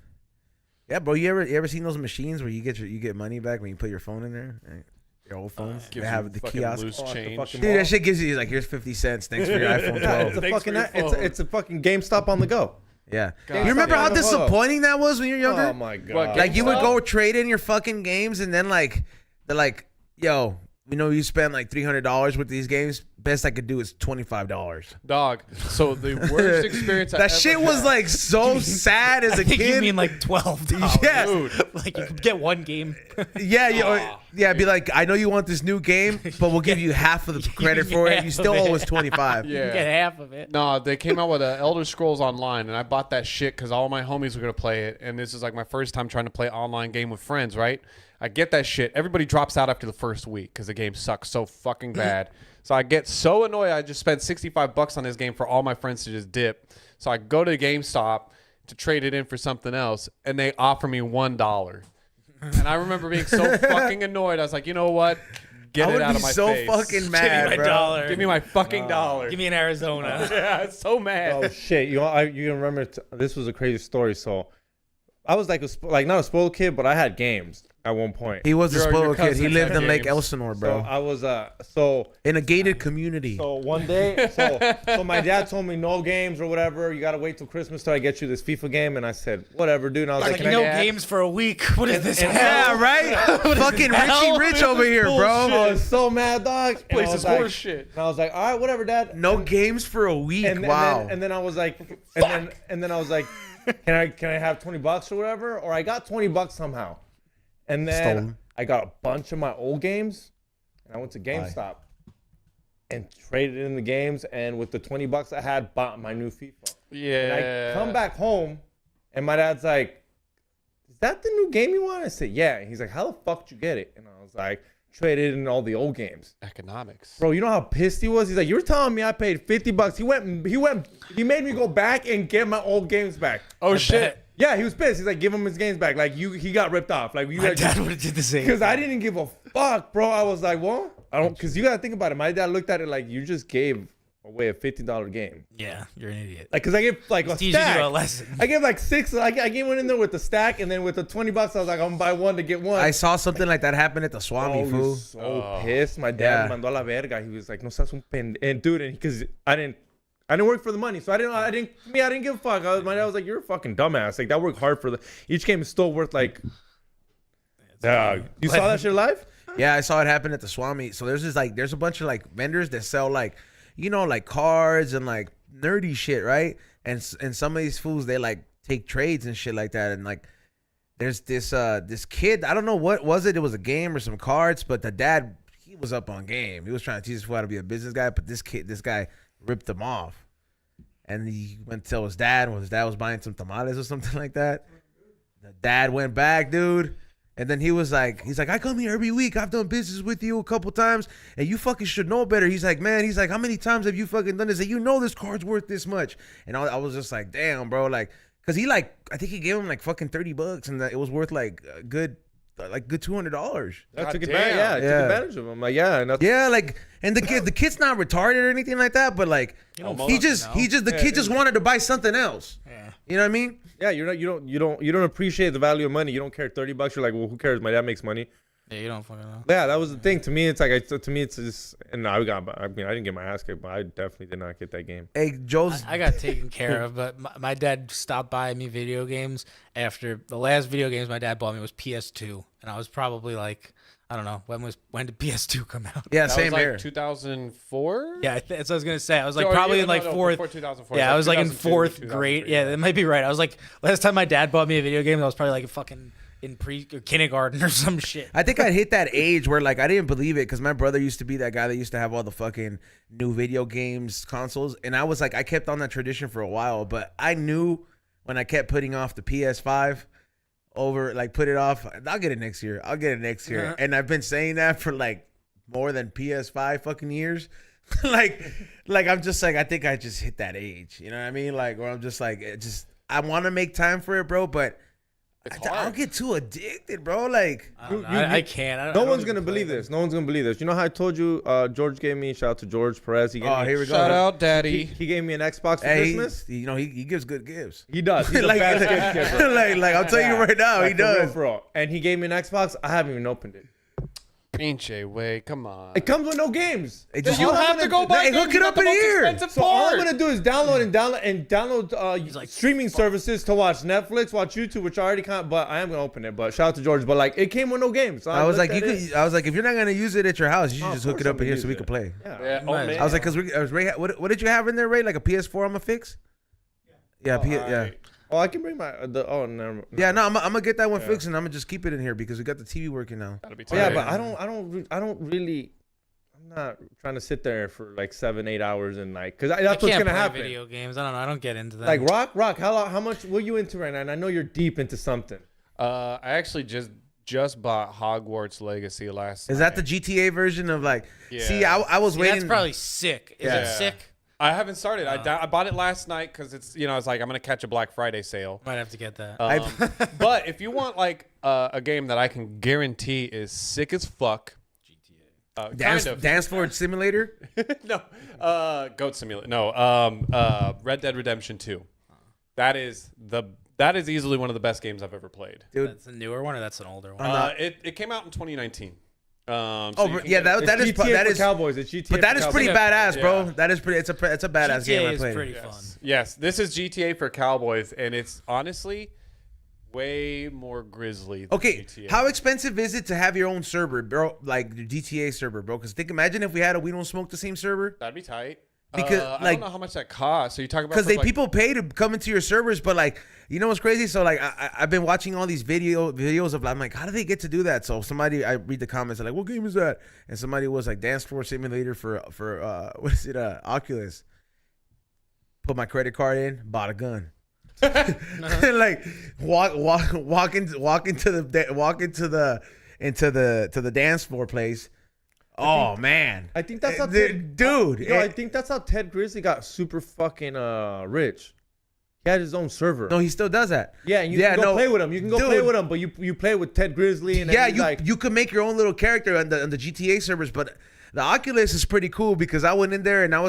yeah, bro. You ever seen those machines where you get money back when you put your phone in there? Right? Your old phones. Gives They you have the fucking kiosk. loose Oh, at the change. fucking Dude, that shit gives you like, here's 50 cents. Thanks for your iPhone Yeah, 12. it's a Thanks fucking for your phone. it's a fucking GameStop on the go. Yeah. God. You remember how Fucking disappointing that was when you were younger? Oh my god. What, Like you would GameStop? go trade in your fucking games, and then like they're like, yo, you spend like $300 with these games. Best I could do is $25. Dog. So the worst experience I That ever shit was had- like so sad as I a think kid. you mean like $12. Yeah. Dude. Like you could get one game. Yeah, be like, I know you want this new game, but we'll give you half of the credit for it. You still owe us 25. You can get half of it. No, they came out with Elder Scrolls Online, and I bought that shit because all my homies were going to play it. And this is like my first time trying to play online game with friends, right? I get that shit. Everybody drops out after the first week because the game sucks so fucking bad. So I get so annoyed. I just spent $65 on this game for all my friends to just dip. So I go to GameStop to trade it in for something else, and they offer me $1. And I remember being so fucking annoyed. I was like, you know what? Get it out of my face. I would be so fucking mad, my bro. dollar. Give me my fucking dollar. Give me an Arizona. Yeah, I was so mad. Oh shit! You know, you remember this was a crazy story. So, I was like not a spoiled kid, but I had games at one point. He was a Your spoiled kid. He cousin lived had in Lake games. Elsinore, bro. So I was in a gated community. So one day, so my dad told me no games or whatever. You gotta wait till Christmas till I get you this FIFA game, and I said whatever, dude. And I was Like, like, no Dad? games for a week. What is this? Yeah, right? Fucking Richie Rich over here, bro. I was so mad, dog. And Place I is was like- horse shit. And I was like, all right, whatever, dad. No games for a week. And, Wow. and then I was like, and then I was like, can I have $20 or whatever? Or I got $20 somehow, and then Stolen. I got a bunch of my old games, and I went to GameStop and traded in the games, and with the $20 I had, bought my new FIFA. Yeah. And I come back home, and my dad's like, "Is that the new game you want?" I said, "Yeah." And he's like, "How the fuck did you get it?" And I was like, "Traded in all the old games." Economics. Bro, you know how pissed he was? He's like, "You were telling me I paid $50. He made me go back and get my old games back." Oh shit. Yeah, he was pissed. He's like, "Give him his games back." Like he got ripped off. Like My dad would have did the same. because I didn't give a fuck, bro. I was like, well, I don't, because you gotta think about it. My dad looked at it like you just gave away a $50 game. Yeah, you're an idiot. Like, cause I gave like a Teaching stack. you a lesson. I gave like 6. I gave one in there with the stack, and then with the $20, I was like, I'm gonna buy one to get one. I saw something like that happen at the Swami, He fool. was so pissed. My dad Yeah. mandó a la verga. He was like, "No seas un pen." And dude, because I didn't work for the money, so I didn't give a fuck. My dad was like, "You're a fucking dumbass." Like that worked hard for each game is still worth like. You saw that shit live? Yeah, I saw it happen at the Swami. So there's a bunch of like vendors that sell like, like cards and like nerdy shit, right? And some of these fools, they like take trades and shit like that. And like, there's this kid, I don't know what was it. It was a game or some cards, but the dad, he was up on game. He was trying to teach us how to be a business guy, but this guy ripped him off. And he went to tell his dad when his dad was buying some tamales or something like that. The dad went back, dude. And then he's like, "I come here every week. I've done business with you a couple times, and you fucking should know better." He's like, how many times have you fucking done this? And this card's worth this much. And I was just like, damn, bro. Like, cause he I think he gave him like fucking $30 and it was worth like a good $200. I took damn. advantage. Yeah, I took Yeah. advantage of him. Like, yeah, and that's, Yeah, like, and the kid's not retarded or anything like that, but like, the kid just wanted to buy something else. Yeah. You know what I mean? yeah. You don't appreciate the value of money. You don't care $30. You're like, well, who cares? My dad makes money. Yeah, you don't fucking know. Yeah, that was the thing. To me, it's like, it's just, and I didn't get my ass kicked, but I definitely did not get that game. Hey, Joe's. I got taken care of, but my dad stopped buying me video games after the last video games my dad bought me was PS2, and I was probably like, I don't know, when did PS2 come out? Yeah, That same was like here. 2004. Yeah, that's what I was gonna say. I was like Oh, probably yeah, in like no, fourth. before 2004. Yeah, I was like in 2002, fourth 2003, grade. Yeah, that might be right. I was like, last time my dad bought me a video game, I was probably like fucking in or kindergarten or some shit. I think I hit that age where like I didn't believe it because my brother used to be that guy that used to have all the fucking new video games consoles, and I was like, I kept on that tradition for a while, but I knew when I kept putting off the PS5 over, like put it off, I'll get it next year. And I've been saying that for like more than PS5 fucking years. like I'm just like, I think I just hit that age. You know what I mean? Like, where I'm just like, I want to make time for it, bro, but I'll get too addicted, bro. Like, I don't know. I can't. I No don't one's even gonna play believe them. this. No one's gonna believe this. You know how I told you? George gave me, shout out to George Perez. He gave me, here we go. Shout out, He, Daddy. he gave me an Xbox for Hey, Christmas. he gives good gifts. He does. He's like, a fast gift giver. like I'll tell you right now, he Like, for real, does. for real. And he gave me an Xbox. I haven't even opened it. Ain't you way? Come on. It comes with no games. It Then just- you all I'm have to gonna go buy Hey, games. hook You it got up the in most here. expensive So all I'm part. gonna do is download streaming services to watch Netflix, watch YouTube, which I already can't. But I am gonna open it. But shout out to George. But like, it came with no games. So I was like, looked at it. if you're not gonna use it at your house, you should Oh, just of hook it course up I'm in here gonna so we use can it. play. Yeah. Yeah, You might as man. I was like, cause Ray, what did you have in there, Ray? Like a PS4 I'm gonna fix? Yeah, yeah. Alright. Oh, I can bring my never. Yeah, no, I'm gonna get that one fixed and I'm gonna just keep it in here because we got the TV working now. That'll be Oh, yeah, tight. but I don't really. I'm not trying to sit there for like 7-8 hours and like, cause that's I what's can't gonna play happen. video games. I don't know. I don't get into that. Like Rock, how much? What are you into right now? And I know you're deep into something. I actually just bought Hogwarts Legacy last. Is that the GTA version of like? Yeah. See, I was See, waiting. that's probably sick. Is Yeah. it sick? I haven't started. I bought it last night because it's I was like I'm gonna catch a Black Friday sale. Might have to get that. But if you want like a game that I can guarantee is sick as fuck, GTA. Dance floor simulator. No, Goat Simulator. No, Red Dead Redemption 2. That is easily one of the best games I've ever played. Dude, That's a newer one or that's an older one? It came out in 2019. that is for Cowboys. It's GTA. But that is pretty badass, bro. Yeah. That is pretty. It's a badass GTA game I is played. pretty fun. Yes, this is GTA for Cowboys, and it's honestly way more grisly than Okay, GTA. how expensive is it to have your own server, bro? Like the GTA server, bro? Because imagine if we had We Don't Smoke the same server. That'd be tight. Because, I don't know how much that costs. So you talking about Because people pay to come into your servers, but like, you know what's crazy? So like, I've been watching all these videos of, I'm like, how do they get to do that? So I read the comments, like, what game is that? And somebody was like, Dance Floor Simulator for what is it? Oculus. Put my credit card in, bought a gun. Like walk into the dance floor place. Oh man, I think that's how dude. I think that's how Ted Grizzly got super fucking rich. He had his own server. No, he still does that. Yeah, and you can go play with him. You can go play with him, but you play with Ted Grizzly and you can make your own little character on the GTA servers, but the Oculus is pretty cool because I went in there and I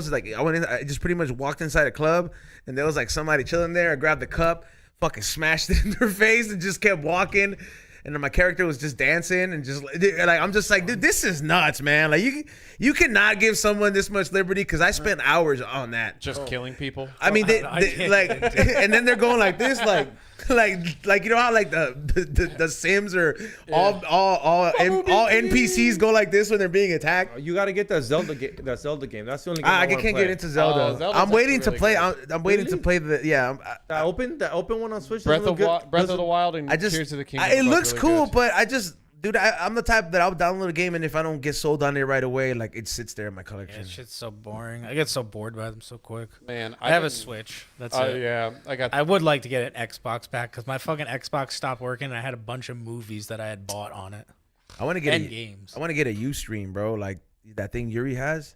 just pretty much walked inside a club and there was like somebody chilling there. I grabbed the cup, fucking smashed it in their face and just kept walking. And then my character was just dancing and just like, I'm just like, dude, this is nuts, man. Like you cannot give someone this much liberty because I spent hours on that. just killing people. I mean, they like, and then they're going like this, like you know how like the Sims are all NPCs go like this when they're being attacked. You got to get that Zelda game. That's the only game I can't get into Zelda. Zelda's I'm waiting to really play. good. I'm waiting to play the that open one on Switch. Breath of the Wild and Tears of the Kingdom. It looks really cool, good. but I'm the type that I'll download a game and if I don't get sold on it right away, like it sits there in my Yeah, collection. that shit's so boring. I get so bored by them so quick. Man, I have a Switch. That's it. Yeah, I got. I would like to get an Xbox back because my fucking Xbox stopped working and I had a bunch of movies that I had bought on it. I want to get games. I want to get a Ustream, bro. Like that thing Yuri has,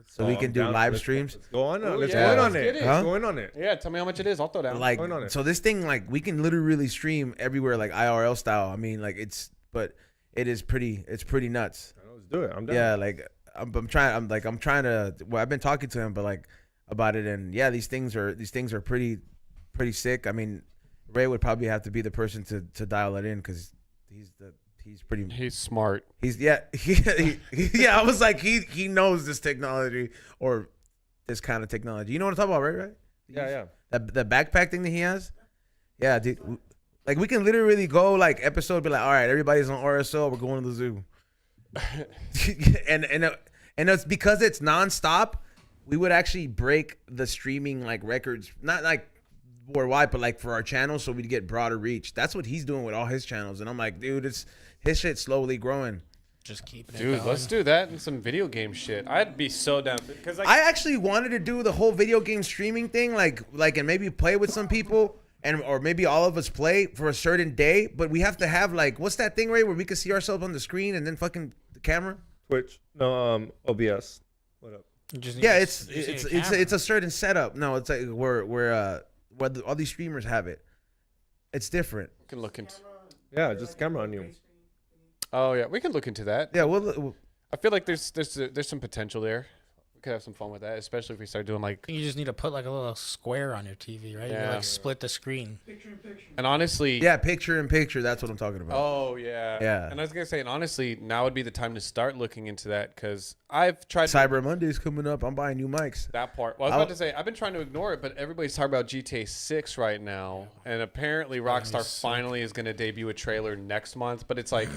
so we can do live streams. Let's go on. Let's yeah, go in on let's get it. it. Let's go in on it. Yeah, tell me how much it is. I'll throw down. Like Going on it. so, this thing like we can literally stream everywhere, like IRL style. I mean, like it is pretty. It's pretty nuts. Let's do it. I'm down. Yeah, like I'm trying to. Well, I've been talking to him, but like about it, and yeah, these things are pretty sick. I mean, Ray would probably have to be the person to dial it in because he's smart. Yeah. I was like he knows this technology or this kind of technology. You know what I'm talking about, right? Yeah. The backpack thing that he has. Yeah, dude. Like we can literally go like episode, be like, all right, everybody's on RSO, we're going to the zoo, and it's because it's nonstop. We would actually break the streaming like records, not like worldwide, but like for our channel, so we'd get broader reach. That's what he's doing with all his channels, and I'm like, dude, his shit's slowly growing. Just keep it Dude, going. let's do that and some video game shit. I'd be so down because I actually wanted to do the whole video game streaming thing, like and maybe play with some people. Or maybe all of us play for a certain day, but we have to have like, what's that thing, Ray, where we can see ourselves on the screen and then fucking the camera? Twitch. No, OBS. What up? It's a certain setup. No, it's like where all these streamers have it. It's different. we can look into. Yeah, just camera on you. Oh yeah, we can look into that. Yeah, well, I feel like there's some potential there. We could have some fun with that, especially if we start doing like. You just need to put like a little square on your TV, right? Yeah. You like split the screen. And honestly. yeah, picture in picture. That's what I'm talking about. Oh yeah. Yeah. And I was gonna say, and honestly, now would be the time to start looking into that because I've tried. Cyber Monday's coming up. I'm buying new mics. That part. Well, I was about to say I've been trying to ignore it, but everybody's talking about GTA 6 right now, and apparently Rockstar finally is going to debut a trailer next month. But it's like,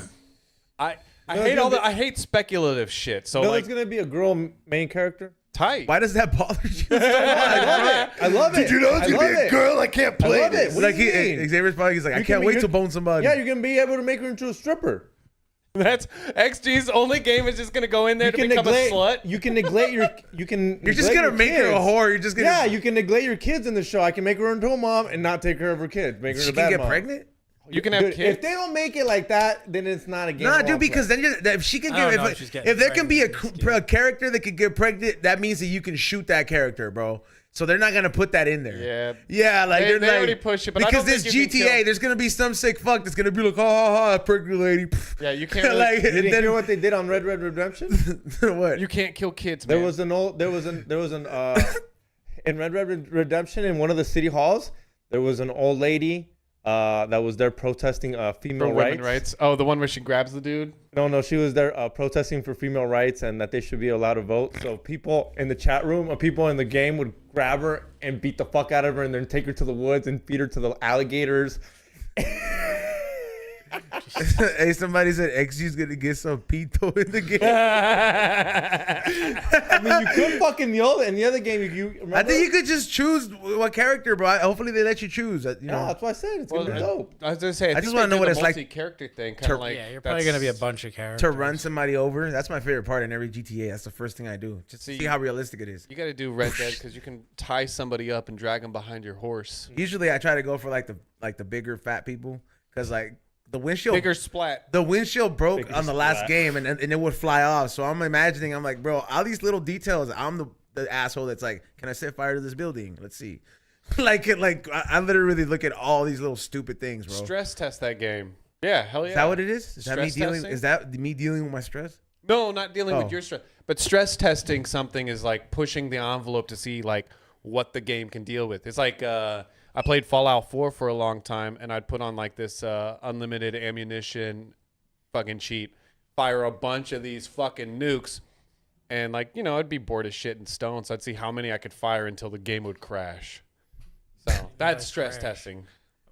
I I hate speculative shit. So like, it's gonna be a girl main character. tight. Why does that bother you so much? I love it. Did you know it's gonna be a girl? I can't play love it. this. What Like do you mean? Xavier's probably he's like, I can't wait to bone somebody. Yeah, you're gonna be able to make her into a stripper. That's XG's only game is just gonna go in there to become a slut. You can neglect your. You can. You're just gonna make her a whore. You're just gonna. Yeah, you can neglect your kids in the show. I can make her into a mom and not take care of her kids. Make her She a bad can get mom. pregnant. You can have Dude, kids. if they don't make it like that, then it's not a game. Nah, of dude, all because play. then if she can I don't give know if she's getting if there can be pregnant in this a character that could get pregnant, that means that you can shoot that character, bro. So they're not gonna put that in there. Yeah. Like They they're like, already push it, but I because don't this think you can GTA, kill- there's gonna be some sick fuck that's gonna be like, ha, pregnant lady. Yeah, you can't. Really, like, You didn't then hear what they did on Red Red Redemption? what? you can't kill kids, man. There was an in Red Red Redemption in one of the city halls. There was an old lady that was there protesting for female women rights. rights. Oh, the one where she grabs the dude. No, she was there protesting for female rights and that they should be allowed to vote. So people in the chat room or people in the game would grab her and beat the fuck out of her and then take her to the woods and feed her to the alligators. Hey, somebody said XG's gonna get some pito in the game. I mean, you could fucking yell it in the other game. You remember? I think you could just choose what character, bro. Hopefully they let you choose. You know, Yeah, that's what I said. It's gonna be dope. I was gonna say. I just wanna know what it's like Character thing, kind of like. Yeah, you're probably gonna be a bunch of characters. to run somebody over. That's my favorite part in every GTA. That's the first thing I do. Just see how realistic it is. You got to do Red Dead because you can tie somebody up and drag them behind your horse. Usually I try to go for like the bigger fat people because like the windshield Bigger splat. the windshield broke Bigger on the last splat. game and it would fly off. So I'm imagining, I'm like, bro, all these little details. I'm the asshole that's like, can I set fire to this building? Let's see. I literally look at all these little stupid things, bro. Stress test that game. Yeah, hell yeah. Is that what it is? Is that me Stress dealing? testing? Is that me dealing with my stress? No, not dealing Oh. with your stress. But stress testing something is like pushing the envelope to see like what the game can deal with. It's like I played Fallout 4 for a long time and I'd put on like this unlimited ammunition fucking cheat, fire a bunch of these fucking nukes and like, you know, I'd be bored as shit and stoned. So I'd see how many I could fire until the game would crash. So that's stress crash. testing.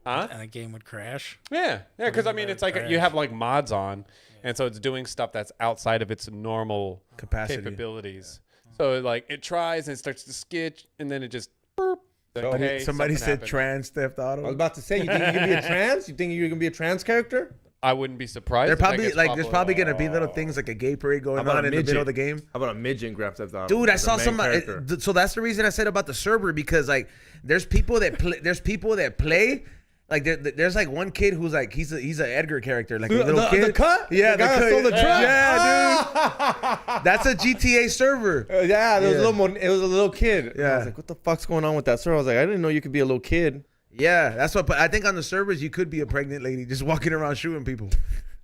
Huh? And the game would crash. Yeah, because I mean, it's like crash? you have like mods on, and so it's doing stuff that's outside of its normal Capacity. capabilities. So like it tries and it starts to skitch, and then it just burp. Okay, Somebody something said happened. trans theft I was auto. about to say, you think you can be a trans? You think you're gonna be a trans character? I wouldn't be surprised. They're if that probably gets like there's popular. probably gonna be little things like a gay parade going about on a in the middle midget? of the game. How about a midget in Grand Theft Auto? Dude, I as a saw main somebody. character? So that's the reason I said about the server because like there's people that play. Like there's like one kid who's like he's an Edgar character, like a little kid. The cut? Yeah, the guy that cut. stole the truck. Yeah, dude. That's a GTA server. Yeah, there was Yeah. a little more, it was a little kid. And I Yeah. was like, what the fuck's going on with that server? I was like, I didn't know you could be a little kid. Yeah, that's what. But I think on the servers you could be a pregnant lady just walking around shooting people.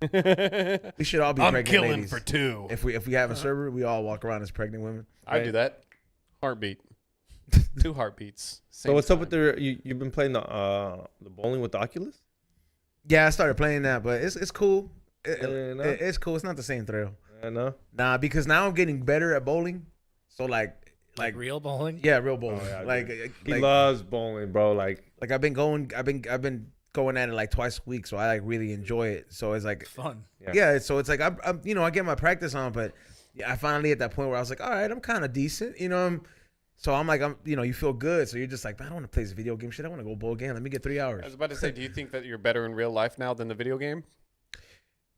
We should all be I'm pregnant killing ladies. for two. If we have a server, we all walk around as pregnant women. I do that. Heartbeat. 2 heartbeats. So what's up with you've been playing the bowling with the Oculus? Yeah, I started playing that, but it's cool. No? It's cool. It's not the same thrill. I know. Nah, because now I'm getting better at bowling. So like Real bowling. yeah, real bowling. Oh, yeah, like He like, loves bowling, bro. Like I've been going at it like twice a week, so I like really enjoy it. So it's like Fun. yeah, so it's like I'm I get my practice on, but yeah, I finally at that point where I was like, all right, I'm kind of decent, so I'm you feel good, so you're just like, I don't want to play this video game shit. I want to go bowl again. Let me get 3 I hours. was about to say, do you think that you're better in real life now than the video game?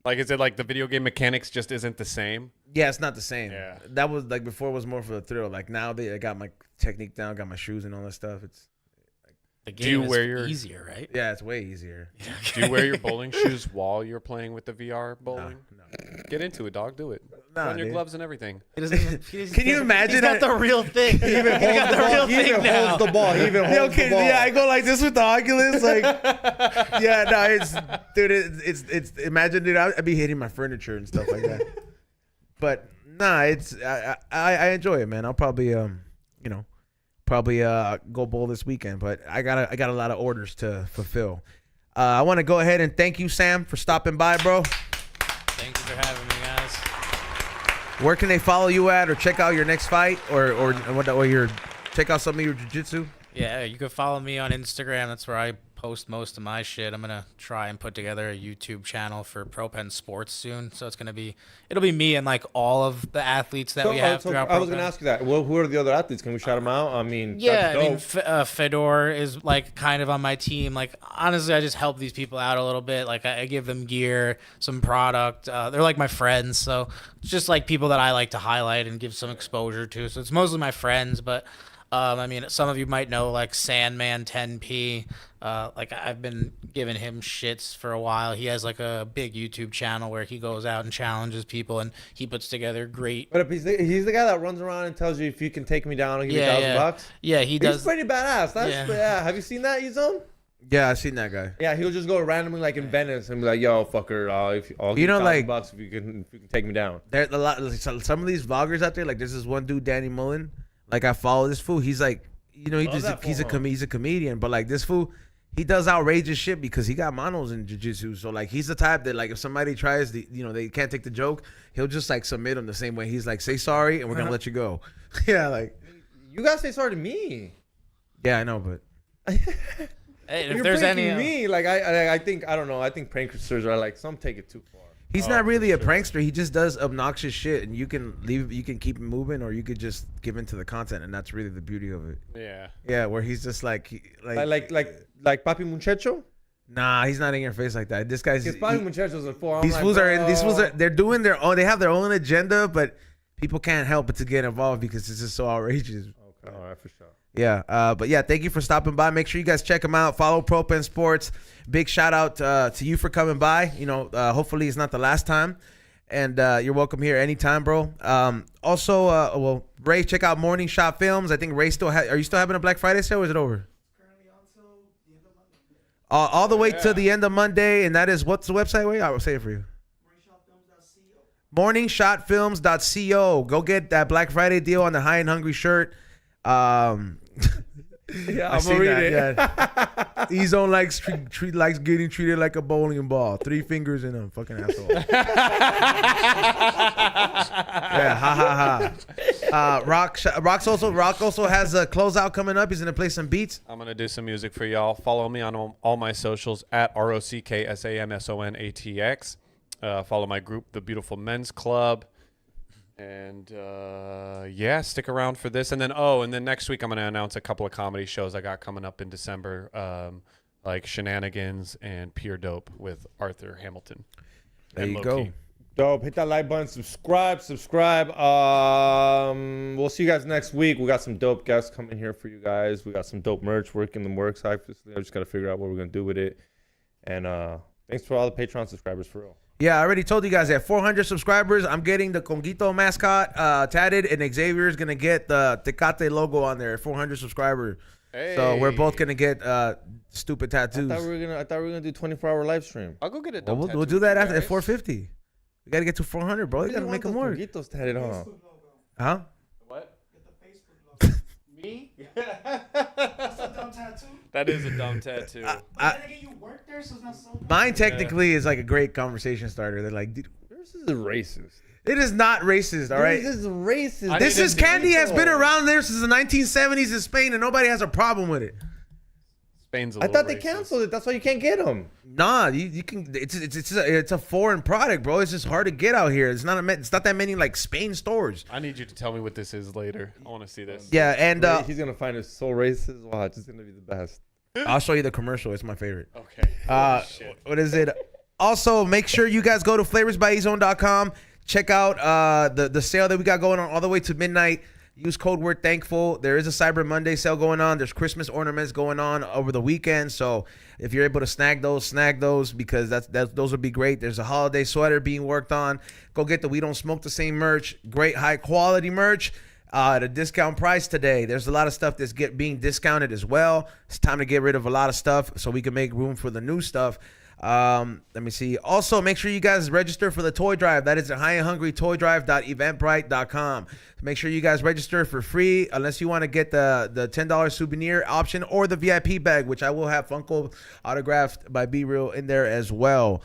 Like, is it like the video game mechanics just isn't the same? Yeah, it's not the same. Yeah. That was like before was more for the thrill. Like now I got my technique down, got my shoes and all that stuff. It's The Do you game wear is your- easier, right? yeah, it's way easier. Do you wear your bowling shoes while you're playing with the VR No, bowling? no. Get into it, dog. Do it. Put Nah, on your dude. gloves and everything. He doesn't even, he doesn't- Can you imagine He's got that- the real thing. He even got the real he thing even now. holds the ball. He even Yeah, holds okay, the ball. yeah, I go like this with the Oculus, like, yeah, no, it's imagine, dude, I'd be hitting my furniture and stuff like that. But nah, I enjoy it, man. I'll probably go bowl this weekend, but I got a lot of orders to fulfill. I want to go ahead and thank you, Sam, for stopping by, bro. Thank you for having me, guys. Where can they follow you at, or check out your next fight, or check out some of your jiu-jitsu? Yeah, you can follow me on Instagram. That's where I post most of my shit. I'm gonna try and put together a YouTube channel for ProPen Sports soon. So it'll be me and like all of the athletes that we have throughout I was gonna ProPen. ask you that. Well, who are the other athletes? Can we shout them out? I mean, Yeah, that's I mean, dope. Fedor is like kind of on my team. Like, honestly, I just help these people out a little bit. Like, I give them gear, some product. They're like my friends, so it's just like people that I like to highlight and give some exposure to. So it's mostly my friends, but I mean, some of you might know like Sandman 10P. Like, I've been giving him shits for a while. He has like a big YouTube channel where he goes out and challenges people, and he puts together great. But if he's the guy that runs around and tells you if you can take me down, I'll give you $1,000. Yeah, he does. He's pretty badass. Yeah. Have you seen that, Ezone? Yeah, I've seen that guy. Yeah, he'll just go randomly like in Venice and be like, "Yo, fucker, I'll give you $1,000 if you can take me down." There's a lot. Some of these vloggers out there, like there's this one dude, Danny Mullen. Like I follow this fool. He's like, he's a comedian, but like this fool, he does outrageous shit because he got manos in jiu-jitsu. So like he's the type that like if somebody tries they can't take the joke, he'll just like submit them the same way. He's like, say sorry and we're gonna let you go. Yeah, like you gotta say sorry to me. Yeah, I know, but Hey, if you're there's any pranking me, like I think I don't know. I think pranksters are like some take it too far. he's not really a prankster. He just does obnoxious shit, and you can keep him moving, or you could just give into the content, and that's really the beauty of it. Yeah, where he's just like Papi Muchacho. Nah, he's not in your face like that. This guy's Papi Muchacho's a four. These fools are they're doing their own. They have their own agenda, but people can't help but to get involved because it's just so outrageous. Okay, all right, for sure. Yeah, but yeah, thank you for stopping by. Make sure you guys check him out. Follow Propen Sports. Big shout out to you for coming by. Hopefully it's not the last time, and you're welcome here anytime, bro. Also, Ray, check out Morning Shot Films. I think Ray are you still having a Black Friday sale, or is it over? Currently until the end of Monday. All the way to the end of Monday, and that is what's the website? Wait, I will say it for you. morningshotfilms.co. Go get that Black Friday deal on the High and Hungry shirt. Yeah, I'm gonna read it. Yeah. Ezone likes getting treated like a bowling ball. 3 fingers in him, fucking asshole. Yeah, ha. Rock also has a closeout coming up. He's gonna play some beats. I'm gonna do some music for y'all. Follow me on all my socials at ROCKSAMSONATX. Follow my group, The Beautiful Men's Club. And stick around for this. And then next week I'm going to announce a couple of comedy shows I got coming up in December, like Shenanigans and Pure Dope with Arthur Hamilton. There you go. Dope. Hit that like button. Subscribe. We'll see you guys next week. We got some dope guests coming here for you guys. We got some dope merch working the works. Obviously, I just got to figure out what we're going to do with it. And thanks for all the Patreon subscribers, for real. Yeah, I already told you guys at 400 subscribers, I'm getting the Conguito mascot tatted, and Xavier's going to get the Tecate logo on there at 400 subscribers. Hey. So we're both going to get stupid tattoos. I thought we were going to do 24-hour live stream. I'll go get it. We'll do that at 450. We got to get to 400, bro. You got to make them work. Conguitos tatted on. Huh? What? Get the Facebook logo. Me? That's a dumb tattoo. That is a dumb tattoo. You work there, so it's not so. Mine technically is like a great conversation starter. They're like, dude, this is racist. it is not racist, all right? This is racist. This candy has been around there since the 1970s in Spain, and nobody has a problem with it. Spain's a I little thought they racist. canceled it. That's why you can't get them. Nah, you can. It's a foreign product, bro. It's just hard to get out here. It's not that many like Spain stores. I need you to tell me what this is later. I want to see this. Yeah, and He's gonna find it so racist. Watch, it's gonna be the best. I'll show you the commercial. It's my favorite. Okay. Shit. What is it? Also, make sure you guys go to flavorsbyezone.com. Check out the sale that we got going on all the way to midnight. Use code word thankful. There is a Cyber Monday sale going on. There's Christmas ornaments going on over the weekend. So if you're able to snag those because those would be great. There's a holiday sweater being worked on. Go get the We Don't Smoke the Same merch. Great high quality merch at a discount price today. There's a lot of stuff that's being discounted as well. It's time to get rid of a lot of stuff so we can make room for the new stuff. Let me see. Also, make sure you guys register for the toy drive. That is at highandhungrytoydrive.eventbrite.com. Make sure you guys register for free unless you want to get the $10 souvenir option or the VIP bag, which I will have Funko autographed by Be Real in there as well.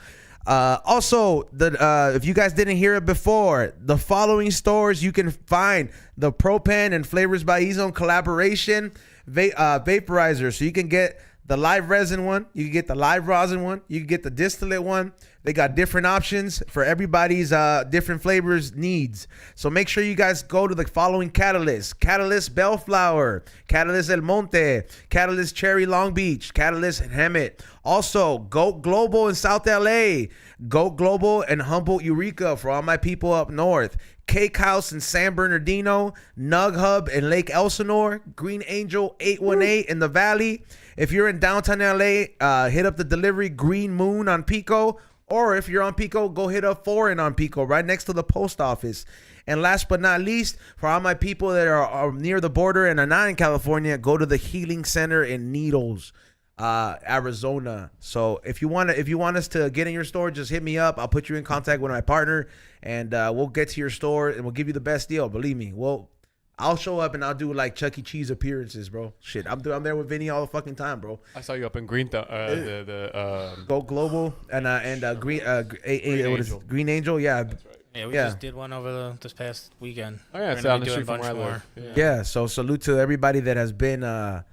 Also, if you guys didn't hear it before, the following stores you can find the Propen and Flavors by Ezone collaboration vaporizer. So you can get the live resin one, you can get the live rosin one, you can get the distillate one. They got different options for everybody's different flavors needs. So make sure you guys go to the following catalysts: Catalyst Bellflower, Catalyst El Monte, Catalyst Cherry Long Beach, Catalyst Hemet. Also, Goat Global in South LA, Goat Global and Humboldt Eureka for all my people up north. Cake House in San Bernardino, Nug Hub in Lake Elsinore, Green Angel 818 in the Valley. If you're in downtown LA, hit up the delivery Green Moon on Pico. Or if you're on Pico, go hit up Foreign on Pico, right next to the post office. And last but not least, for all my people that are near the border and are not in California, go to the Healing Center in Needles, Arizona. So if you want us to get in your store, just hit me up. I'll put you in contact with my partner, and we'll get to your store and we'll give you the best deal. Believe me, I'll show up and I'll do like Chuck E. Cheese appearances, bro. Shit, I'm there with Vinny all the fucking time, bro. I saw you up in Green. Go Global and Green Angel. Green Angel, yeah. That's right. Yeah, we Yeah. just did one over this past weekend. Oh yeah, We're it's gonna down be the doing street a from bunch where I live. Yeah, so salute to everybody that has been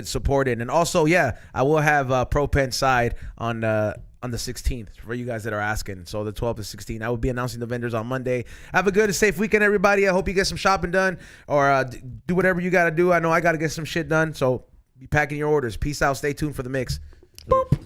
supported. And also, yeah, I will have Pro Pen side on the 16th for you guys that are asking. So the 12th to 16th, I will be announcing the vendors on Monday. Have a good and safe weekend, everybody. I hope you get some shopping done or do whatever you got to do. I know I got to get some shit done, so be packing your orders. Peace out. Stay tuned for the mix. Boop.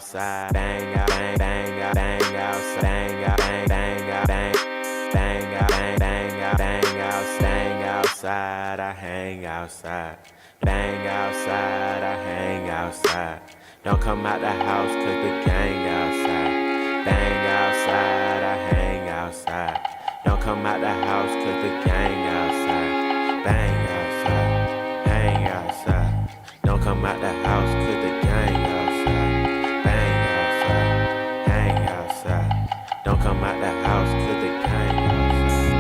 outside. Bang out, bang, bang out, bang outside. Bang out, bang, bang out, bang. Bang out, bang, bang out, bang out. Staying outside, I hang outside. Bang outside, I hang outside. Don't come out the house 'cause the gang outside. Bang outside, I hang outside. Don't come out the house 'cause the gang outside. Bang outside, hang outside. Don't come out the house 'cause the gang outside. Bang outside, hang outside. Don't come out the house 'cause the gang outside.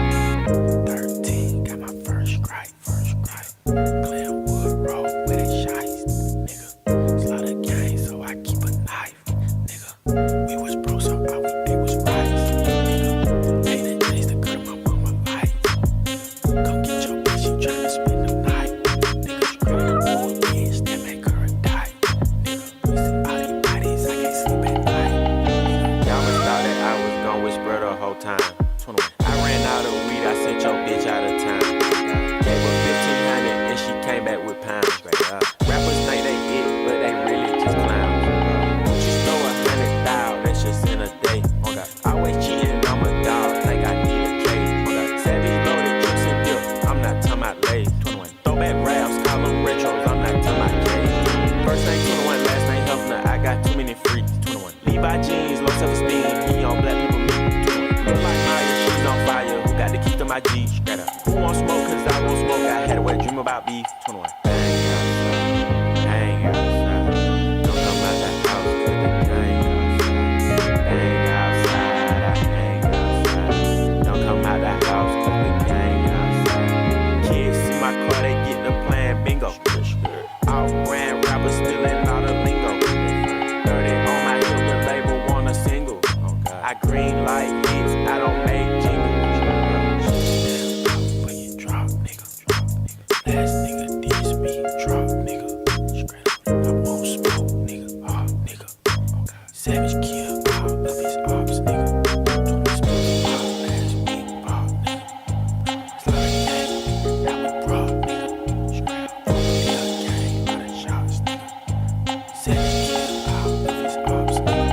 13, got my first strike. Glenwood Road with a shice, nigga. Slaughter gang, so I keep a knife, nigga. We was bro, so all we did was rice, nigga. Ain't it days to cut my mama life. Come get your bitch, she tryna spend the night, nigga. Straight up old bitch, that make her a die, nigga. Listen, all these bodies, I can't sleep at night, nigga. Y'all was thought that I was gon' whisper the whole time. I ran out of weed, I sent your bitch out of town. Gave her 1,500 and she came back with pounds. Rappers think they it, but they really just clowns. She stole 100,000, that's just in a day. Always cheating, I'm a dog, think I need a cage. Savage loaded, trips and dip, I'm not talking about lace. Throwback raps, call them retros, I'm not talking about cage. First thing 21, last thing Huffner, I got too many freaks. Levi jeans, low self-esteem, he on black people meat. Look like Maya, she's on fire, who got the keys to my G? Who won't smoke, 'cause I won't smoke, I had a wet dream about beef. 21. Hang outside, don't come out the house 'cause the gang outside. Hang outside, I hang outside. Don't come out the house 'cause the gang outside. Kids see my car, they get the plan bingo. Off-brand rappers stealing all the lingo. 30 on my hip, the label want a single. I green light hits, I don't make jingles. When you drop, nigga. Last nigga diss me, drop, nigga. I won't smoke, nigga. Oh, nigga. Savage kill all of his ops, nigga. Smoke all last week, ball, nigga. Slug gang, now we brought, nigga. Gang, by the shots, nigga. Savage kill all of his ops, nigga.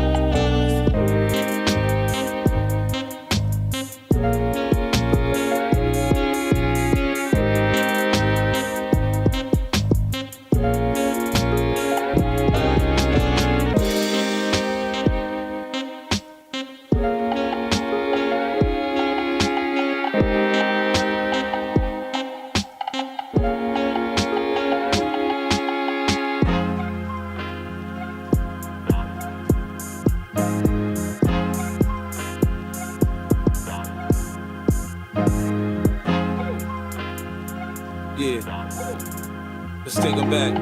Yeah, let's take them back.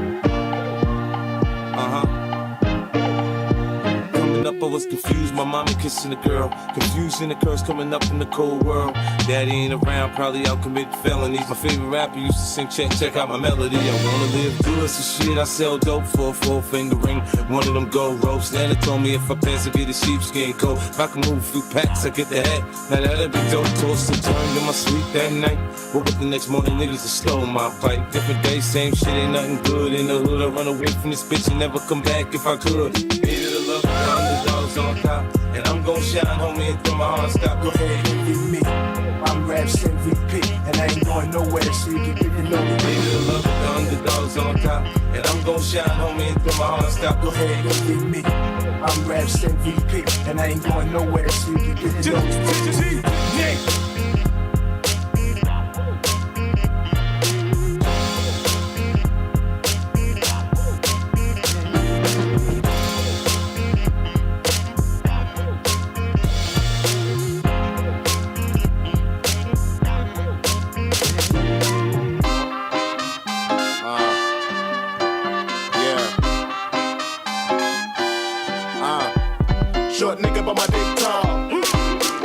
Coming up, I was confused. My mommy kissing a girl. Confusion occurs coming up in the cold world. Daddy ain't around, probably out committing felonies. My favorite rapper used to sing, check out my melody. I wanna live good, so shit, I sell dope for a 4-finger ring. One of them gold ropes. Nana told me if I pass, I get a sheepskin coat. If I can move a few packs, I get the hat. Now that'll be dope. Toast and turned in my sleep that night. Woke up the next morning, niggas to slow my bike. Different day, same shit, ain't nothing good in the hood. I run away from this bitch and never come back if I could. Hated the love, the underdogs on top. And I'm gon' shine, homie, until my heart stop. Go ahead and be me. I'm Raps MVP, and I ain't going nowhere, so you can get to know me. Hated the love, the underdogs on top. And I'm gon' shine, homie, until my heart stop. Go ahead and be me. I'm Raps MVP, and I ain't going nowhere, so you can get to know me. Short nigga, but my dick tall.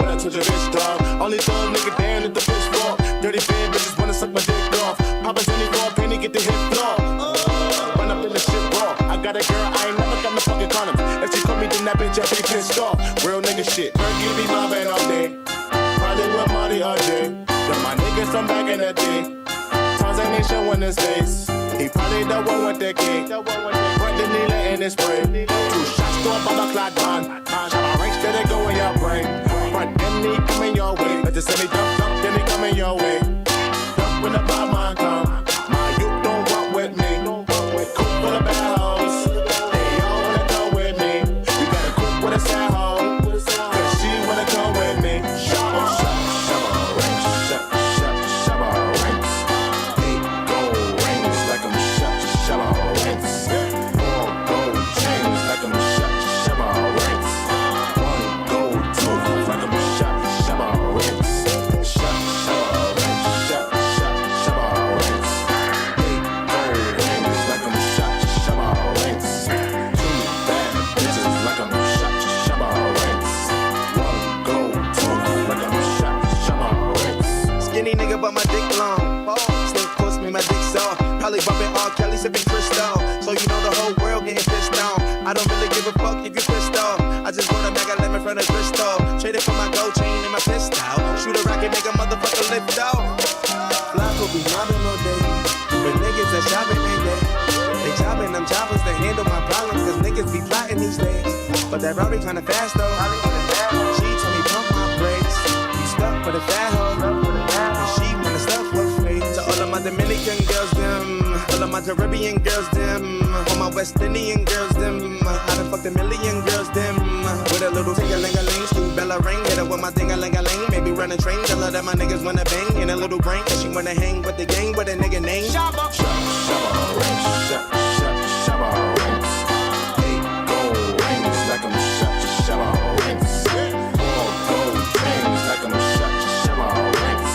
When I touch a bitch, dog. Only thug nigga down at the fish walk. Dirty bad bitches wanna suck my dick off. Papa's any for a penny, get the hip flop. Run up in the shit raw. I got a girl, I ain't never got no fucking condom. If she call me, then that bitch, I be pissed off. Real nigga shit. Perky be mobbing all day. Probably with Marty all day. Then my niggas from back in the day. Tarzan ain't showing his face. He probably the one with the cake. But the Nila in this spray. 2 shots to a bottle clad man. Shabba ranks, then they go in your brain. Front enemy coming your way. Let the semi dump, then they coming your way. Dump when the bad man come. My youth don't walk with me. Cook for the bad hoes. They all wanna go with me. You gotta cook with a sad hoe. Cause she wanna come with me. Shabba, shabba ranks, shabba ranks. 8 gold rings like I'm shabba ranks. 4 gold chains like I'm shabba ranks. 1 gold tooth like I'm shabba ranks. Shabba ranks, shabba ranks. 8 gold rings like I'm shabba ranks. 2 bad bitches like I'm shabba ranks. 1 gold tooth like I'm shabba ranks. Skinny nigga, but my dick long. Snake puss me, my dick soft. Probably bumping R. Kelly, sipping Cristal. So you know the whole world getting pissed on. I don't really give a fuck if you pissed off. I just want a bag of lemon from the crystal. Traded for my gold chain and my pistol. Shoot a rocket, make a motherfucker lift off. Fly will be mobbing all day. But niggas are shopping ain't they? They chopping them choppers to handle my problems. Cause niggas be plotting these days. But that Rowdy kinda fast though. She told me pump my brakes. You stuck for the fat hoe. And she wanna stuff for free. To all of my Dominican girls, them. All of my Caribbean girls, them. All my West Indian girls, them. I done fucked a million girls, them. With a little ting-a-ling-a-ling, school bella ring. Hit her with my ding-a-ling-a-ling. Maybe run a train, tell her that my niggas wanna bang. In a little brain, cause she wanna hang with the gang with a nigga name. Shabba ranks, shabba ranks. 8 gold rings like I'm shabba ranks. 4 gold chains like I'm shabba ranks.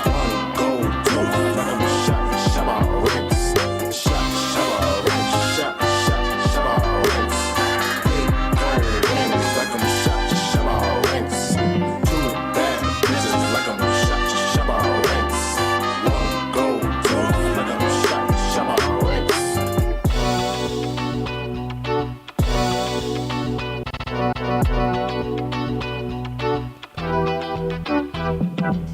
1 gold tooth like I'm shabba ranks. Shabba ranks, shabba ranks. 8 gold rings like I'm shabba ranks. 2 bad bitches like I'm shabba ranks. 1 gold tooth like I'm shabba ranks.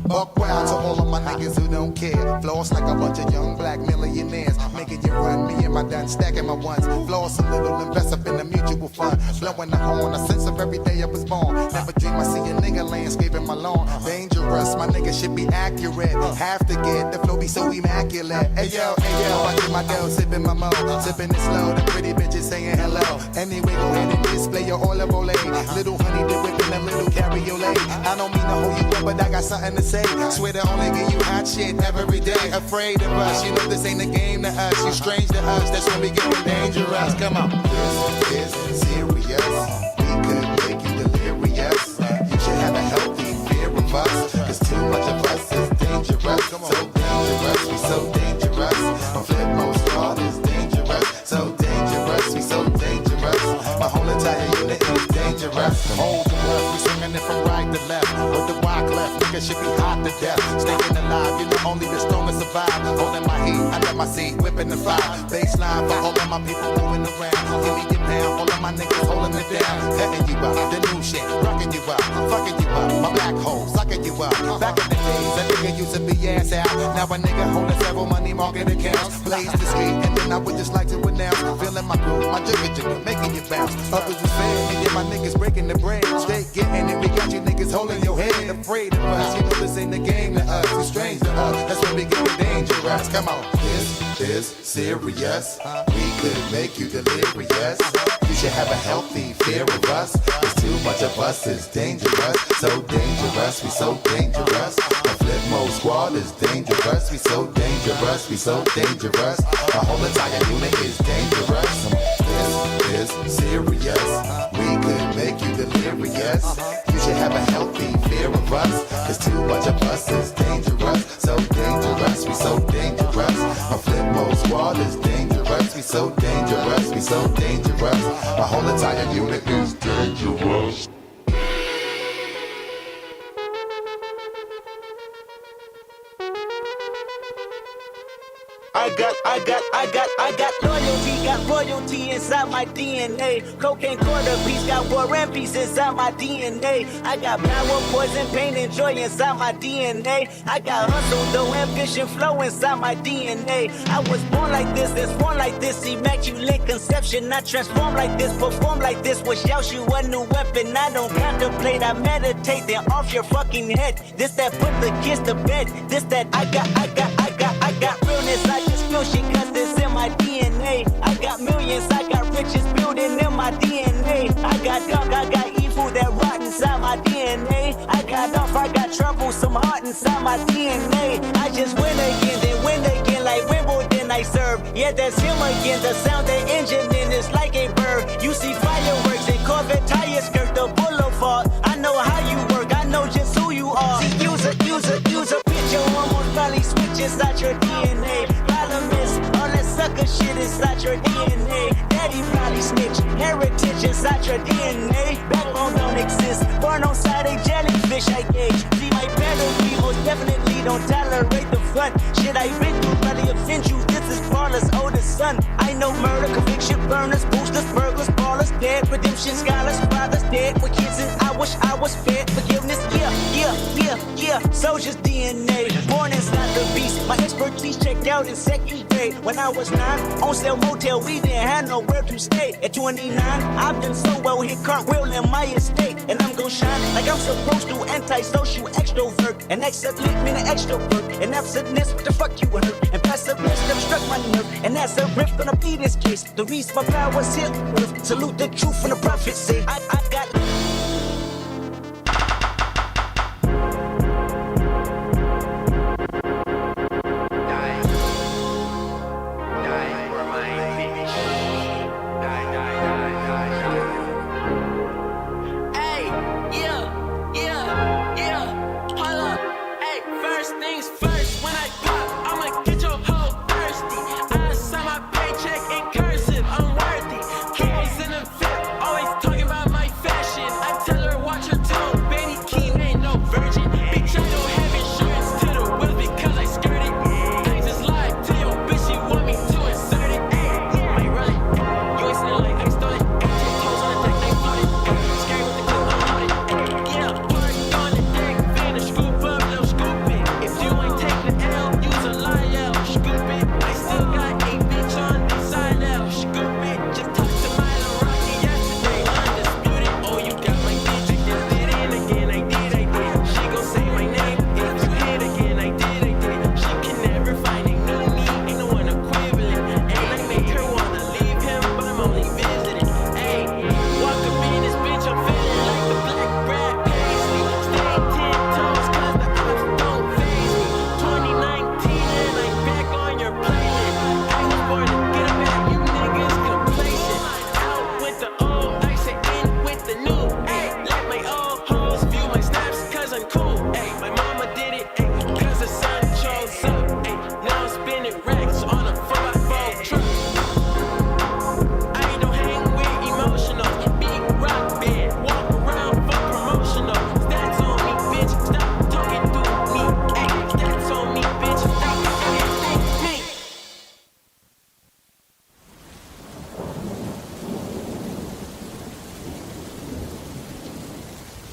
Buck wild to all of my niggas who don't care. Floss like a bunch of young black millionaires. Making you run, me and my done stacking my ones. Floss a little, invest up in the mutual fund. Blowing the horn, a sense of every day I was born. Never dream I see a nigga landscaping my lawn. Dangerous, my nigga should be accurate. Have to get the flow be so immaculate. Hey yo, I get my dough, sipping my mo. Sipping it slow, the pretty bitches saying hello. Anyway, go ahead and display your olive oil. Little honey dip whipping a little cabriolet. I don't mean to hold you up, but I got something to say. Swear to only give you hot shit every day. Afraid of us, you know this ain't a game to us. You strange to us, that's when we get dangerous. Come on. This is serious. We could make you delirious. You should have a healthy fear of us. Cause too much of us is dangerous. So dangerous, we so dangerous. My flip most hard is dangerous. So dangerous, we so dangerous. My whole entire unit is dangerous. Hold the breath, we swinging it from right to left. With the wide left, nigga should be hot to death. Staying alive, you know only the strongest survive. Holding my heat, I let my seat, whipping the fire. Baseline for all of my people moving around. Give me your pound, all of my niggas holding it down. Cutting you up, the new shit, rocking you up, fucking you up. My black hole, sucking you up. Back in the days, a nigga used to be ass out. Now a nigga holding several money market accounts. Blaze the street, and then I would just like to announce. Feeling my groove, my jigger, making you bounce. Others is fed, and yeah, my niggas breaking the bread. Stay getting it, we got you niggas holding your head. Afraid of us, you know this ain't a game to us. It's strange to us, that's when we get dangerous. Come on. This is serious. We could make you delirious. You should have a healthy fear of us. Cause too much of us is dangerous. So dangerous, we so dangerous. The flip mode squad is dangerous. We so dangerous, we so dangerous. My whole entire unit is dangerous. This is serious. We could make you delirious. You should have a healthy fear of us. Cause too much of us is dangerous. So dangerous, we so dangerous. My flip mode squad is dangerous. We so dangerous, we so dangerous. My whole entire unit is dangerous. I I got loyalty, got royalty inside my DNA. Cocaine quarter piece, got war and peace inside my DNA. I got power, poison, pain, and joy inside my DNA. I got hustle, though, ambition, flow inside my DNA. I was born like this, born like this, immaculate conception. I transform like this, perform like this, wish out you a new weapon. I don't contemplate, I meditate, then off your fucking head. This that put the kids to bed. This that I got realness. I just feel shit cause it's in my DNA. I got millions, I got riches building in my DNA. I got dark, I got evil that rot inside my DNA. I got off, I got trouble, some heart inside my DNA. I just win again, then win again like Wimbledon I serve. Yeah, that's him again, the sound the engine in is like a bird. You see fireworks and Corvette tires skirt the boulevard. I know how you work, I know just who you are. See, use a picture, almost probably switch inside your DNA. Problem is, all that sucker shit inside your DNA. Daddy probably snitch, heritage inside your DNA. Backbone don't exist, born on side a jellyfish I gauge. See my pedigree, most definitely don't tolerate the front. Shit I been through probably offend you, this is Parlor's oldest son. I know murder, conviction, burners, boosters, burglars, ballers, dead, redemption, scholars, fathers, dead with kids and I wish I was fed. Forgiveness, yeah, soldier's DNA. Born inside the beast, my expertise checked out in second grade. When I was 9, on sale motel, we didn't have nowhere to stay. At 29, I've done so well, hit cartwheel in my estate. And I'm gon' shine like I'm supposed to, antisocial extrovert. And excellent meaning extrovert. And absentness, what the fuck you hurt? And passiveness never struck my nerve. And that's a riff gonna be this case. The reason my power's here, salute the truth when the prophets say I got